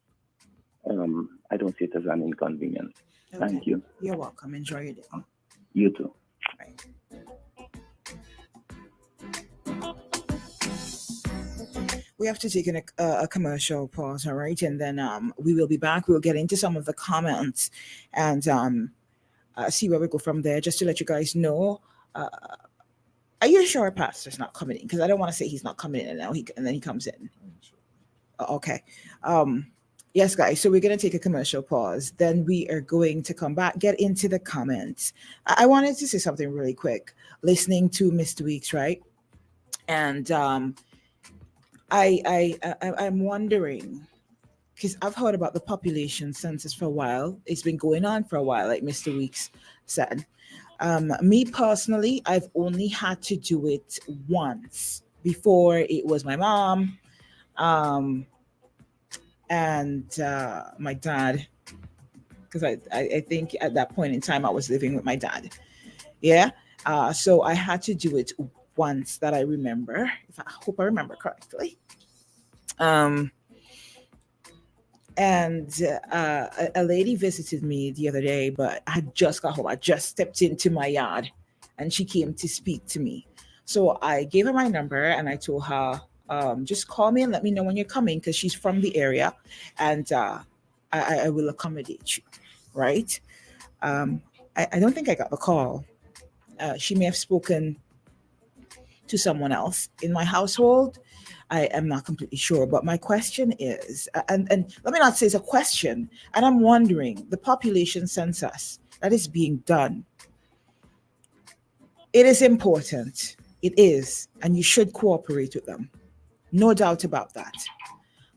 [SPEAKER 8] I don't see it as an inconvenience.
[SPEAKER 9] Okay.
[SPEAKER 8] Thank you.
[SPEAKER 9] You're welcome. Enjoy your day.
[SPEAKER 8] You too.
[SPEAKER 9] Right. We have to take a commercial pause, all right? And then we will be back. We'll get into some of the comments and see where we go from there. Just to let you guys know, are you sure Pastor's not coming in? Because I don't want to say he's not coming in and then he comes in. Okay. Yes, guys. So we're going to take a commercial pause. Then we are going to come back, get into the comments. I wanted to say something really quick. Listening to Mr. Weeks, right? And I'm wondering, because I've heard about the population census for a while. It's been going on for a while, like Mr. Weeks said. Me personally, I've only had to do it once. Before it was my mom, and my dad, because I think at that point in time I was living with my dad. Yeah. So I had to do it once that I remember. If I hope I remember correctly. Um, and a lady visited me the other day, but I had just got home. I just stepped into my yard, and she came to speak to me. So I gave her my number, and I told her, just call me and let me know when you're coming, because she's from the area, and I will accommodate you, right? I don't think I got the call. She may have spoken to someone else in my household. I am not completely sure. But my question is, and let me not say it's a question, and I'm wondering, the population census that is being done, it is important. It is, and you should cooperate with them. No doubt about that.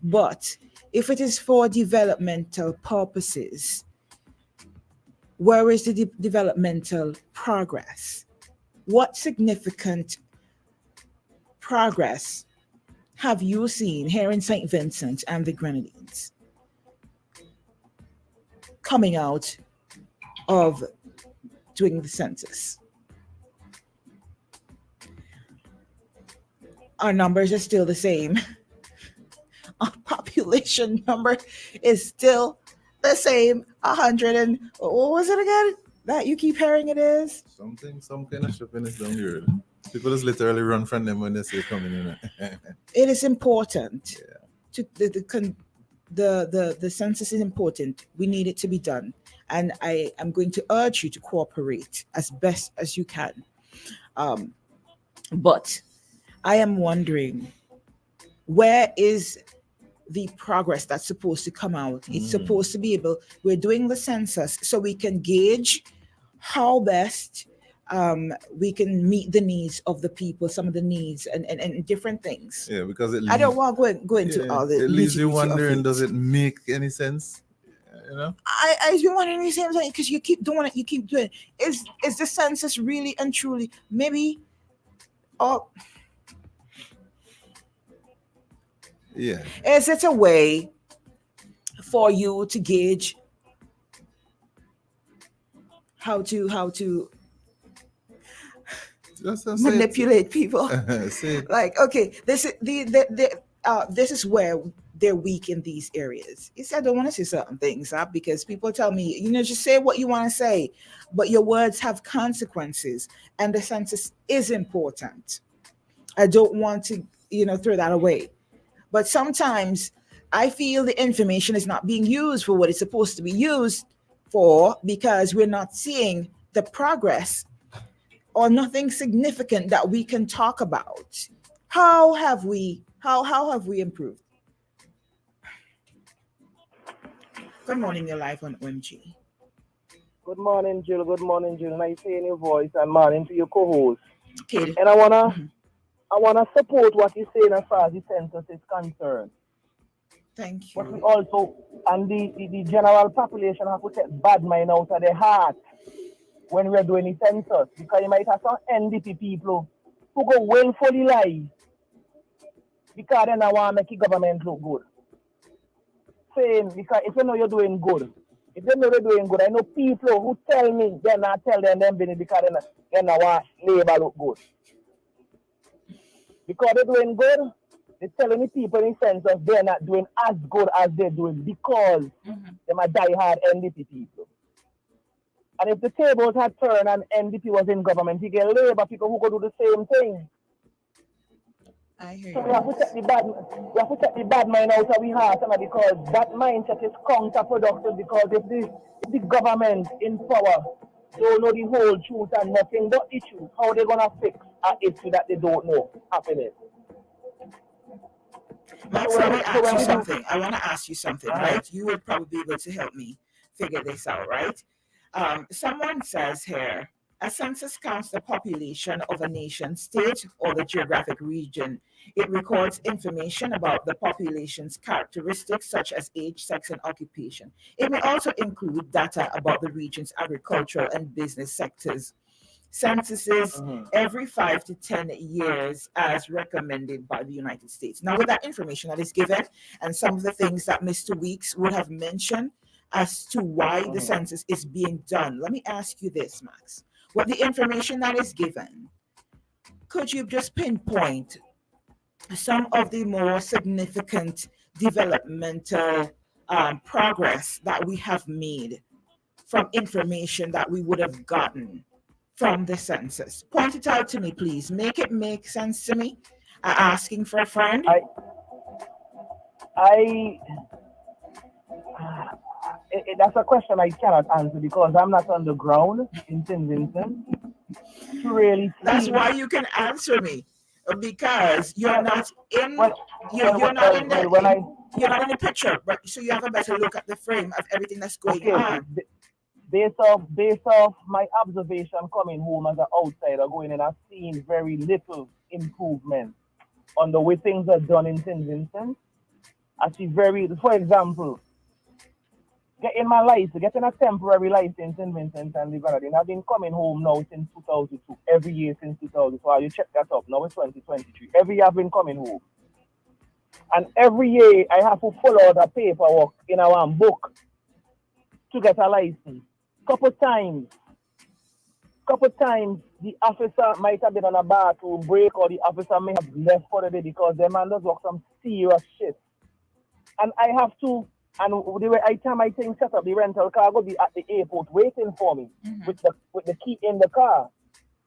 [SPEAKER 9] But if it is for developmental purposes, where is the developmental progress? What significant progress have you seen here in St. Vincent and the Grenadines coming out of doing the census? Our numbers are still the same. Our population number is still the same. 100 and what was it again that you keep hearing it is?
[SPEAKER 11] Some kind of shipping is down here. People just literally run from them when they say coming in.
[SPEAKER 9] It is important. To the census is important. We need it to be done. And I am going to urge you to cooperate as best as you can. But I am wondering, where is the progress that's supposed to come out? It's supposed to be we're doing the census so we can gauge how best we can meet the needs of the people, some of the needs and different things.
[SPEAKER 11] Yeah, because
[SPEAKER 9] I don't want to go into all the
[SPEAKER 11] it leaves you
[SPEAKER 9] nitty-gritty of
[SPEAKER 11] wondering,
[SPEAKER 9] it.
[SPEAKER 11] does it make any sense? You know?
[SPEAKER 9] I've been wondering the same thing, because you keep doing it, you keep doing it. Is the census really and truly maybe
[SPEAKER 11] Yeah.
[SPEAKER 9] is it a way for you to gauge how to manipulate people? Like, okay, this is this is where they're weak in these areas. You see, I don't want to say certain things, because people tell me, just say what you want to say, but your words have consequences, and the census is important. I don't want to, throw that away. But sometimes I feel the information is not being used for what it's supposed to be used for, because we're not seeing the progress or nothing significant that we can talk about. How have we improved? Good morning, you're live on O.M.G.
[SPEAKER 3] Good morning, Jill. Good morning, Jill. Nice hearing your voice, and morning to your co-host.
[SPEAKER 9] Okay.
[SPEAKER 3] And I wanna support what you're saying as far as the census is concerned.
[SPEAKER 9] Thank you.
[SPEAKER 3] But we also, and the general population have to take bad mind out of their heart when we're doing the census, because you might have some NDP people who go willfully lie because they don't want to make the government look good. Saying, because if you know you're doing good, if they know they're doing good, I know people who tell me they're not telling them because they don't want labor look good. Because they're doing good, they're telling the people in census they're not doing as good as they're doing because they're a die-hard NDP people. And if the tables had turned and NDP was in government, you get labor people who go do the same thing.
[SPEAKER 9] I hear
[SPEAKER 3] so
[SPEAKER 9] you.
[SPEAKER 3] we have to take the bad mind out of our heart, because that mindset is counterproductive. Because if the government in power don't know the whole truth and nothing but the truth, how they gonna fix an issue that they don't know happening?
[SPEAKER 9] Max, I want to ask you something, right? You would probably be able to help me figure this out, right? Someone says here, a census counts the population of a nation, state, or the geographic region. It records information about the population's characteristics such as age, sex, and occupation. It may also include data about the region's agricultural and business sectors. censuses every 5 to 10 years as recommended by the United States. Now, with that information that is given and some of the things that Mr. Weeks would have mentioned as to why the census is being done, let me ask you this, Max. With the information that is given, could you just pinpoint some of the more significant developmental progress that we have made from information that we would have gotten from the census? Point it out to me, please. Make it make sense to me. Asking for a friend.
[SPEAKER 12] That's a question I cannot answer because I'm not on the ground in St. Vincent to really see.
[SPEAKER 9] That's why you can answer me, because you're not in. You're not in the picture, but so you have a better look at the frame of everything that's going on.
[SPEAKER 12] Based off my observation coming home as an outsider going in, I've seen very little improvement on the way things are done in St. Vincent. I see for example, getting a temporary license in Vincent and the Grenadine. I've been coming home now since 2002, every year since 2002. You check that up, now it's 2023. Every year I've been coming home. And every year I have to follow the paperwork in our book to get a license. Couple times, the officer might have been on a bathroom break or the officer may have left for the day because the man does work some serious shit. And I have to, and the way I time I think set up the rental car, go be at the airport waiting for me with the key in the car.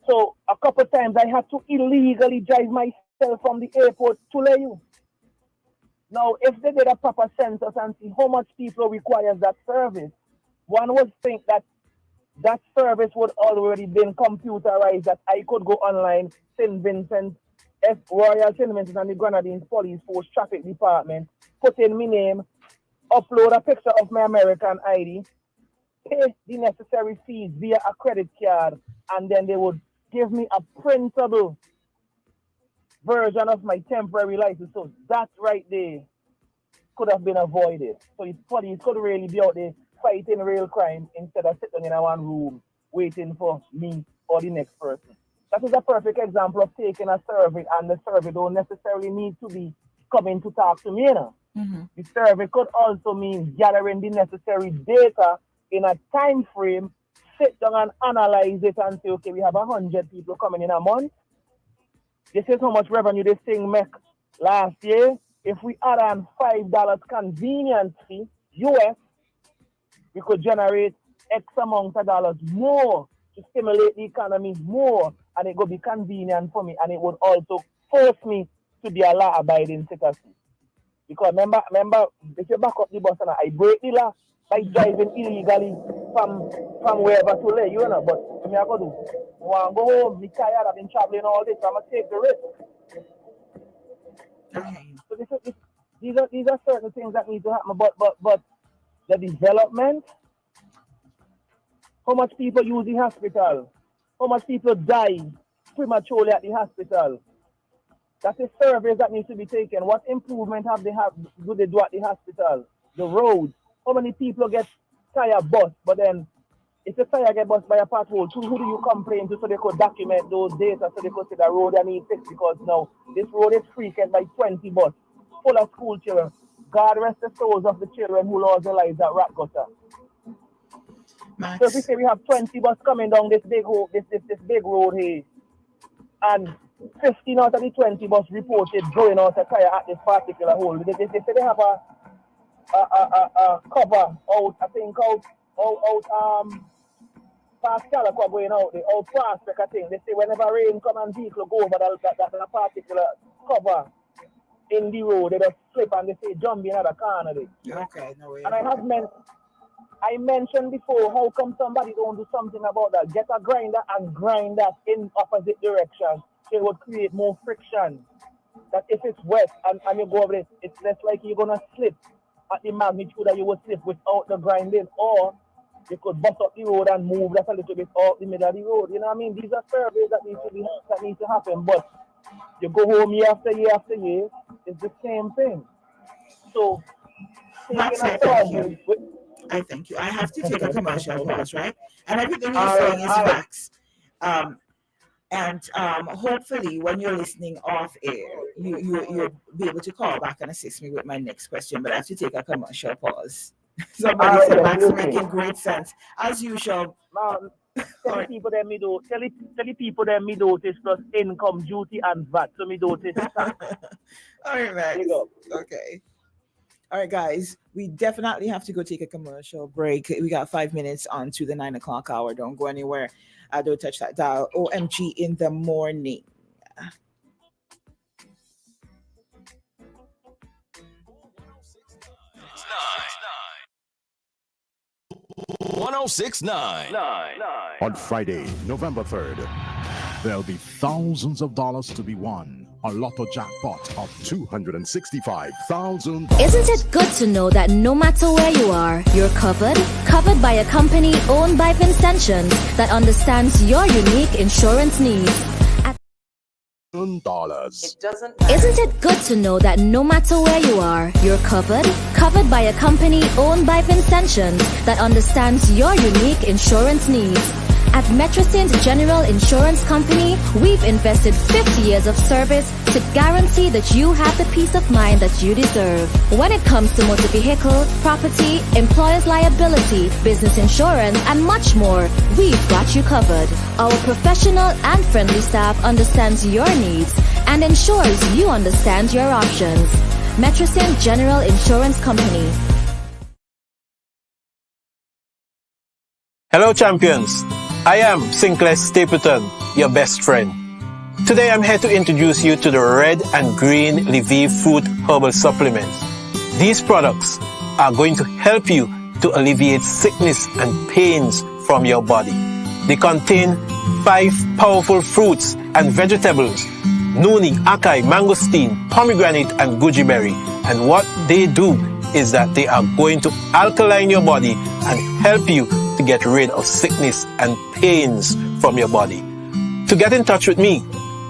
[SPEAKER 12] So a couple times I had to illegally drive myself from the airport to Layu. Now, if they did a proper census and see how much people requires that service, one would think that that service would already been computerized, that I could go online, St. Vincent, Royal St. Vincent and the Grenadines Police Force Traffic Department, put in my name, upload a picture of my American ID, pay the necessary fees via a credit card, and then they would give me a printable version of my temporary license. So that right there could have been avoided. So the police could really be out there fighting real crime instead of sitting in one room waiting for me or the next person. That is a perfect example of taking a survey, and the survey don't necessarily need to be coming to talk to me. You know? The survey could also mean gathering the necessary data in a time frame, sit down and analyze it and say, okay, we have 100 people coming in a month. This is how much revenue this thing make last year. If we add on $5 convenience fee, US, we could generate X amount of dollars more to stimulate the economy more, and it would be convenient for me, and it would also force me to be a law-abiding citizen. Because remember, if you back up the bus and I break the law by driving illegally from wherever to lay, you know, but what am I going to do? I want to go home, I'm tired, I've been traveling all this, so I'm going to take the risk. So these are certain things that need to happen, but the development, how much people use the hospital, how much people die prematurely at the hospital. That is surveys that need to be taken. What improvement do they do at the hospital? The roads. How many people get tire bust? But then, if the tire get bust by a pothole, who do you complain to so they could document those data so they could say the road I need fixed? Because now this road is frequented by 20 bus full of school children. God rest the souls of the children who lost their lives at Rat Gutter. So if we say we have 20 bus coming down this big road, this big road here, and 15 out of the 20 bus reported going out a tire at this particular hole. They say they have a cover out, I think out past Calico going out, the out prospect, I think. They say whenever rain come and vehicle go over that particular cover in the road, they just slip and they say jump in the corner there.
[SPEAKER 9] Okay, no way.
[SPEAKER 12] And I mentioned before, how come somebody don't do something about that? Get a grinder and grind that in opposite direction. It would create more friction. That if it's wet and you go over it, it's less likely you're gonna slip at the magnitude that you would slip without the grinding, or you could bust up the road and move that a little bit out the middle of the road. You know what I mean? These are surveys that need to happen, but you go home year after year after year, it's the same thing. So
[SPEAKER 9] Max, I thank you. I have to take a commercial pause, right? And everything you're saying is facts. And hopefully, when you're listening off air, you'll be able to call back and assist me with my next question. But I have to take a commercial pause. Somebody said that's making great sense. As usual.
[SPEAKER 12] Tell the people that me do. Tell the people that me notice plus income duty and VAT. So me notice.
[SPEAKER 9] All right. Okay. All right, guys. We definitely have to go take a commercial break. We got 5 minutes on to the 9 o'clock hour. Don't go anywhere. Don't touch that dial. O.M.G. in the morning.
[SPEAKER 1] .1069.
[SPEAKER 10] On Friday, November 3rd, there'll be thousands of dollars to be won. A lotto jackpot of $265,000.
[SPEAKER 19] Isn't it good to know that no matter where you are, you're covered? Covered by a company owned by Vincentions that understands your unique insurance needs. Isn't it good to know that no matter where you are, you're covered? Covered by a company owned by Vincentions that understands your unique insurance needs. At Metrosint General Insurance Company, we've invested 50 years of service to guarantee that you have the peace of mind that you deserve. When it comes to motor vehicle, property, employer's liability, business insurance, and much more, we've got you covered. Our professional and friendly staff understands your needs and ensures you understand your options. Metrosint General Insurance Company.
[SPEAKER 14] Hello, champions. I am Sinclair Stapleton, your best friend. Today I'm here to introduce you to the red and green Lviv Fruit Herbal Supplements. These products are going to help you to alleviate sickness and pains from your body. They contain 5 powerful fruits and vegetables: noni, acai, mangosteen, pomegranate, and goji berry. And what they do is that they are going to alkaline your body and help you to get rid of sickness and pains from your body. To get in touch with me,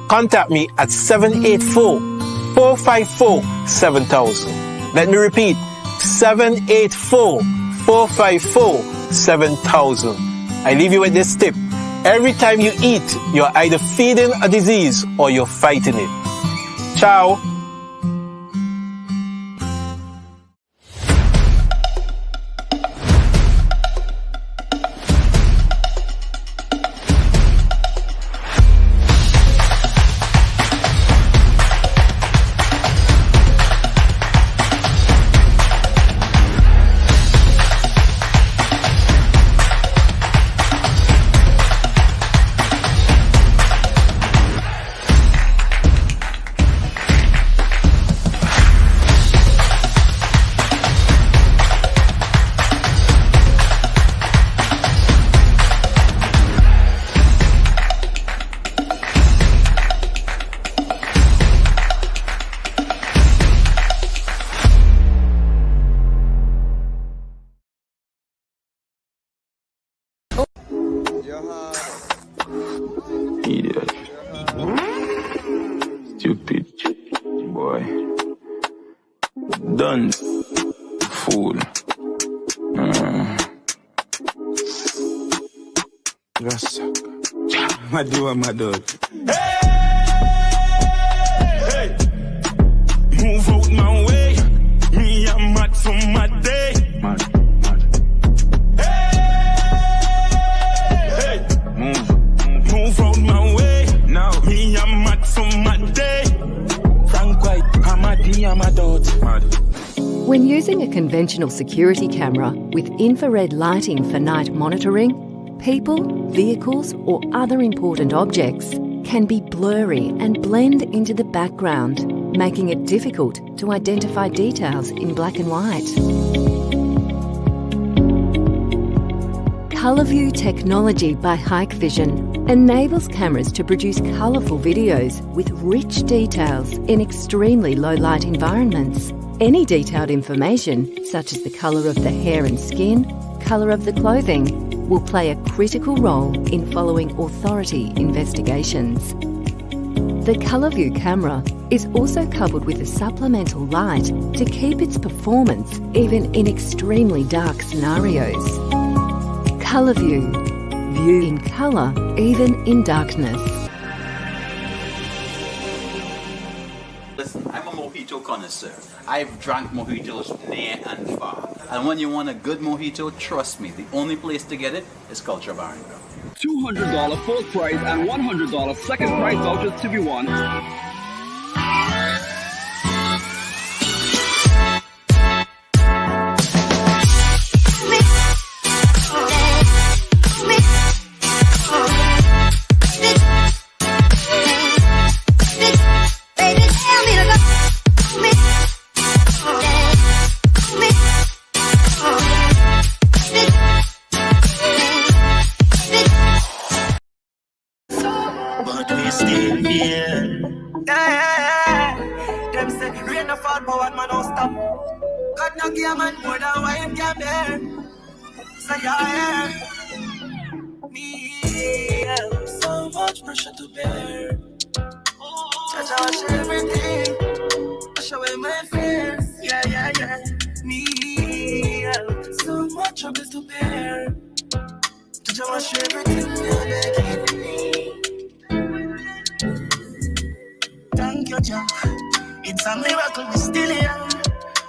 [SPEAKER 14] contact me at 784-454-7000. Let me repeat, 784-454-7000. I leave you with this tip. Every time you eat, you're either feeding a disease or you're fighting it. Ciao.
[SPEAKER 5] Idiot. Stupid boy. Done. Fool. Yes. My do my dog.
[SPEAKER 15] Hey! Move out my way. Me, I'm mad for my day.
[SPEAKER 5] Mad.
[SPEAKER 15] Hey! Move out my way. Now, me, I'm mad for my day. Frank White, I'm a dot. Mad.
[SPEAKER 16] When using a conventional security camera with infrared lighting for night monitoring, people, vehicles, or other important objects can be blurry and blend into the background, making it difficult to identify details in black and white. ColourView technology by Hikvision enables cameras to produce colourful videos with rich details in extremely low light environments. Any detailed information, such as the colour of the hair and skin, colour of the clothing, will play a critical role in following authority investigations. The ColourView camera is also covered with a supplemental light to keep its performance even in extremely dark scenarios. ColourView, view in colour, even in darkness.
[SPEAKER 17] Listen, I'm a mojito connoisseur. I've drank mojitos near and far. And when you want a good mojito, trust me, the only place to get it is Culture Barranca.
[SPEAKER 18] $200 first prize and $100 second prize vouchers to be won.
[SPEAKER 21] But we still here.
[SPEAKER 4] Yeah. Them say rain no fall, but one man don't stop. God no give a man more than what him can bear. So yeah, me have so much pressure to bear. Judge, I wash everything, wash away my fears. Yeah. Me have so much troubles to bear. Judge, I wash everything, yeah, give me. Thank you, Jah. It's a miracle we still here.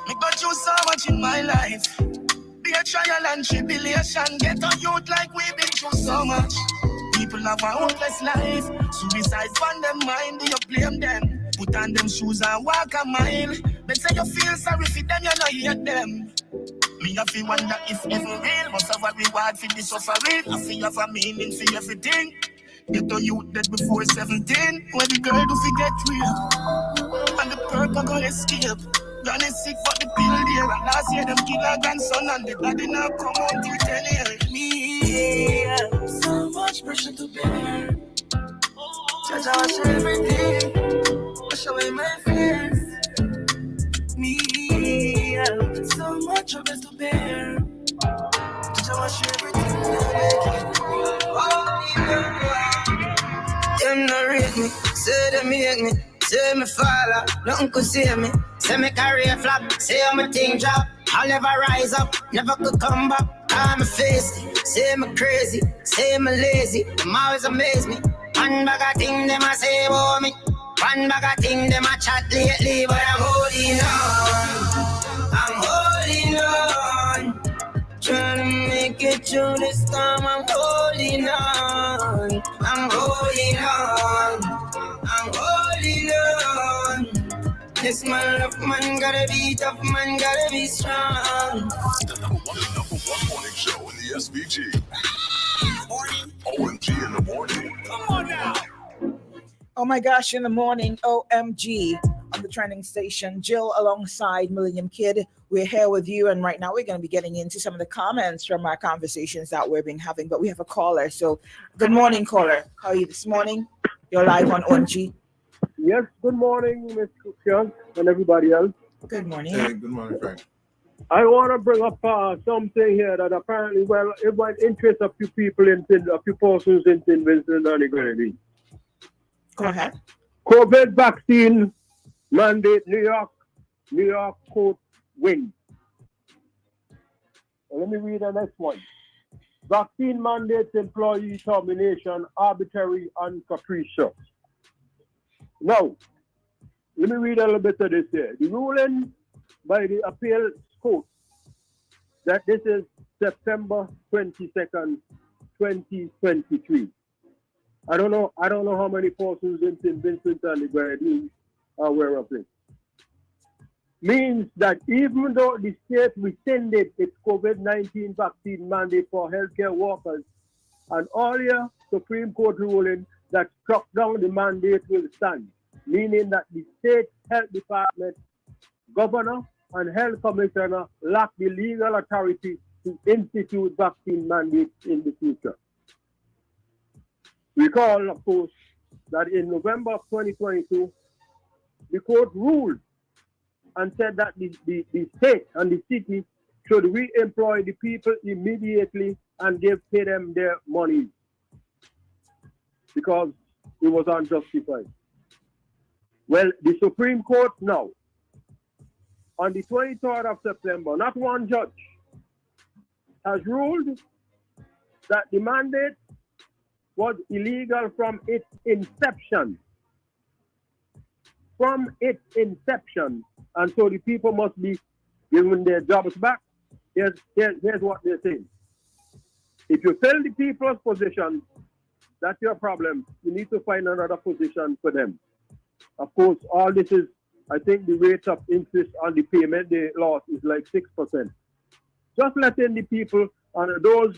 [SPEAKER 4] Me go through so much in my life. Be a trial and tribulation. Get a youth like we've been through so much. People have a hopeless life. Suicide's on them mind. Do you blame them? Put on them shoes and walk a mile. They say you feel sorry for them, you know hate them. Me have to wonder if ever real. Must have a reward for the suffering. I feel have a meaning for everything. Get a youth dead before 17. When the girl do forget real. And the purple gonna escape. Granny sick but the pill there. And last year them kill her grandson. And the daddy now come out till 10 years. Me have so much pressure to bear. Judge, I wash everything, wash away my fears. Me have so much troubles to bear. Judge, I wash everything. Them no rate me, say them hate me, say me fall, nothing could save me. Say me career flop, say I'm a thing drop. I'll never rise up, never could come back. I'm a face, say me crazy, say me lazy. Them always amaze me. One bag of thing them a say about me. One bag of thing them a chat lately, but I'm holding on. Trying to make it through this time, I'm holding on. This man love man gotta be tough, man gotta be strong.
[SPEAKER 6] The number one morning show in the SVG. O.M.G. in the morning. Come on now.
[SPEAKER 9] Oh my gosh, in the morning, O.M.G. on the trending station. Jill alongside Millennium Kid. We're here with you, and right now we're going to be getting into some of the comments from our conversations that we've been having, but we have a caller. So, good morning, caller. How are you this morning? You're live on O.M.G.
[SPEAKER 13] Yes, good morning, Miss Young and everybody else.
[SPEAKER 9] Good morning.
[SPEAKER 11] Hey, good morning, Frank.
[SPEAKER 13] I want to bring up something here that apparently, well, it might interest a few people a few persons in St. Vincent and the Grenadines.
[SPEAKER 9] Go ahead.
[SPEAKER 13] COVID vaccine mandate, New York court wins. Let me read the next one. Vaccine mandates employee termination arbitrary and capricious. Now, let me read a little bit of this here. The ruling by the appeal court that this is September 22nd, 2023. I don't know how many persons in St. Vincent and the Grenadines are aware of this. Means that even though the state rescinded its COVID-19 vaccine mandate for healthcare workers, an earlier Supreme Court ruling that struck down the mandate will stand, meaning that the state health department, governor, and health commissioner lack the legal authority to institute vaccine mandates in the future. Recall, of course, that in November of 2022, the court ruled and said that the state and the city should re-employ the people immediately and pay them their money because it was unjustified. Well, the Supreme Court now, on the 23rd of September, not one judge has ruled that the mandate was illegal from its inception. From its inception. And so the people must be given their jobs back. Here's what they're saying. If you fill the people's position, that's your problem. You need to find another position for them. Of course, all this is, I think the rate of interest on the payment they lost is like 6%. Just letting the people on those,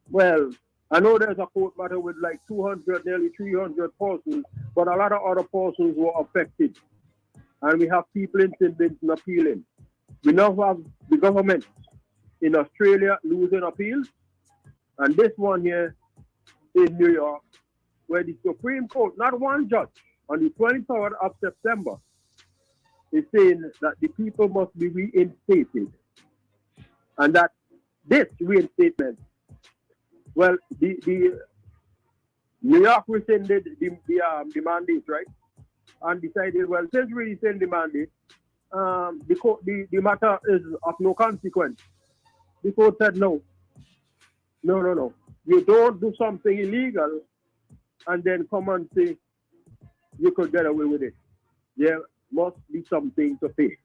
[SPEAKER 13] well, I know there's a court matter with like 200, nearly 300 persons, but a lot of other persons were affected. And we have people in St. Vincent appealing. We now have the government in Australia losing appeals. And this one here in New York, where the Supreme Court, not one judge, on the 23rd of September, is saying that the people must be reinstated. And that this reinstatement, well, the New York rescinded the mandate, right? And decided, well, since we rescinded the mandate, the matter is of no consequence. The court said no. No. You don't do something illegal and then come and say you could get away with it. There must be something to pay.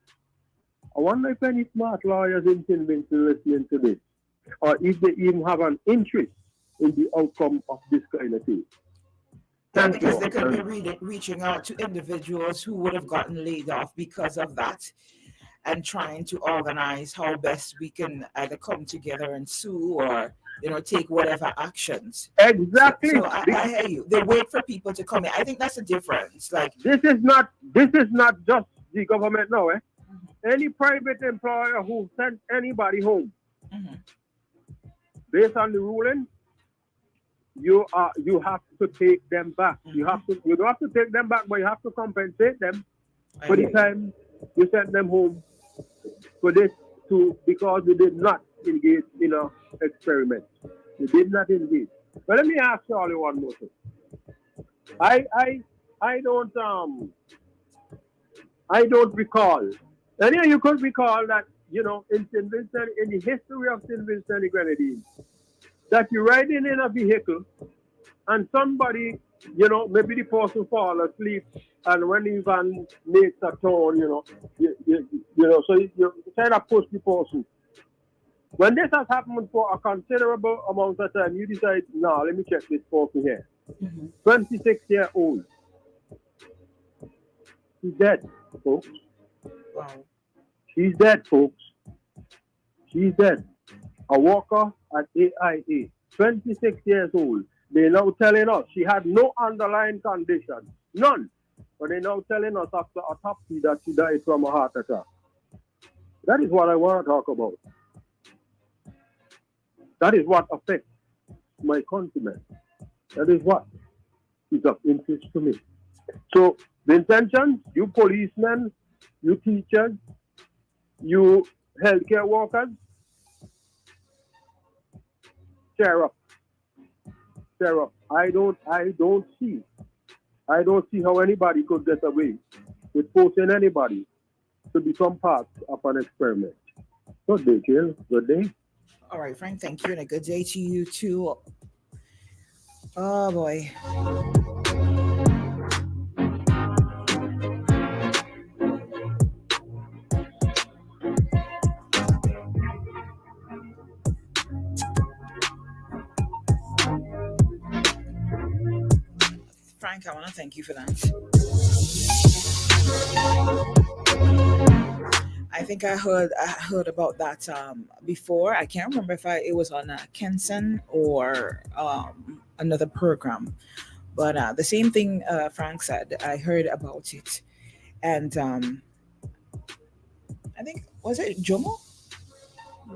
[SPEAKER 13] I wonder if any smart lawyers in St. Vincent listening to this, or if they even have an interest in the outcome of this kind of thing.
[SPEAKER 9] Because they could be reaching out to individuals who would have gotten laid off because of that, and trying to organize how best we can either come together and sue or take whatever actions.
[SPEAKER 13] Exactly.
[SPEAKER 9] So I hear you. They wait for people to come in. I think that's the difference. Like
[SPEAKER 13] this is not just the government now. Any private employer who sends anybody home, based on the ruling, you have to take them back. You don't have to take them back, but you have to compensate them for the time you sent them home for this because they did not engage in an experiment. They did not engage. But let me ask Charlie one more thing. I don't recall. And you could recall that, in St. Vincent, in the history of St. Vincent and the Grenadines, that you're riding in a vehicle and somebody, maybe the person fall asleep, and when the van makes a turn, so you kind of push the person. When this has happened for a considerable amount of time, you decide, no, let me check this person here. 26-year-old. She's dead, folks.
[SPEAKER 9] Wow.
[SPEAKER 13] She's dead, folks. She's dead. A worker at AIA, 26 years old. They're now telling us she had no underlying condition. None. But they're now telling us after autopsy that she died from a heart attack. That is what I want to talk about. That is what affects my countrymen. That is what is of interest to me. So the intentions, you policemen, you teachers, you healthcare workers, share up. I don't see how anybody could get away with forcing anybody to become part of an experiment. Good day, Jill. Good day.
[SPEAKER 9] All right, Frank, thank you, and a good day to you too. Oh boy. Frank, I want to thank you for that. I think I heard about that before. I can't remember if it was on Kenson or another program, but the same thing Frank said. I heard about it, and I think, was it Jomo?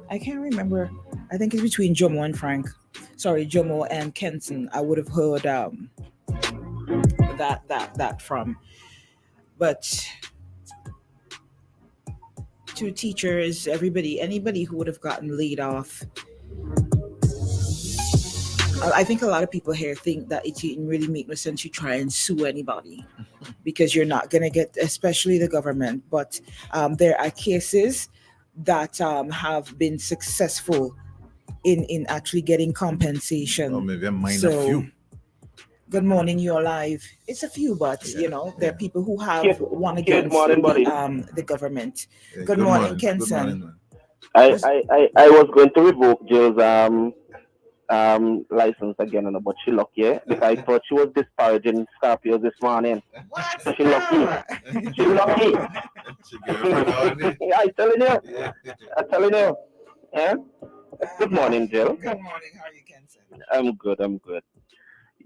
[SPEAKER 9] I can't remember. I think it's between Jomo and Frank. Sorry, Jomo and Kenson. I would have heard that from, but to teachers, anybody who would have gotten laid off. I think a lot of people here think that it didn't really make no sense to try and sue anybody because you're not going to get, especially the government. But there are cases that have been successful in actually getting compensation.
[SPEAKER 11] Or maybe a minor few.
[SPEAKER 9] Good morning, you're live. It's a few, but there are people who have one against
[SPEAKER 3] morning, buddy.
[SPEAKER 9] the government. Good morning, Kenson.
[SPEAKER 3] I was going to revoke Jill's license again, but she lucky, because I thought she was disparaging Scorpios this morning.
[SPEAKER 9] What?
[SPEAKER 3] So she lucky. She lucky. I'm telling you. Yeah? Good morning, Jill.
[SPEAKER 9] Good morning. How are you, Kenson?
[SPEAKER 3] I'm good.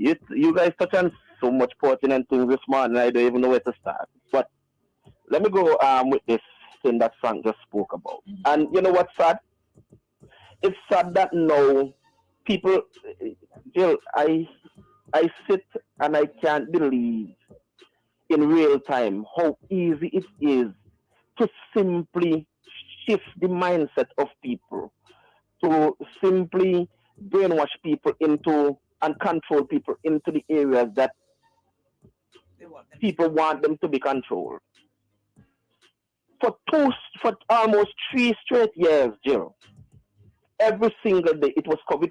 [SPEAKER 3] You guys touch on so much pertinent things this morning, I don't even know where to start. But let me go with this thing that Frank just spoke about. And you know what's sad? It's sad that now people, Jill, I sit and I can't believe in real time how easy it is to simply shift the mindset of people, to simply brainwash people into and control people into the areas that people want them to be controlled. For almost 3 straight years, Jill, every single day it was COVID,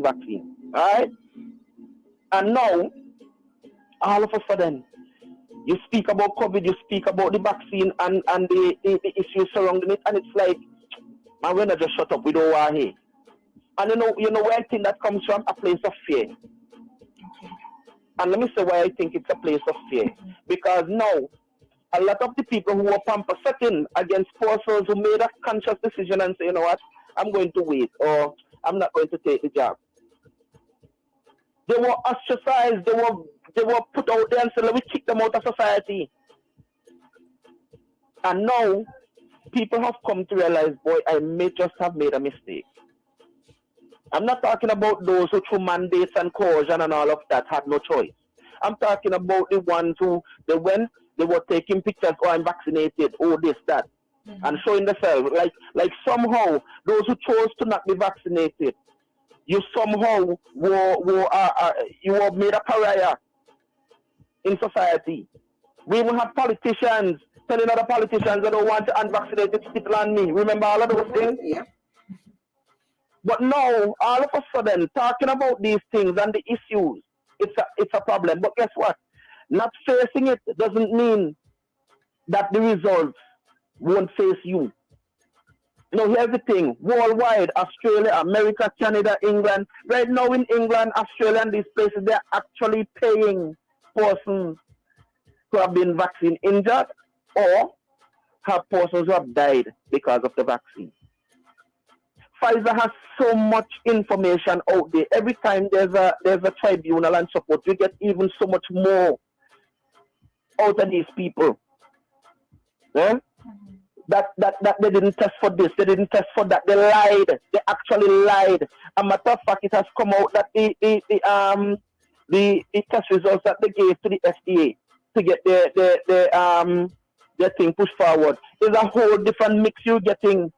[SPEAKER 3] vaccine. All right? And now, all of a sudden, you speak about COVID, you speak about the vaccine and the issues surrounding it, and it's like, man, we're not just shut up, we don't want to hear. And you know where I think that comes from? A place of fear. And let me say why I think it's a place of fear. Because now, a lot of the people who were pamper-setting against persons who made a conscious decision and say, you know what, I'm going to wait, or I'm not going to take the job. They were ostracized, they were put out there and said, let me kick them out of society. And now, people have come to realize, boy, I may just have made a mistake. I'm not talking about those who through mandates and coercion and all of that had no choice. I'm talking about the ones who, they were taking pictures, oh, I'm vaccinated, oh, this, that, and showing themselves. Like somehow, those who chose to not be vaccinated, you somehow you were made a pariah in society. We even have politicians telling other politicians that don't want to unvaccinated spittle on me. Remember all of those things?
[SPEAKER 9] Yeah.
[SPEAKER 3] But now, all of a sudden, talking about these things and the issues, it's a problem. But guess what? Not facing it doesn't mean that the results won't face you. Now, here's the thing. Worldwide, Australia, America, Canada, England. Right now in England, Australia, and these places, they're actually paying persons who have been vaccine injured or have persons who have died because of the vaccine. Pfizer has so much information out there. Every time there's a tribunal and support, we get even so much more out of these people. Yeah? That they didn't test for this, they didn't test for that. They lied. They actually lied. A matter of fact, it has come out that the test results that they gave to the FDA to get their thing pushed forward is a whole different mix you're getting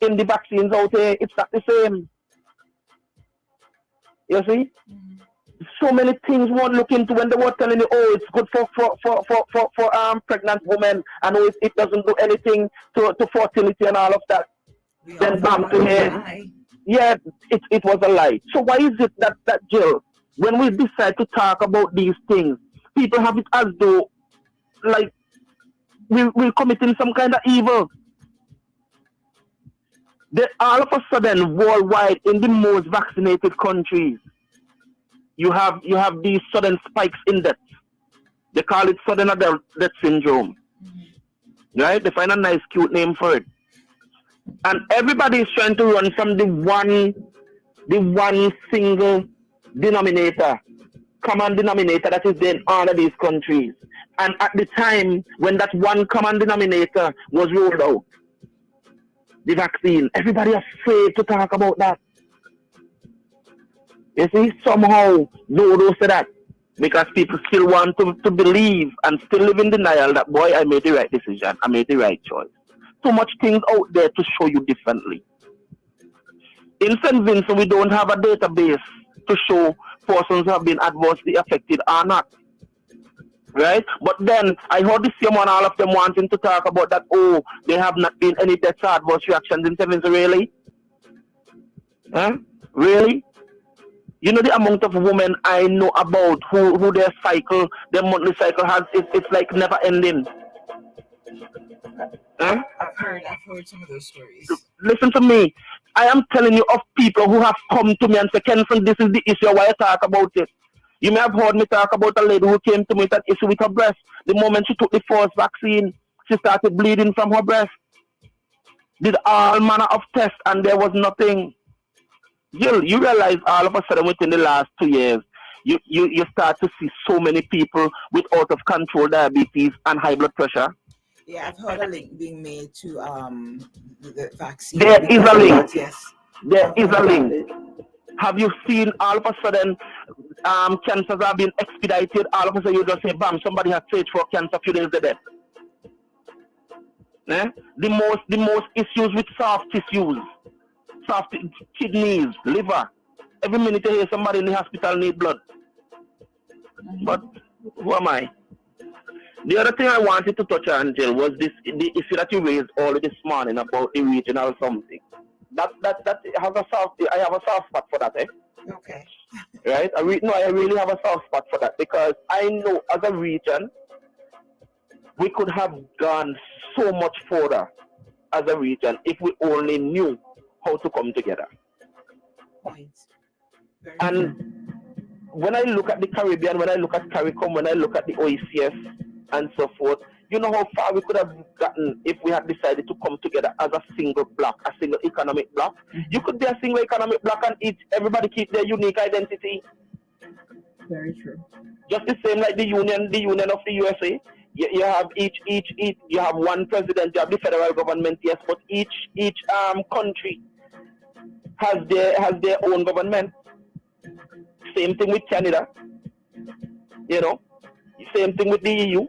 [SPEAKER 3] in the vaccines out there. It's not the same. You see? So many things one look into when they were telling you, oh, it's good for pregnant women, and oh, it doesn't do anything to fertility and all of that. Then bam to here. Yeah, it was a lie. So why is it that Jill, when we decide to talk about these things, people have it as though like we're committing some kind of evil? All of a sudden, worldwide, in the most vaccinated countries, you have these sudden spikes in death. They call it sudden adult death syndrome. Right? They find a nice, cute name for it. And everybody is trying to run from the one single denominator, common denominator that is there in all of these countries. And at the time when that one common denominator was rolled out, the vaccine, everybody afraid to talk about that. You see, somehow no one say that because people still want to believe and still live in denial that, boy, I made the right decision, I made the right choice. So much things out there to show you differently. In St. Vincent, we don't have a database to show persons who have been adversely affected or not. right? But then I heard the same one, all of them wanting to talk about that, oh, there have not been any deaths or adverse reactions in Sevens, really? Huh? Really? You know the amount of women I know about who their cycle, their monthly cycle has, it's like never ending. Huh?
[SPEAKER 9] I've heard some of those stories.
[SPEAKER 3] Listen to me. I am telling you of people who have come to me and said, Kenson, this is the issue, why I talk about it. You may have heard me talk about a lady who came to me with an issue with her breast. The moment she took the first vaccine, she started bleeding from her breast. Did all manner of tests and there was nothing. Jill, you realize all of a sudden within the last 2 years, you start to see so many people with out of control diabetes and high blood pressure.
[SPEAKER 9] Yeah, I've heard a link being made to the vaccine.
[SPEAKER 3] There is a link.
[SPEAKER 9] Yes.
[SPEAKER 3] There is a link. Have you seen all of a sudden cancers are being expedited? All of a sudden you just say, bam, somebody has stage 4 cancer, a few days they're dead. The most issues with soft tissues, soft kidneys, liver. Every minute you hear somebody in the hospital need blood. But who am I? The other thing I wanted to touch on, Jill, was the issue that you raised earlier this morning about the regional something. That has a soft. I have a soft spot for that, eh?
[SPEAKER 9] Okay.
[SPEAKER 3] Right? I really have a soft spot for that because I know as a region we could have gone so much further as a region if we only knew how to come together. And when I look at the Caribbean, when I look at CARICOM, when I look at the OECS and so forth, you know how far we could have gotten if we had decided to come together as a single block, a single economic block. You could be a single economic block and everybody keep their unique identity.
[SPEAKER 9] Very true.
[SPEAKER 3] Just the same like the union of the USA. You have each you have one president, you have the federal government, yes, but each country has their own government. Same thing with Canada. You know, same thing with the EU.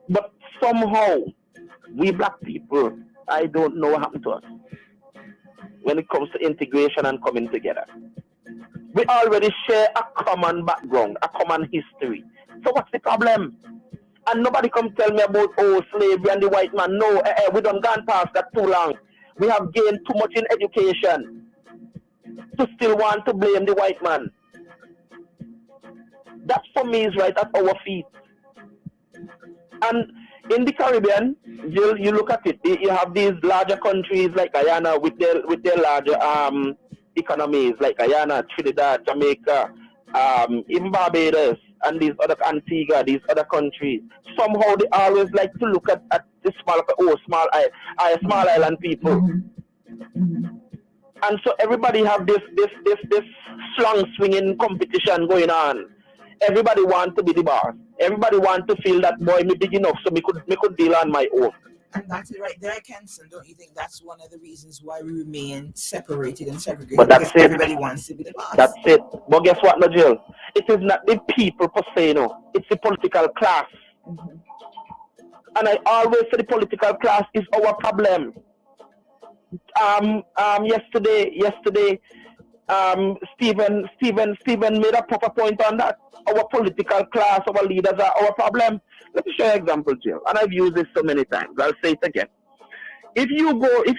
[SPEAKER 3] But somehow, we black people, I don't know what happened to us when it comes to integration and coming together. We already share a common background, a common history. So what's the problem? And nobody come tell me about, oh, slavery and the white man. No, we don't gone past that too long. We have gained too much in education to still want to blame the white man. That for me is right at our feet. And in the Caribbean, you look at it, you have these larger countries like Guyana with their larger economies, like Guyana, Trinidad, Jamaica, even Barbados, and these other Antigua, these other countries. Somehow they always like to look at the small island people. And so everybody have this slung swinging competition going on. Everybody want to be the boss. Everybody want to feel that, boy, me big enough so me could deal on my own.
[SPEAKER 9] And that's it right there, Kenson. Don't you think that's one of the reasons why we remain separated and segregated?
[SPEAKER 3] But that's it.
[SPEAKER 9] Everybody wants to be the boss.
[SPEAKER 3] That's it. But guess what, Najil? It is not the people per se, no. It's the political class. And I always say the political class is our problem. Yesterday, Stephen made a proper point on that. Our political class, our leaders are our problem. Let me show you an example, Jill. And I've used this so many times. I'll say it again. If you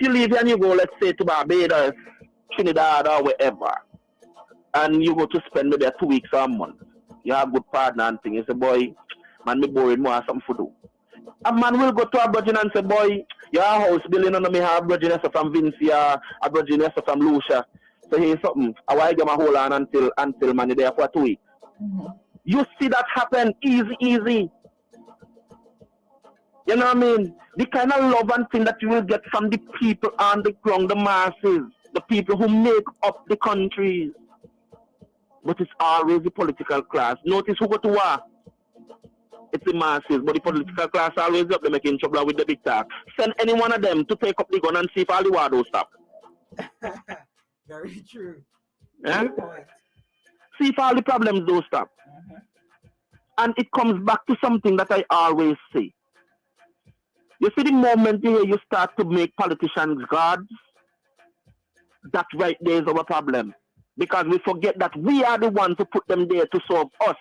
[SPEAKER 3] leave here and you go, let's say, to Barbados, Trinidad, or wherever, and you go to spend maybe 2 weeks or a month, you have a good partner and thing. You say, boy, man, me bored, more have something to do. A man will go to a virgin and say, boy, your house building on me have virgin from Vincia, a virgin from Lucia. So here's something. I want to get my hold on until man is there for 2 weeks. You see that happen easy. You know what I mean? The kind of love and thing that you will get from the people on the ground, the masses, the people who make up the countries. But it's always the political class. Notice who go to war. It's the masses, but the political class always up there making trouble with the big talk. Send any one of them to take up the gun and see if all the war don't stop.
[SPEAKER 9] Very true.
[SPEAKER 3] Yeah? See if all the problems don't stop. And it comes back to something that I always say. You see, the moment you start to make politicians gods, that right there is our problem. Because we forget that we are the ones who put them there to serve us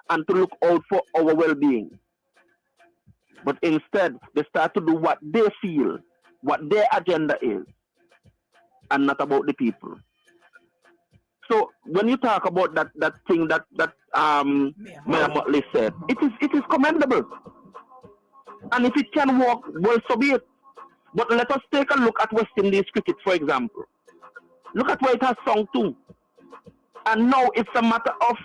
[SPEAKER 3] and to look out for our well-being. But instead, they start to do what they feel, what their agenda is, and not about the people. So when you talk about that thing that Mayor Motley said, it is commendable. And if it can work, well, so be it. But let us take a look at West Indies cricket, for example. Look at where it has sunk to. And now it's a matter of,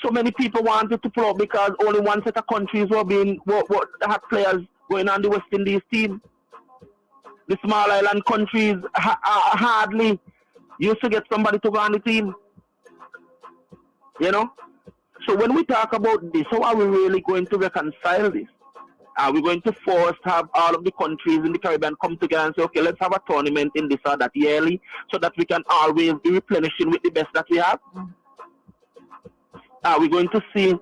[SPEAKER 3] so many people wanted to play because only one set of countries had players going on the West Indies team. The small island countries hardly used to get somebody to go on the team. So when we talk about this, how are we really going to reconcile this? Are we going to have all of the countries in the Caribbean come together and say, okay, let's have a tournament in this or that yearly so that we can always be replenishing with the best that we have? Are we going to see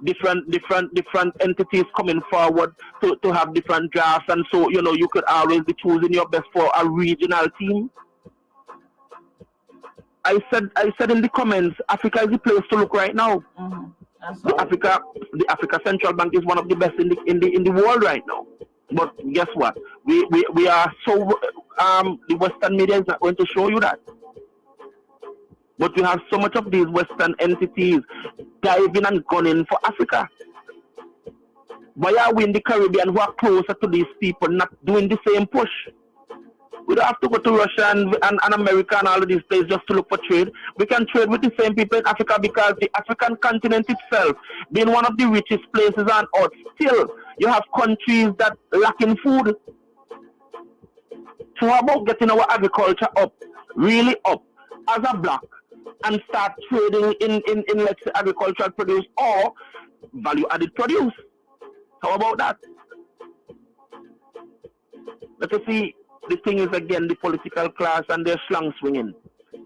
[SPEAKER 3] different entities coming forward to have different drafts, and so you could always be choosing your best for a regional team? I said in the comments, Africa is the place to look right now. The Africa Central Bank is one of the best in the world right now. But guess what? We are so the Western media is not going to show you that. But we have so much of these Western entities diving and gunning for Africa. Why are we in the Caribbean who are closer to these people not doing the same push? We don't have to go to Russia and America and all of these places just to look for trade. We can trade with the same people in Africa because the African continent itself, being one of the richest places on earth, still you have countries that lack in food. So how about getting our agriculture up, really up, as a block, and start trading in let's say, agricultural produce or value-added produce? How about that? Let us see. The thing is, again, the political class and their slang swinging.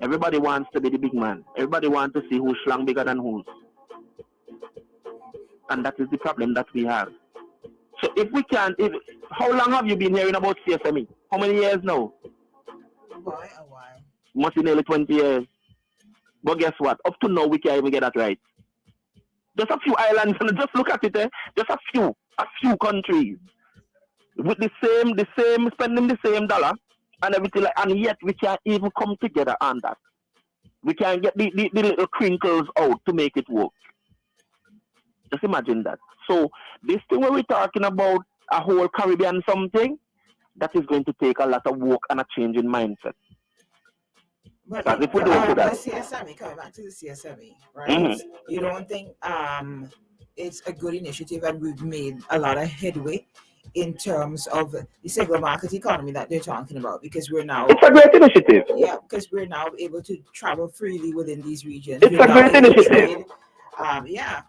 [SPEAKER 3] Everybody wants to be the big man. Everybody wants to see who's slang bigger than whose. And that is the problem that we have. So if we can, how long have you been hearing about CSME? How many years now?
[SPEAKER 9] A while.
[SPEAKER 3] Must be nearly 20 years. But guess what? Up to now, we can't even get that right. Just a few islands, and just look at it, just a few countries. With the same, spending the same dollar and everything, and yet we can't even come together on that. We can't get the little crinkles out to make it work. Just imagine that. So this thing where we're talking about a whole Caribbean something, that is going to take a lot of work and a change in mindset.
[SPEAKER 9] But
[SPEAKER 3] if we don't do that,
[SPEAKER 9] the CSME, coming back to the CSME, right?
[SPEAKER 3] Mm-hmm.
[SPEAKER 9] You don't think it's a good initiative and we've made a lot of headway in terms of the single market economy that they're talking about, because we're now...
[SPEAKER 3] It's a great initiative.
[SPEAKER 9] Yeah, because we're now able to travel freely within these regions.
[SPEAKER 3] It's a great initiative.
[SPEAKER 9] Yeah.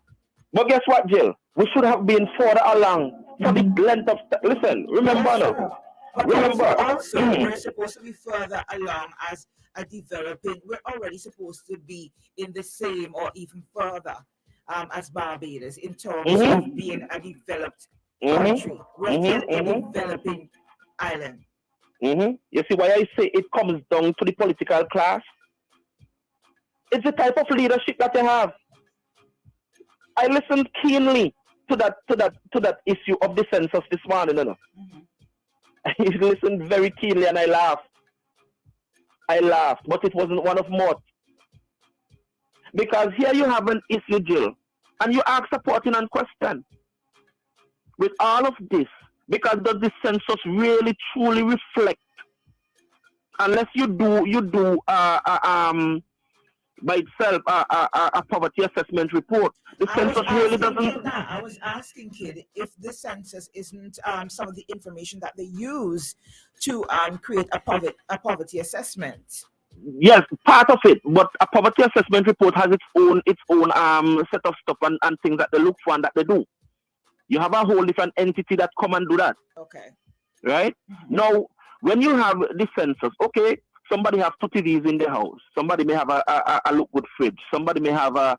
[SPEAKER 3] But guess what, Jill? We should have been further along for the length of... Listen, remember now. Remember.
[SPEAKER 9] Also, we're supposed to be further along as a developing... We're already supposed to be in the same or even further as Barbados in terms of being a developed country. We're still a developing island.
[SPEAKER 3] You see why I say it comes down to the political class? It's the type of leadership that they have. I listened keenly to that issue of the census this morning. I listened very keenly and I laughed. But it wasn't one of Mort. Because here you have an issue, Jill, and you ask a pertinent question. With all of this, because does the census really truly reflect? Unless you do by itself a poverty assessment report, the census really doesn't.
[SPEAKER 9] I was asking, Kid, if the census isn't some of the information that they use to create a poverty assessment.
[SPEAKER 3] Yes, part of it, but a poverty assessment report has its own set of stuff and things that they look for and that they do. You have a whole different entity that come and do that.
[SPEAKER 9] Okay.
[SPEAKER 3] Right? Now, when you have the census, okay, somebody has 2 TVs in their house. Somebody may have a look good fridge. Somebody may have a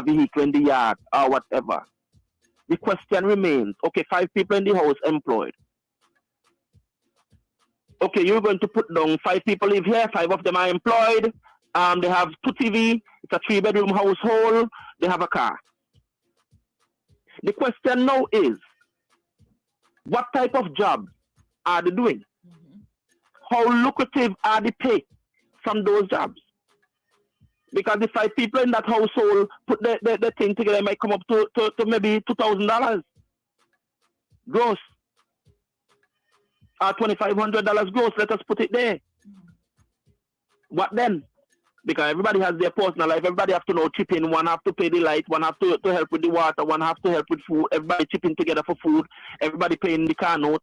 [SPEAKER 3] vehicle in the yard or whatever. The question remains, okay, 5 people in the house employed. Okay, you're going to put down 5 people live here, 5 of them are employed. They have 2 TV, It's a 3-bedroom household. They have a car. The question now is, what type of job are they doing? How lucrative are the pay from those jobs? Because the 5 people in that household put the thing together, it might come up to maybe $2,000 gross. Or $2,500 gross. Let us put it there. What then? Because everybody has their personal life. Everybody have to know chip in. One have to pay the light. One have to help with the water. One have to help with food. Everybody chipping together for food. Everybody paying the car note.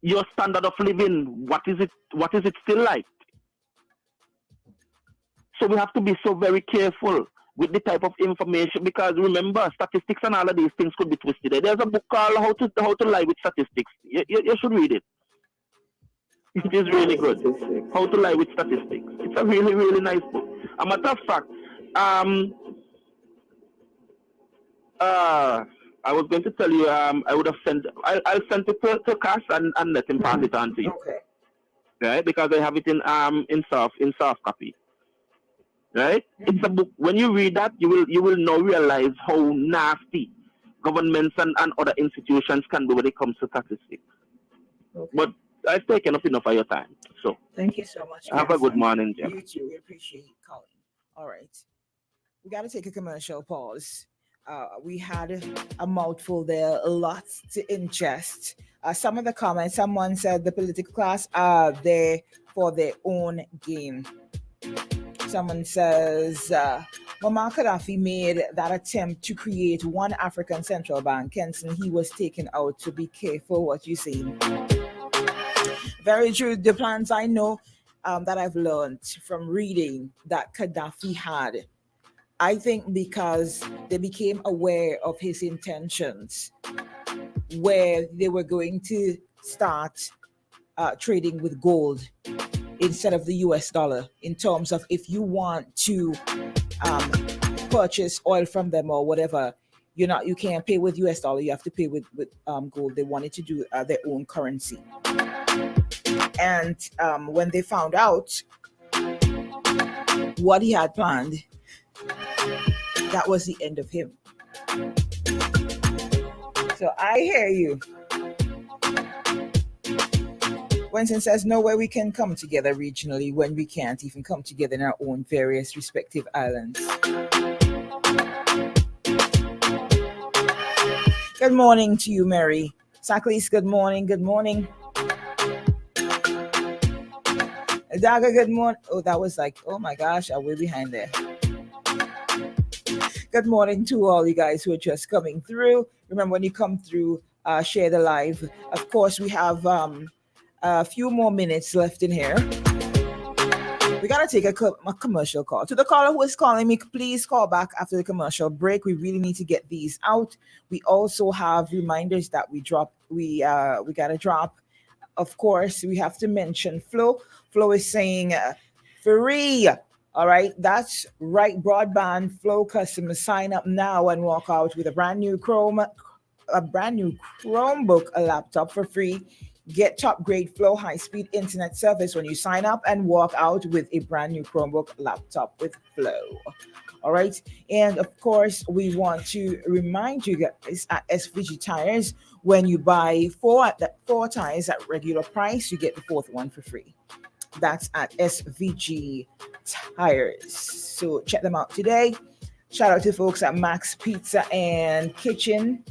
[SPEAKER 3] Your standard of living, what is it still like? So we have to be so very careful with the type of information, because remember, statistics and all of these things could be twisted. There's a book called How to Lie with Statistics. You should read it. It is really good. How to Lie with Statistics. It's a really, really nice book. A matter of fact, I was going to tell you, I would have sent, I'll send it to Cass and let him pass it on to you.
[SPEAKER 9] Okay.
[SPEAKER 3] Right? Because I have it in soft copy. Right? It's a book. When you read that, you will now realize how nasty governments and other institutions can be when it comes to statistics.
[SPEAKER 9] Okay.
[SPEAKER 3] But I've taken up enough of your time. So
[SPEAKER 9] thank you so much.
[SPEAKER 3] Have a good morning, Jim.
[SPEAKER 9] You too. We appreciate you calling. All right. We got to take a commercial pause. We had a mouthful there, a lot to ingest. Some of the comments, someone said the political class are there for their own gain. Someone says, Muammar Gaddafi made that attempt to create one African central bank. Kenson, he was taken out, to be careful what you say. Very true. The plans I know that I've learned from reading that Gaddafi had, I think because they became aware of his intentions, where they were going to start trading with gold instead of the US dollar, in terms of if you want to purchase oil from them or whatever, you can't pay with US dollar, you have to pay with gold. They wanted to do their own currency. And when they found out what he had planned, that was the end of him. So I hear you. Winston says, no way we can come together regionally when we can't even come together in our own various respective islands. Good morning to you, Mary. Saklis, good morning. Good morning. Daga, good morning. Oh, that was like, oh my gosh, I'm way behind there. Good morning to all you guys who are just coming through. Remember, when you come through, share the live. Of course, we have a few more minutes left in here. We got to take a commercial call. To the caller who is calling me, please call back after the commercial break. We really need to get these out. We also have reminders that we got to drop. Of course, we have to mention Flo. Flo is saying free. All right, that's right. Broadband Flow customers, sign up now and walk out with a brand new Chromebook, a laptop for free. Get top grade Flow high-speed internet service when you sign up and walk out with a brand new Chromebook laptop with Flow. All right, and of course, we want to remind you guys at SVG Tires, when you buy four tires at regular price, you get the fourth one for free. That's at SVG Tires. So check them out today. Shout out to folks at Max Pizza and Kitchen.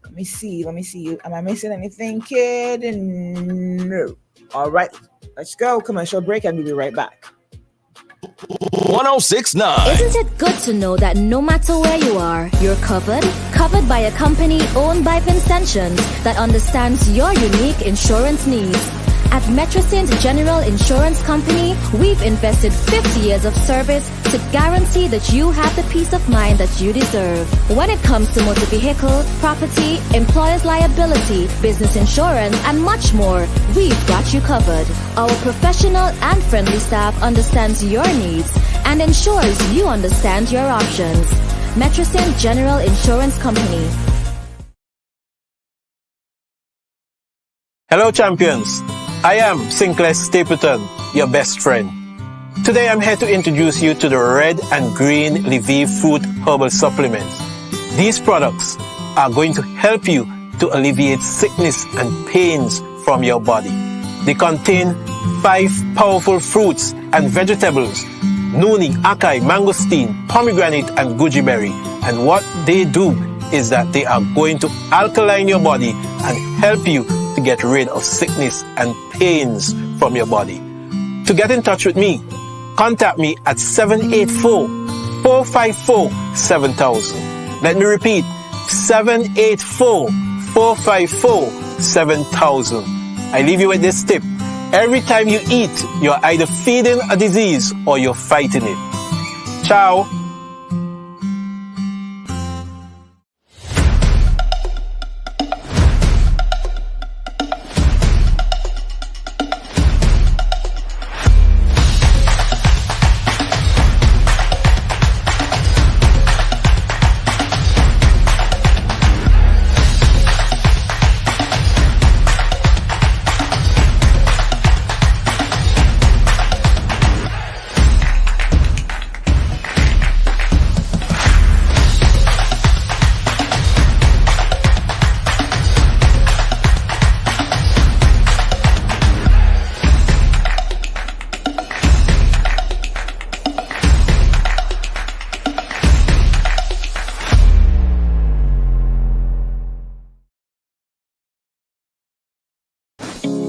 [SPEAKER 9] Let me see. Am I missing anything, kid? No. All right. Let's go. Commercial break and we'll be right back.
[SPEAKER 1] 1069.
[SPEAKER 19] Isn't it good to know that no matter where you are, you're covered? Covered by a company owned by Vincentians that understands your unique insurance needs. At Metrosint General Insurance Company, we've invested 50 years of service to guarantee that you have the peace of mind that you deserve. When it comes to motor vehicle, property, employer's liability, business insurance, and much more, we've got you covered. Our professional and friendly staff understands your needs and ensures you understand your options. Metrosint General Insurance Company.
[SPEAKER 14] Hello, champions. I am Sinclair Stapleton, your best friend. Today I'm here to introduce you to the red and green Lviv fruit herbal supplements. These products are going to help you to alleviate sickness and pains from your body. They contain 5 powerful fruits and vegetables: noni, acai, mangosteen, pomegranate, and goji berry. And what they do is that they are going to alkaline your body and help you to get rid of sickness and pains from your body. To get in touch with me, contact me at 784-454-7000. Let me repeat, 784-454-7000. I leave you with this tip. Every time you eat, you're either feeding a disease or you're fighting it. Ciao.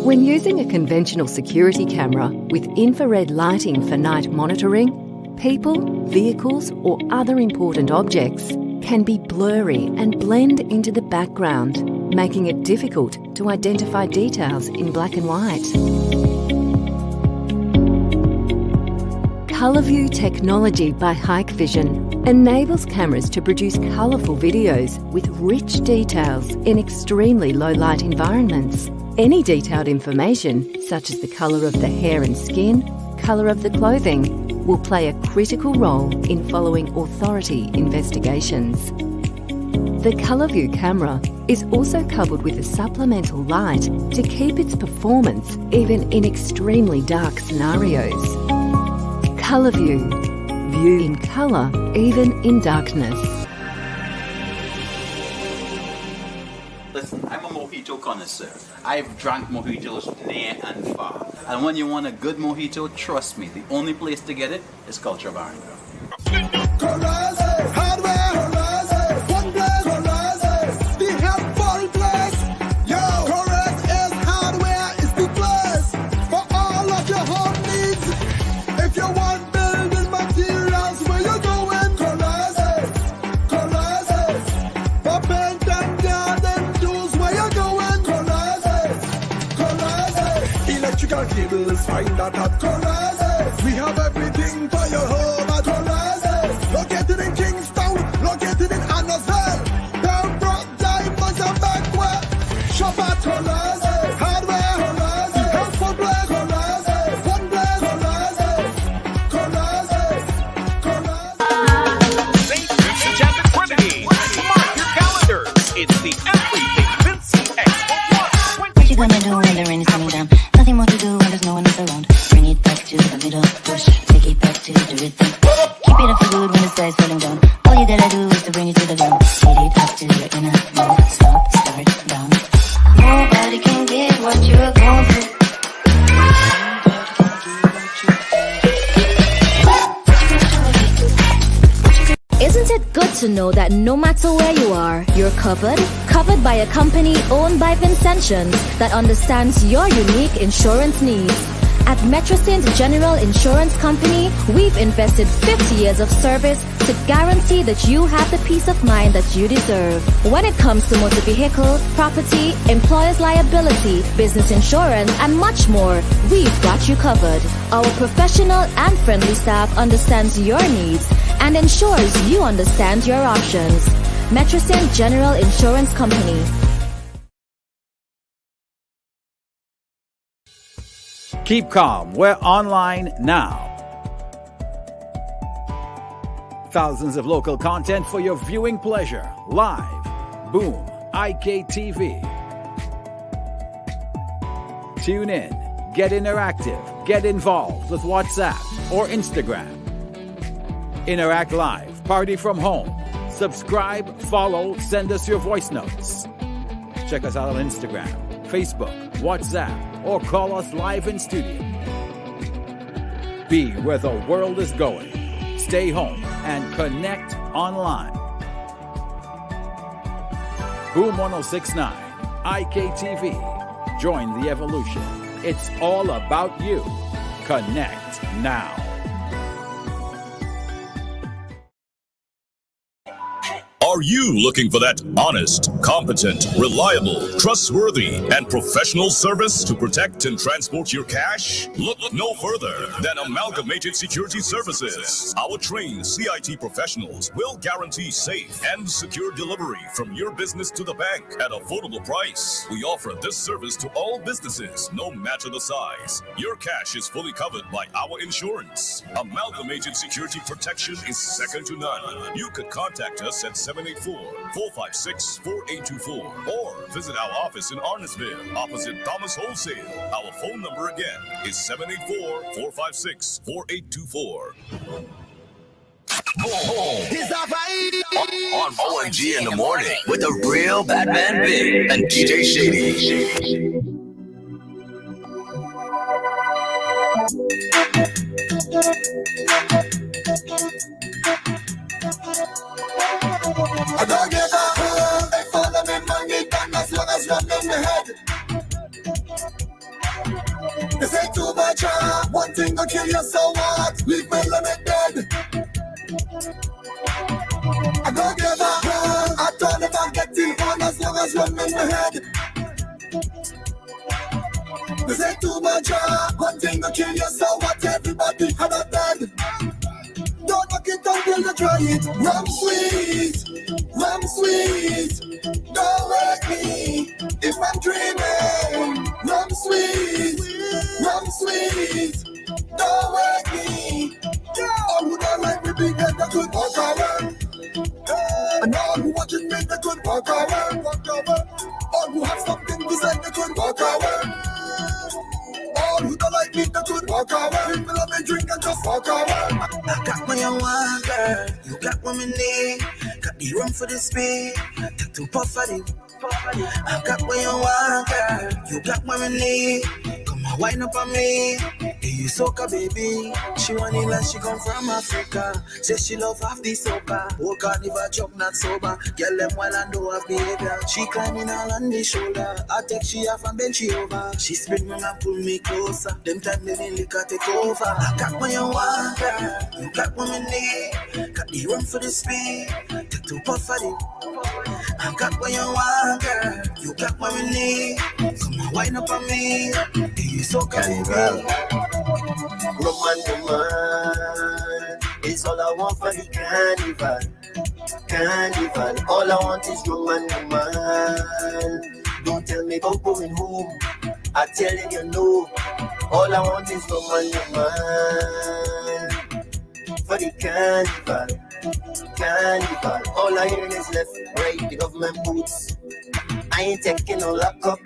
[SPEAKER 16] When using a conventional security camera with infrared lighting for night monitoring, people, vehicles or other important objects can be blurry and blend into the background, making it difficult to identify details in black and white. ColourView technology by Hikvision enables cameras to produce colourful videos with rich details in extremely low light environments. Any detailed information, such as the colour of the hair and skin, colour of the clothing, will play a critical role in following authority investigations. The ColourView camera is also coupled with a supplemental light to keep its performance even in extremely dark scenarios. ColourView. View in colour, even in darkness.
[SPEAKER 17] Listen, I'm a mojito connoisseur. I've drank mojitos near and far. And when you want a good mojito, trust me, the only place to get it is Culture Barn.
[SPEAKER 4] Cables, find that at Corazes. We have everything for your home at Corazes. Located in Kingstown, located in Annisville. Down Brock, Diamonds and Backwell. Shop at Corazes. Hardware Corazes. Helpful Blaze Corazes. One Blaze Corazes. Corazes.
[SPEAKER 2] St. Vincent and the Grenadines. Mark your calendars. It's the Everything Vincy Expo Plus.
[SPEAKER 20] What you gonna do when the rain is coming down? Nothing more to do when there's no one else around. Bring it back to the middle, push, take it back to the rhythm. Keep it up for good when the sky's falling down. All you gotta do is to bring it to the ground. Hit it up to your inner mode. Stop, start, down. Nobody can get what you're going through.
[SPEAKER 19] Isn't it good to know that no matter where you are, you're covered? Covered by a company owned by Vincentians that understands your unique insurance needs. At Metrosint General Insurance Company, we've invested 50 years of service to guarantee that you have the peace of mind that you deserve. When it comes to motor vehicle, property, employer's liability, business insurance, and much more, we've got you covered. Our professional and friendly staff understands your needs and ensures you understand your options. Metrosint General Insurance Company.
[SPEAKER 23] Keep calm. We're online now. Thousands of local content for your viewing pleasure. Live. Boom. IKTV. Tune in. Get interactive. Get involved with WhatsApp or Instagram. Interact live. Party from home. Subscribe, follow, send us your voice notes. Check us out on Instagram, Facebook, WhatsApp, or call us live in studio. Be where the world is going. Stay home and connect online. Boom 1069, IKTV. Join the evolution. It's all about you. Connect now.
[SPEAKER 7] Are you looking for that honest, competent, reliable, trustworthy, and professional service to protect and transport your cash? Look no further than Amalgamated Security Services. Our trained CIT professionals will guarantee safe and secure delivery from your business to the bank at affordable price. We offer this service to all businesses, no matter the size. Your cash is fully covered by our insurance. Amalgamated Security Protection is second to none. You could contact us at 784-456-4824 or visit our office in Arnesville, opposite Thomas Wholesale. Our phone number again is 784-456-4824.
[SPEAKER 1] On O.M.G. in the morning with the real Batman Big and DJ Shady.
[SPEAKER 4] I don't give a fuck. They follow me money down as long as one in the head. This ain't too much, one thing to kill you, so what? Leave me limit dead. I don't give a fuck. I don't ever get it on as long as one in the head. This ain't too much, one thing to kill you, so what? Everybody had a dead. Don't knock it until you try it. Rum sweet, don't wake me if I'm dreaming. Rum sweet, don't wake me. All who don't like me big head, they could walk away. And all who watching me, they could walk away. All who have something to say, they could walk away. All who don't like me, they could walk away. People let me drink and just walk away.
[SPEAKER 8] I got what you want, girl. You got what me need. Got the room for the speed. Take two puff of it. I got what you want, girl. You got what me need. Come on, wind up on me. Hey, you soca, baby. She want it like she come from Africa. Says she love half the soca. Oh God, if I jump not sober. Girl, them while I know her behavior. She climbing all on the shoulder. I take she off and bend she over. She spin me and pull me closer. Them time me in liquor take over. I got what you want, girl. You got what me need. Got the room for the speed. Take two puff of it. I got what you want, girl. You got what we need. Come on, wind up on me. You so carnival.
[SPEAKER 21] Woman, it's all I want for the carnival. Carnival, all I want is woman. Don't tell me about going home. I tell you no. All I want is woman. For the carnival. Carnival, all I hear is left, right, the government boots. I ain't taking no lockup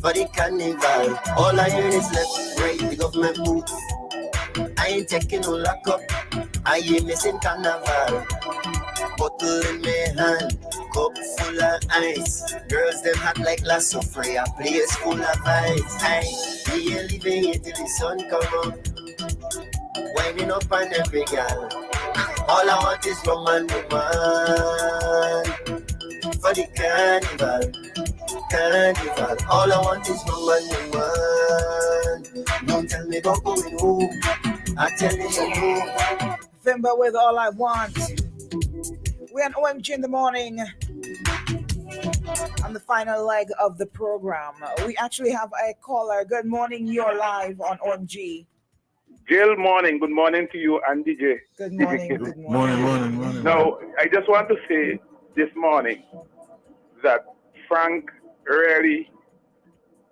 [SPEAKER 21] for the carnival. All I hear is left, right, the government boots. I ain't taking no lockup. I ain't missing carnival. Bottle in my hand, cup full of ice. Girls them hot like lasso free, a place full of ice. We ain't living here till the sun come up. Winding up on every girl. All I want is woman. For the carnival. All I want is woman. Don't tell me about going home. I tell you no.
[SPEAKER 9] November with All I Want. We're on O.M.G. in the morning. On the final leg of the program. We actually have a caller. Good morning, you're live on O.M.G.
[SPEAKER 22] Jill, morning. Good morning to you and DJ.
[SPEAKER 9] Good morning. Good morning.
[SPEAKER 22] Morning. Now, I just want to say this morning that Frank really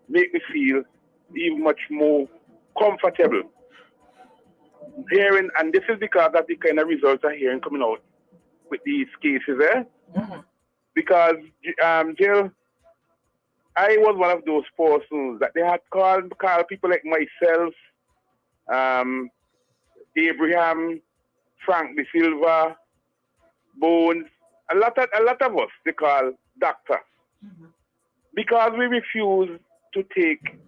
[SPEAKER 22] made me feel even much more comfortable hearing, and this is because of the kind of results I'm hearing coming out with these cases, eh? Mm-hmm. Because, Jill, I was one of those persons that they had called people like myself, Abraham, Frank De Silva, Bones, a lot of us they call doctor, because we refuse to take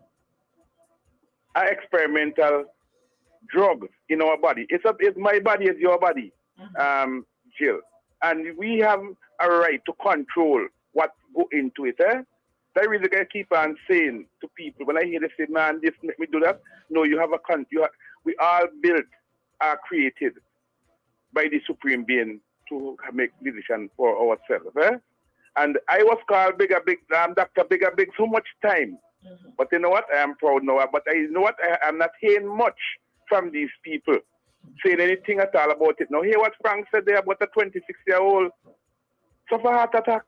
[SPEAKER 22] an experimental drug in our body. It's my body is your body, Jill, and we have a right to control what go into it. That reason I keep on saying to people when I hear they say, "Man, this make me do that." No, you have a we all built, are created by the supreme being to make decisions for ourselves. And I was called Dr. Bigger Big so much time. But you know what? I am proud now. But you know what? I'm not hearing much from these people saying anything at all about it. Now, hear what Frank said there about a 26-year-old suffer heart attack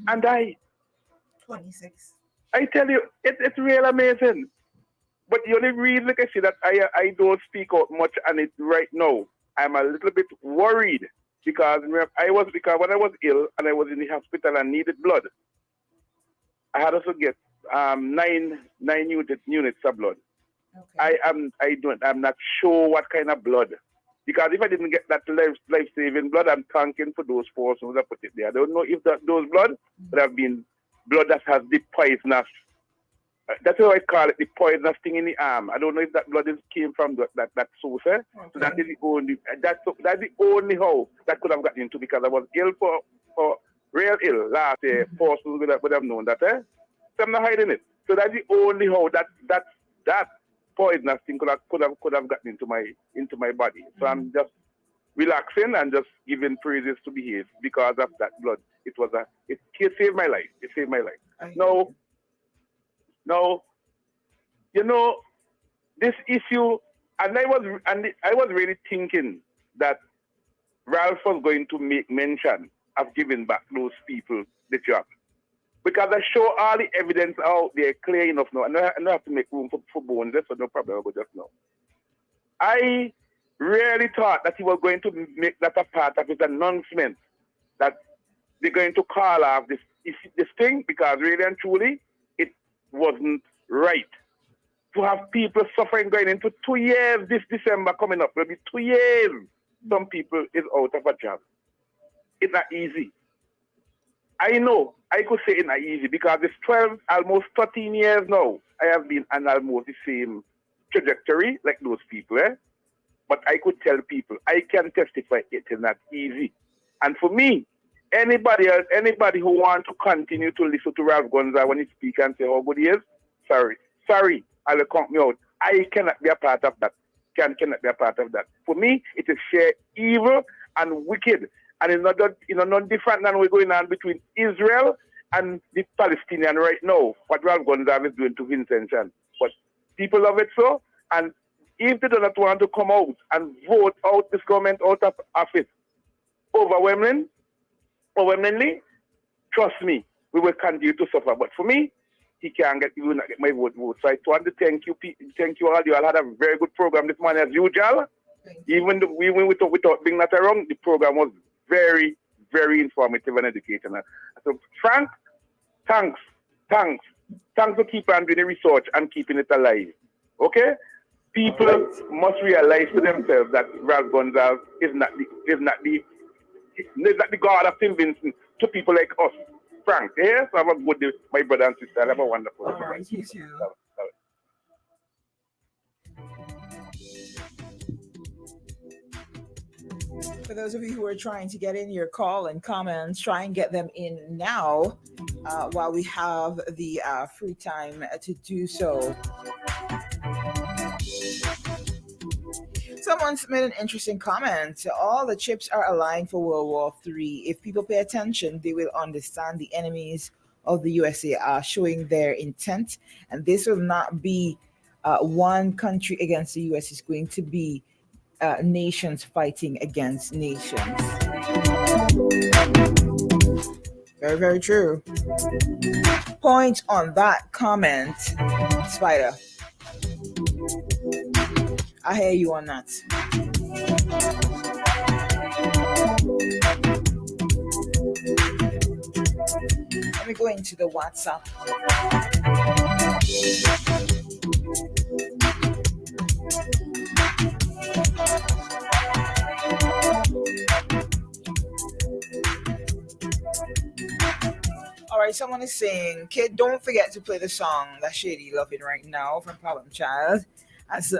[SPEAKER 22] and die.
[SPEAKER 9] 26.
[SPEAKER 22] I tell you, it's real amazing. But the only reason, like I say, that I don't speak out much on it right now, I'm a little bit worried because when I was ill and I was in the hospital and needed blood, I had also get 9 units of blood. Okay. I'm not sure what kind of blood, because if I didn't get that life-saving blood, I'm thanking for those persons that put it there. I don't know if those blood would have been blood that has the poisonous. That's how I call it, the poisonous thing in the arm. I don't know if that blood came from that source. Okay. So that is the only that's the only how that could have gotten into, because I was ill for real ill last year. Persons would have known that. So I'm not hiding it. So that's the only how that poisonous thing could have gotten into my body. So I'm just relaxing and just giving praises to behave because of that blood. It saved my life. It saved my life. No, you know, this issue, and I was really thinking that Ralph was going to make mention of giving back those people the job, because I show all the evidence out there clear enough now, and I don't have to make room for bones. So no problem. I'll go just now. I really thought that he was going to make that a part of his announcement that they're going to call off this thing, because really and truly it wasn't right to have people suffering going into 2 years. This December coming up will be 2 years. Some people is out of a job. It's not easy. I know I could say it's not easy because it's 12, almost 13 years now. I have been on almost the same trajectory like those people. But I could tell people, I can testify it is not easy. And for me, anybody who wants to continue to listen to Ralph Gonza when he speaks and say how good he is, sorry, I'll count me out. I cannot be a part of that. Cannot be a part of that. For me, it is sheer evil and wicked. And it's not different than what's going on between Israel and the Palestinian right now, what Ralph Gonza is doing to Vincent Chan. But people love it so, and if they do not want to come out and vote out this government out of office overwhelmingly, trust me, we will continue to suffer. But for me, he will not get my vote. So I want to thank you all. You all had a very good program this morning as usual. Even without being not around, the program was very, very informative and educational. So Frank, thanks for keeping on doing the research and keeping it alive. Okay? People must realize to themselves that Ralph Gonzalez is not the God of St. Vincent to people like us. Frank, yes, have a good day, my brother and sister. Have a wonderful day.
[SPEAKER 9] All right, you too. For those of you who are trying to get in your call and comments, try and get them in now while we have the free time to do so. Someone's made an interesting comment. All the chips are aligned for World War III. If people pay attention, they will understand the enemies of the USA are showing their intent. And this will not be one country against the US. It's going to be nations fighting against nations. Very, very true. Point on that comment, Spider. I hear you on that. Let me me go into the WhatsApp. All right, someone is saying, kid, don't forget to play the song that Shady loving right now from Problem Child. As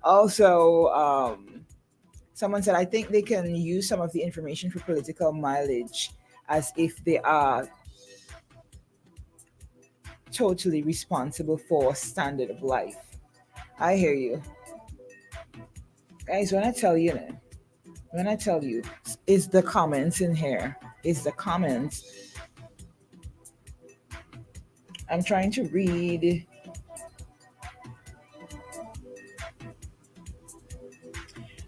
[SPEAKER 9] also, someone said, I think they can use some of the information for political mileage as if they are totally responsible for standard of life. I hear you. Guys, when I tell you, is the comments in here. Is the comments. I'm trying to read.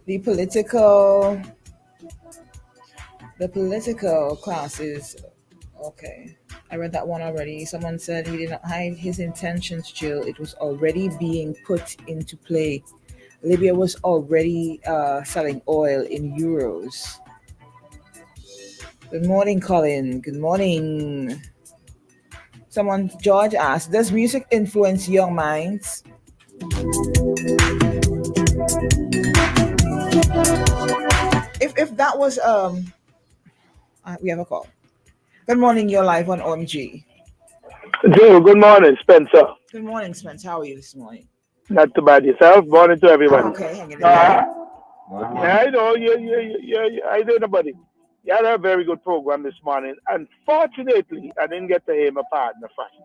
[SPEAKER 9] The political classes. Okay. I read that one already. Someone said he did not hide his intentions, Jill. It was already being put into play. Libya was already selling oil in euros. Good morning, Colin. Good morning. George asked, does music influence young minds? If that was we have a call. Good morning, you're live on O.M.G.
[SPEAKER 5] Jill, good morning, Spencer.
[SPEAKER 9] Good morning, Spencer. How are you this morning?
[SPEAKER 5] Not too bad yourself. Morning to everybody.
[SPEAKER 9] Okay, hanging in there.
[SPEAKER 5] Yeah, I know. I know nobody. You had a very good program this morning. Unfortunately, I didn't get to hear my partner first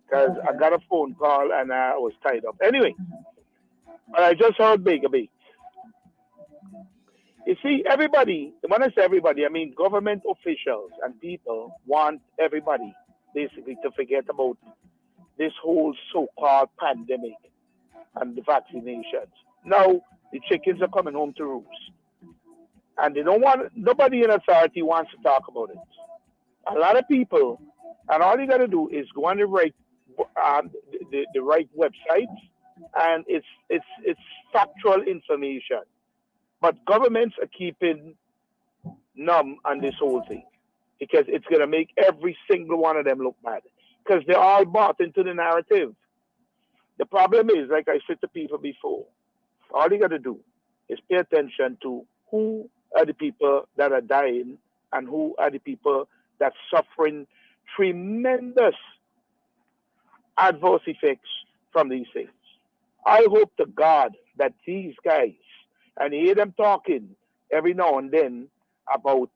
[SPEAKER 5] because I got a phone call and I was tied up. Anyway, but I just heard Baker Beat. You see, everybody, when I say everybody, I mean government officials and people want everybody basically to forget about this whole so-called pandemic and the vaccinations. Now, the chickens are coming home to roost. And they don't want, nobody in authority wants to talk about it. A lot of people, and all you got to do is go on the right website, and it's factual information. But governments are keeping numb on this whole thing because it's going to make every single one of them look bad because they're all bought into the narrative. The problem is, like I said to people before, all you got to do is pay attention to who are the people that are dying and who are the people that are suffering tremendous adverse effects from these things. I hope to God that these guys, and I hear them talking every now and then about,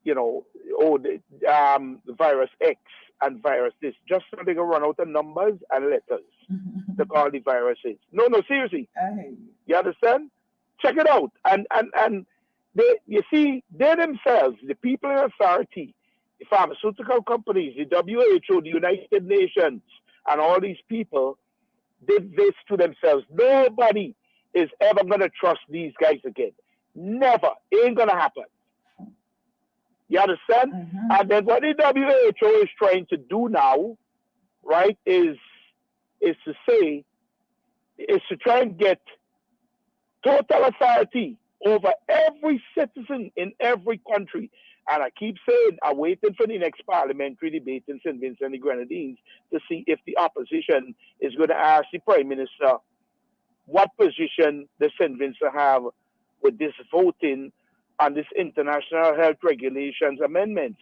[SPEAKER 5] the virus X and virus this, just so they can run out of numbers and letters to call the viruses. No, seriously. You understand? Check it out. And you see, they themselves, the people in authority, the pharmaceutical companies, the WHO, the United Nations, and all these people did this to themselves. Nobody is ever going to trust these guys again. Never. Ain't going to happen. You understand? And then what the WHO is trying to do now, right, is to try and get total authority over every citizen in every country. And I keep saying, I'm waiting for the next parliamentary debate in St. Vincent and the Grenadines to see if the opposition is going to ask the Prime Minister what position does St. Vincent have with this voting on this international health regulations amendments.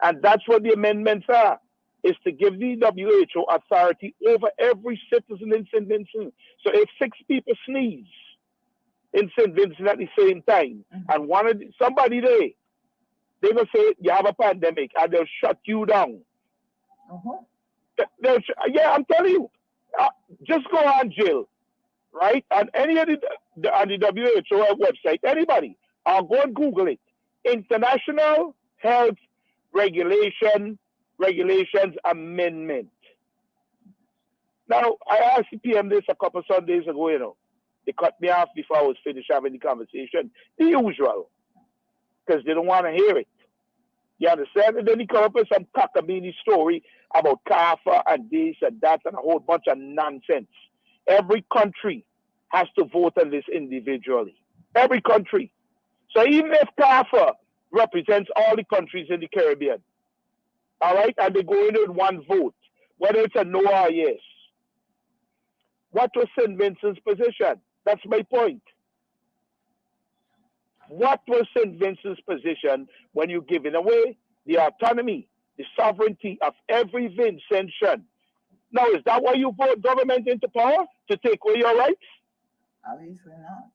[SPEAKER 5] And that's what the amendments are, is to give the WHO authority over every citizen in St. Vincent. So if 6 people sneeze in St. Vincent at the same time, and somebody there, they're going to say, you have a pandemic, and they'll shut you down. Yeah, I'm telling you, just go on, Jill, right? On any of on the WHO website, anybody, I'll go and Google it. International Health Regulations Amendment. Now, I asked the PM this a couple of Sundays ago, They cut me off before I was finished having the conversation. The usual. Because they don't want to hear it. You understand? And then he come up with some cockamamie story about CAFA and this and that and a whole bunch of nonsense. Every country has to vote on this individually. Every country. So even if CAFA represents all the countries in the Caribbean. All right? And they go in with one vote, whether it's a no or a yes. What was St. Vincent's position? That's my point. What was St. Vincent's position when you're giving away the autonomy, the sovereignty of every Vincentian? Now, is that why you vote government into power? To take away your rights?
[SPEAKER 9] Obviously not.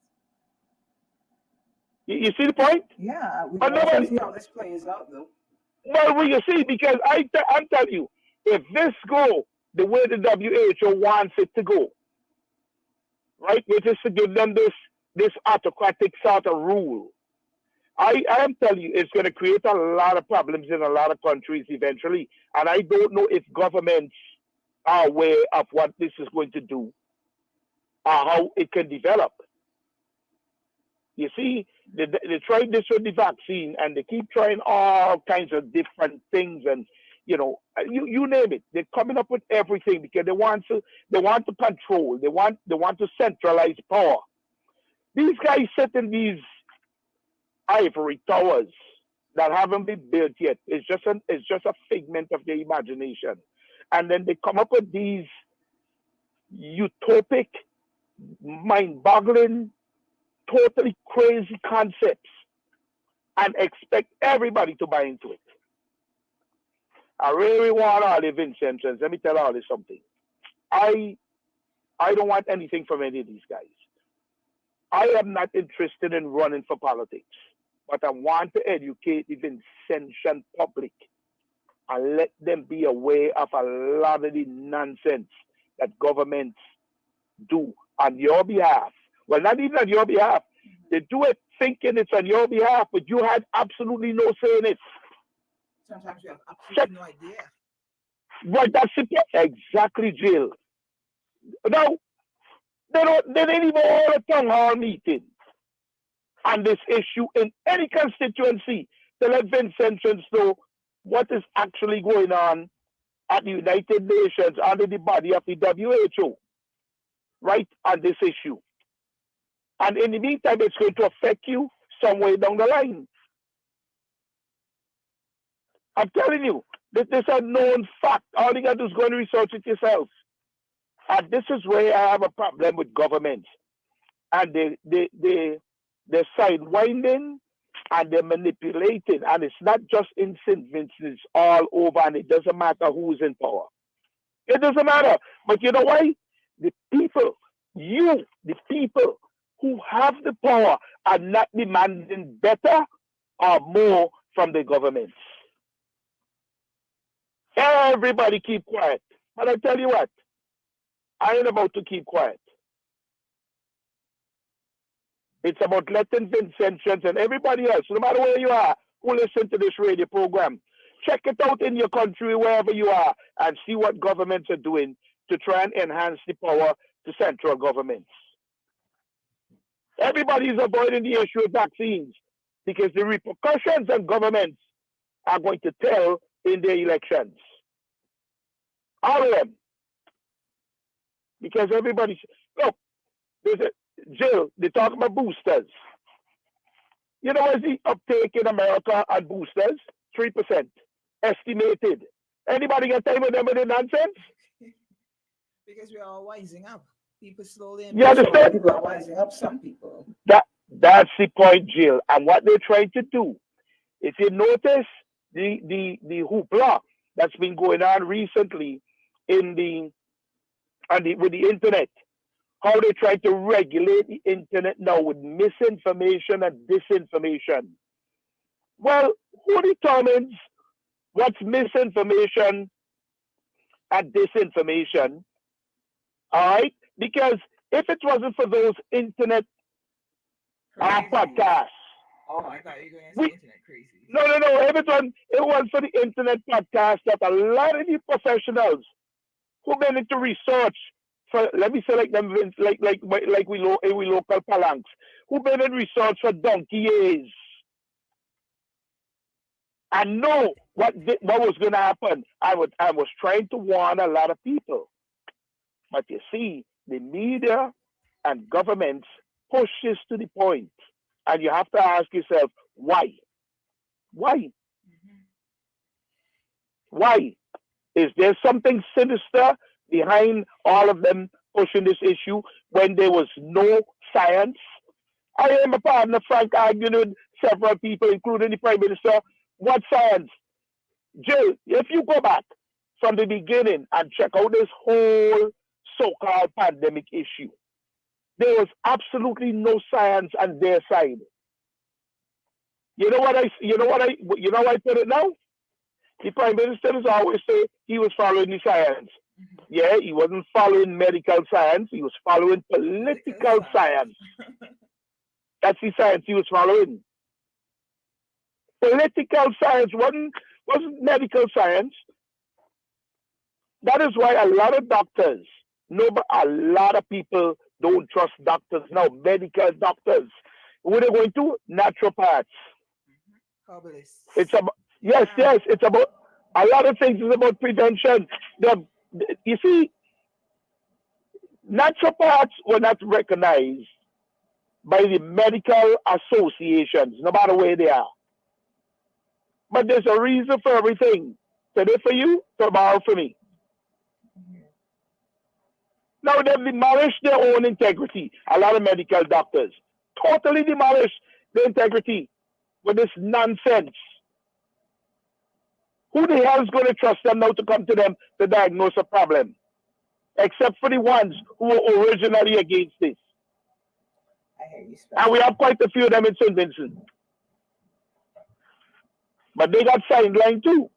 [SPEAKER 5] You see the point?
[SPEAKER 9] Yeah, we
[SPEAKER 5] But
[SPEAKER 9] also
[SPEAKER 5] nobody,
[SPEAKER 9] see how this plays out, though.
[SPEAKER 5] well, you see, because I'm telling you, if this go the way the WHO wants it to go, right, which is to give them this autocratic sort of rule, I am telling you, it's going to create a lot of problems in a lot of countries eventually. And I don't know if governments are aware of what this is going to do or how it can develop. You see, they tried this with the vaccine, and they keep trying all kinds of different things, and you name it. They're coming up with everything because they want to control. They want to centralize power. These guys sit in these ivory towers that haven't been built yet. It's just a figment of their imagination, and then they come up with these utopic, mind-boggling, totally crazy concepts and expect everybody to buy into it. I really want all the Vincentians. Let me tell all this something. I don't want anything from any of these guys. I am not interested in running for politics, but I want to educate the Vincentian public and let them be aware of a lot of the nonsense that governments do on your behalf. Well, not even on your behalf. They do it thinking it's on your behalf, but you had absolutely no say in it.
[SPEAKER 9] Sometimes you have absolutely no idea.
[SPEAKER 5] Right, that's it. Exactly, Jill. Now, they didn't even hold a town hall meeting on this issue in any constituency to let Vincentians know what is actually going on at the United Nations under the body of the WHO, right, on this issue. And in the meantime, it's going to affect you some way down the line. I'm telling you, this is a known fact. All you got to do is go and research it yourself. And this is where I have a problem with governments. And they're sidewinding and they're manipulating. And it's not just in St. Vincent, it's all over, and it doesn't matter who's in power. It doesn't matter. But you know why? The people who have the power are not demanding better or more from the governments. Everybody keep quiet. But I tell you what, I ain't about to keep quiet. It's about letting Vincentians and everybody else, no matter where you are, who listen to this radio program, check it out in your country, wherever you are, and see what governments are doing to try and enhance the power to central governments. Everybody's avoiding the issue of vaccines because the repercussions on governments are going to tell in their elections. All of them. Because everybody's, look, Jill, they talk about boosters. You know what's the uptake in America on boosters? 3%. Estimated. Anybody got time with them with the nonsense?
[SPEAKER 9] Because we are all wising up. People slowly and
[SPEAKER 5] you understand?
[SPEAKER 9] people are wising up. Some people.
[SPEAKER 5] That's the point, Jill. And what they're trying to do, if you notice the hoopla that's been going on recently with the internet, how they try to regulate the internet now with misinformation and disinformation. Well, who determines what's misinformation and disinformation? All right? Because if it wasn't for those internet podcasts.
[SPEAKER 9] Oh, I thought you were going to say internet crazy.
[SPEAKER 5] No. It was for the internet podcast that a lot of the professionals who went into research for, let me say, like them, like we local palanks, who been in research for donkey years and know what was going to happen. I was trying to warn a lot of people, but you see, the media and governments push this to the point, and you have to ask yourself why.
[SPEAKER 3] Why? Why? Is there something sinister behind all of them pushing this issue when there was no science? I am a partner, Frank, arguing with several people, including the Prime Minister. What science? Jill, if you go back from the beginning and check out this whole so-called pandemic issue, there was absolutely no science on their side. You know how I put it now? The Prime Minister has always said he was following the science. Yeah, he wasn't following medical science, he was following political science. That's the science he was following. Political science wasn't medical science. That is why a lot of doctors, a lot of people don't trust doctors now, medical doctors. Who they're going to? Naturopaths. It's about, yes, it's about, a lot of things is about prevention. You see, naturopaths were not recognized by the medical associations, no matter where they are. But there's a reason for everything. Today for you, tomorrow for me. Now they've demolished their own integrity. A lot of medical doctors totally demolished their integrity with this nonsense. Who the hell is going to trust them now to come to them to diagnose a problem? Except for the ones who were originally against this. And we have quite a few of them in St. Vincent. But they got sidelined too.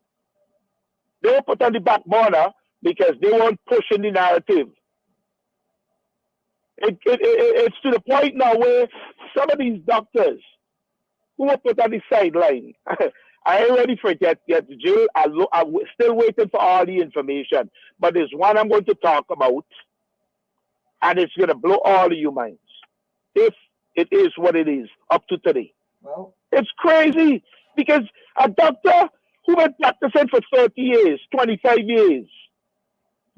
[SPEAKER 3] They were put on the back burner because they weren't pushing the narrative. It's to the point now where some of these doctors who were put on the sideline, I ain't ready for it yet, Jill. I'm still waiting for all the information. But there's one I'm going to talk about, and it's going to blow all of your minds. If it is what it is up to today. Well, it's crazy because a doctor who been practicing for 30 years, 25 years,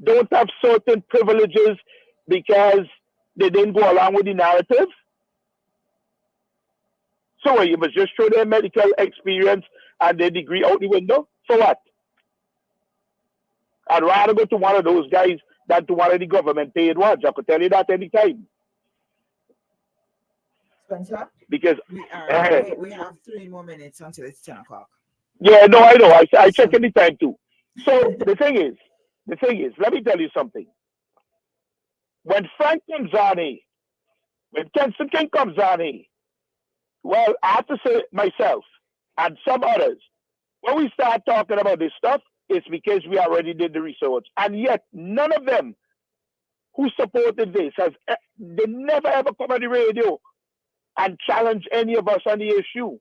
[SPEAKER 3] don't have certain privileges because they didn't go along with the narrative. So you must just throw their medical experience and their degree out the window. So what? I'd rather go to one of those guys than to one of the government paid ones. I could tell you that anytime.
[SPEAKER 9] Spencer?
[SPEAKER 3] Because
[SPEAKER 9] we have 3 more minutes until it's 10 o'clock.
[SPEAKER 3] Yeah, no, I know. I check any time too. So the thing is, let me tell you something. When Frank comes on here, when Kenson King comes on here, well, I have to say myself and some others, when we start talking about this stuff, it's because we already did the research. And yet, none of them who supported this they never ever come on the radio and challenge any of us on the issue.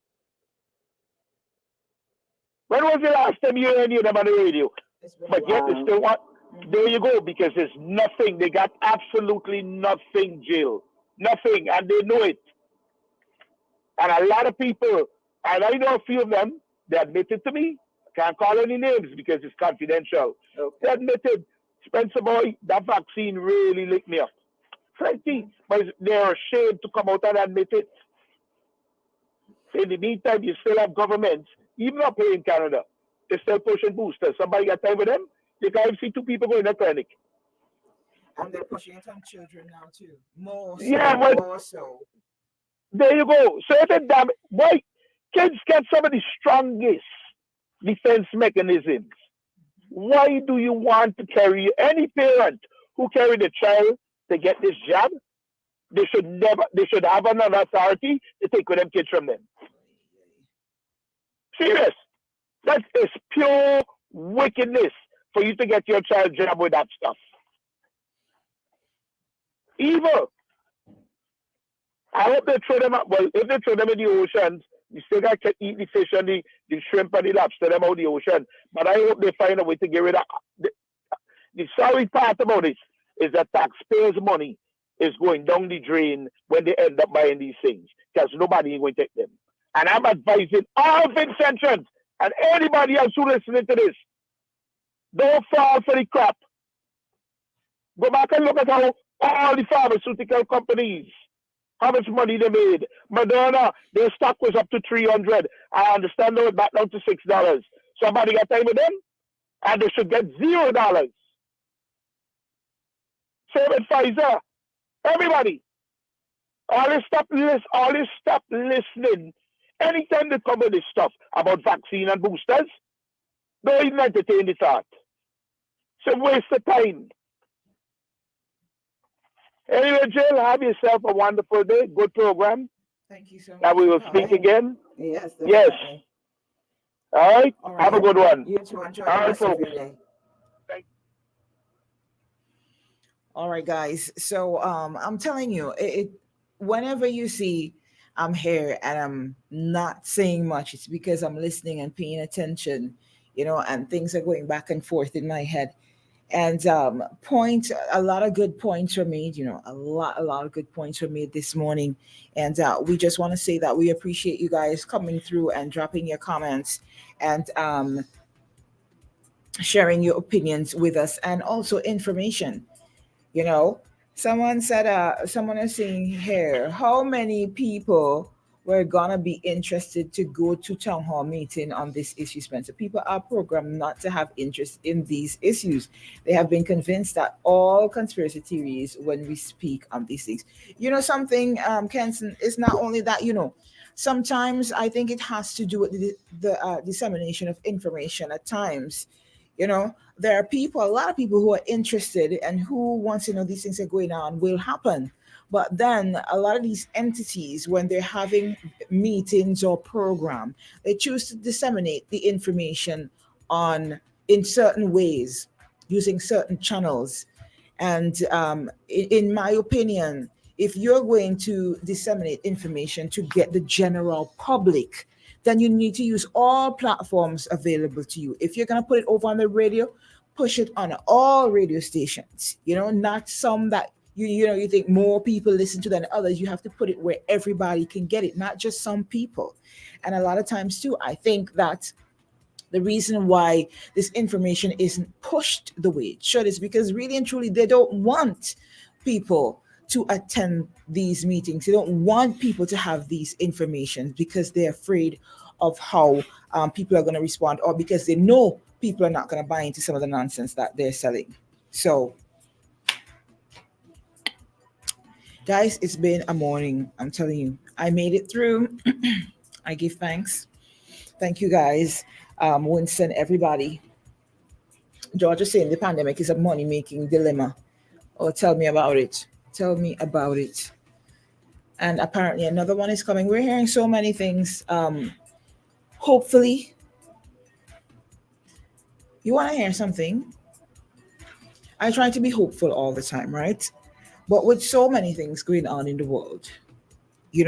[SPEAKER 3] When was the last time you heard any of them on the radio? But yet they still want. There you go, because there's nothing. They got absolutely nothing, Jill. Nothing, and they know it. And a lot of people, and I know a few of them, they admitted to me. I can't call any names because it's confidential. Okay. They admitted, Spencer boy, that vaccine really licked me up. Frankly, but they're ashamed to come out and admit it. In the meantime, you still have governments, even up here in Canada, they're still pushing boosters. Somebody got time with them? You can't even see 2 people going to the clinic.
[SPEAKER 9] And they're pushing it on children now too. More so.
[SPEAKER 3] There you go. So why kids get some of the strongest defense mechanisms. Why do you want to carry any parent who carried a child to get this jab? They should have another authority to take with them kids from them. Serious. That is pure wickedness for you to get your child jabbed with that stuff. Evil. I hope they throw them out. Well, if they throw them in the oceans, you still got to eat the fish and the shrimp and the lobster them out of the ocean. But I hope they find a way to get rid of the sorry part about it is that taxpayers' money is going down the drain when they end up buying these things because nobody is going to take them. And I'm advising all Vincentians and anybody else who listening to this, don't fall for the crap. Go back and look at how all the pharmaceutical companies
[SPEAKER 5] how much money they made. Moderna, their stock was up to 300. I understand they were back down to $6. Somebody got time with them? And they should get $0. Same with Pfizer. Everybody. Always stop listening. Anytime they come with this stuff about vaccine and boosters, don't even entertain the thought. It's a waste of time. Anyway, Jill, have yourself a wonderful day. Good program.
[SPEAKER 9] Thank you so much.
[SPEAKER 5] And we will speak again.
[SPEAKER 9] Yes.
[SPEAKER 5] Yes.
[SPEAKER 9] Definitely.
[SPEAKER 5] All right.
[SPEAKER 9] All right.
[SPEAKER 5] Have a good one.
[SPEAKER 9] You too. Enjoy
[SPEAKER 5] All
[SPEAKER 9] the
[SPEAKER 5] right,
[SPEAKER 9] rest of
[SPEAKER 5] folks.
[SPEAKER 9] your day. All right, guys. So I'm telling you, whenever you see I'm here and I'm not saying much, it's because I'm listening and paying attention, and things are going back and forth in my head. And a lot of good points were made, a lot of good points were made this morning. And we just want to say that we appreciate you guys coming through and dropping your comments and sharing your opinions with us and also information. You know, someone is saying here, how many people were gonna be interested to go to town hall meeting on this issue, Spencer? People are programmed not to have interest in these issues. They have been convinced that all conspiracy theories when we speak on these things. Something, Kenson, it's not only that, sometimes I think it has to do with the dissemination of information at times. There are a lot of people who are interested and who wants to know these things are going on will happen. But then a lot of these entities, when they're having meetings or program, they choose to disseminate the information in certain ways, using certain channels. And in my opinion, if you're going to disseminate information to get the general public, then you need to use all platforms available to you. If you're going to put it over on the radio, push it on all radio stations, not some that you think more people listen to than others. You have to put it where everybody can get it, not just some people. And a lot of times too, I think that the reason why this information isn't pushed the way it should is because really and truly they don't want people to attend these meetings. They don't want people to have these information because they're afraid of how people are going to respond, or because they know people are not going to buy into some of the nonsense that they're selling. So, guys, it's been a morning. I'm telling you, I made it through. I give thanks. Thank you, guys. Winston, everybody. George is saying the pandemic is a money-making dilemma. Oh, tell me about it. Tell me about it. And apparently another one is coming. We're hearing so many things. Hopefully, you want to hear something? I try to be hopeful all the time, right? But with so many things going on in the world, you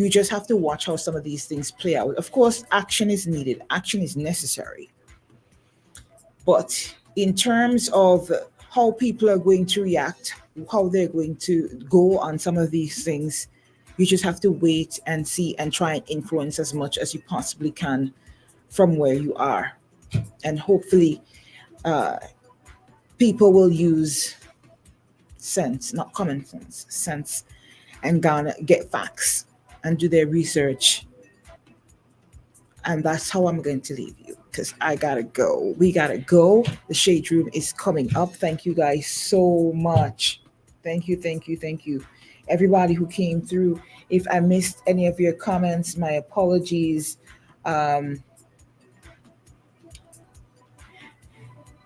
[SPEAKER 9] just have to watch how some of these things play out. Of course, action is needed. Action is necessary. But in terms of how people are going to react, how they're going to go on some of these things, you just have to wait and see and try and influence as much as you possibly can from where you are. And hopefully, people will use sense, not common sense, and gonna get facts and do their research. And that's how I'm going to leave you, because I gotta go. We gotta go. The Shade Room is coming up. Thank you guys so much. Thank you. Everybody who came through. If I missed any of your comments, my apologies.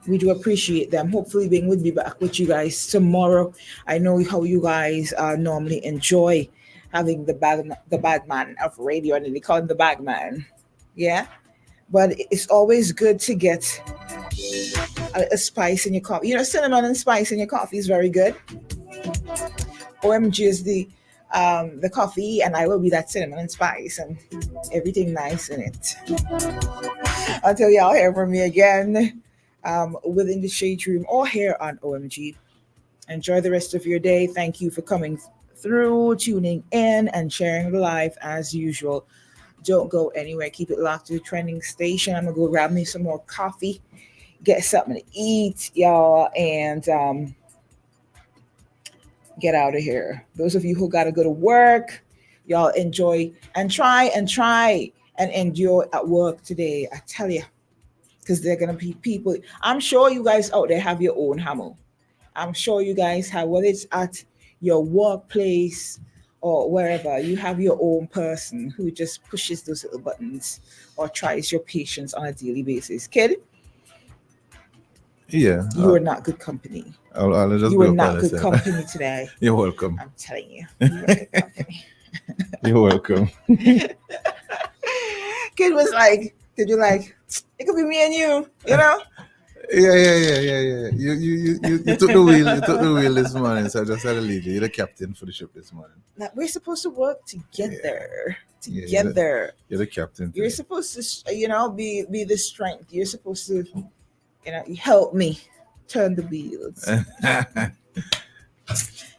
[SPEAKER 9] We do appreciate them. Hopefully, Bing will be back with you guys tomorrow. I know how you guys normally enjoy having the bad man of radio, and they call him the bag man. Yeah, but it's always good to get a spice in your coffee. Cinnamon and spice in your coffee is very good. O.M.G is the coffee, and I will be that cinnamon and spice and everything nice in it. Until y'all hear from me again. Within the Shade Room or here on O.M.G. Enjoy the rest of your day. Thank you for coming through, tuning in, and sharing the live as usual. Don't go anywhere. Keep it locked to the trending station. I'm going to go grab me some more coffee, get something to eat, y'all, and get out of here. Those of you who got to go to work, y'all enjoy and try and endure at work today. I tell you, because they're going to be people. I'm sure you guys out there have your own hammer. I'm sure you guys have, whether it's at your workplace or wherever, you have your own person who just pushes those little buttons or tries your patience on a daily basis. Kid,
[SPEAKER 11] Yeah.
[SPEAKER 9] you are not good company.
[SPEAKER 11] I'll just
[SPEAKER 9] You are
[SPEAKER 11] go
[SPEAKER 9] not
[SPEAKER 11] upon
[SPEAKER 9] good
[SPEAKER 11] this,
[SPEAKER 9] company today.
[SPEAKER 11] You're welcome.
[SPEAKER 9] I'm telling you. You are good company.
[SPEAKER 11] You're welcome.
[SPEAKER 9] Kid was like, it could be me and you know?
[SPEAKER 11] Yeah. You took the wheel. You took the wheel this morning, so I just had to leave you. You're the captain for the ship this morning.
[SPEAKER 9] That we're supposed to work together.
[SPEAKER 11] Yeah, you're the captain.
[SPEAKER 9] You're supposed to, be the strength. You're supposed to, help me turn the wheels.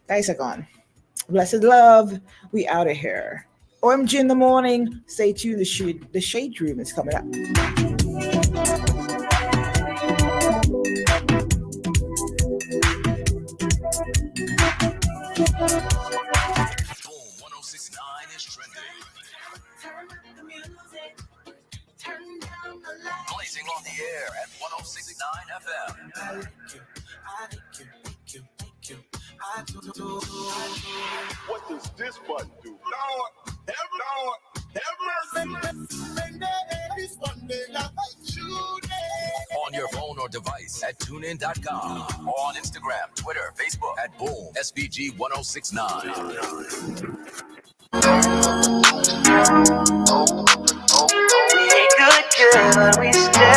[SPEAKER 9] Guys are gone. Blessed love. We out of here. O.M.G in the morning. Stay tuned. The shade room is coming up.
[SPEAKER 1] Boom 106.9 is trending. Blazing on the air at 106.9 FM.
[SPEAKER 6] What does this button do? Lord, have
[SPEAKER 1] On your phone or device at tunein.com. Or on Instagram, Twitter, Facebook at Boom SVG 1069.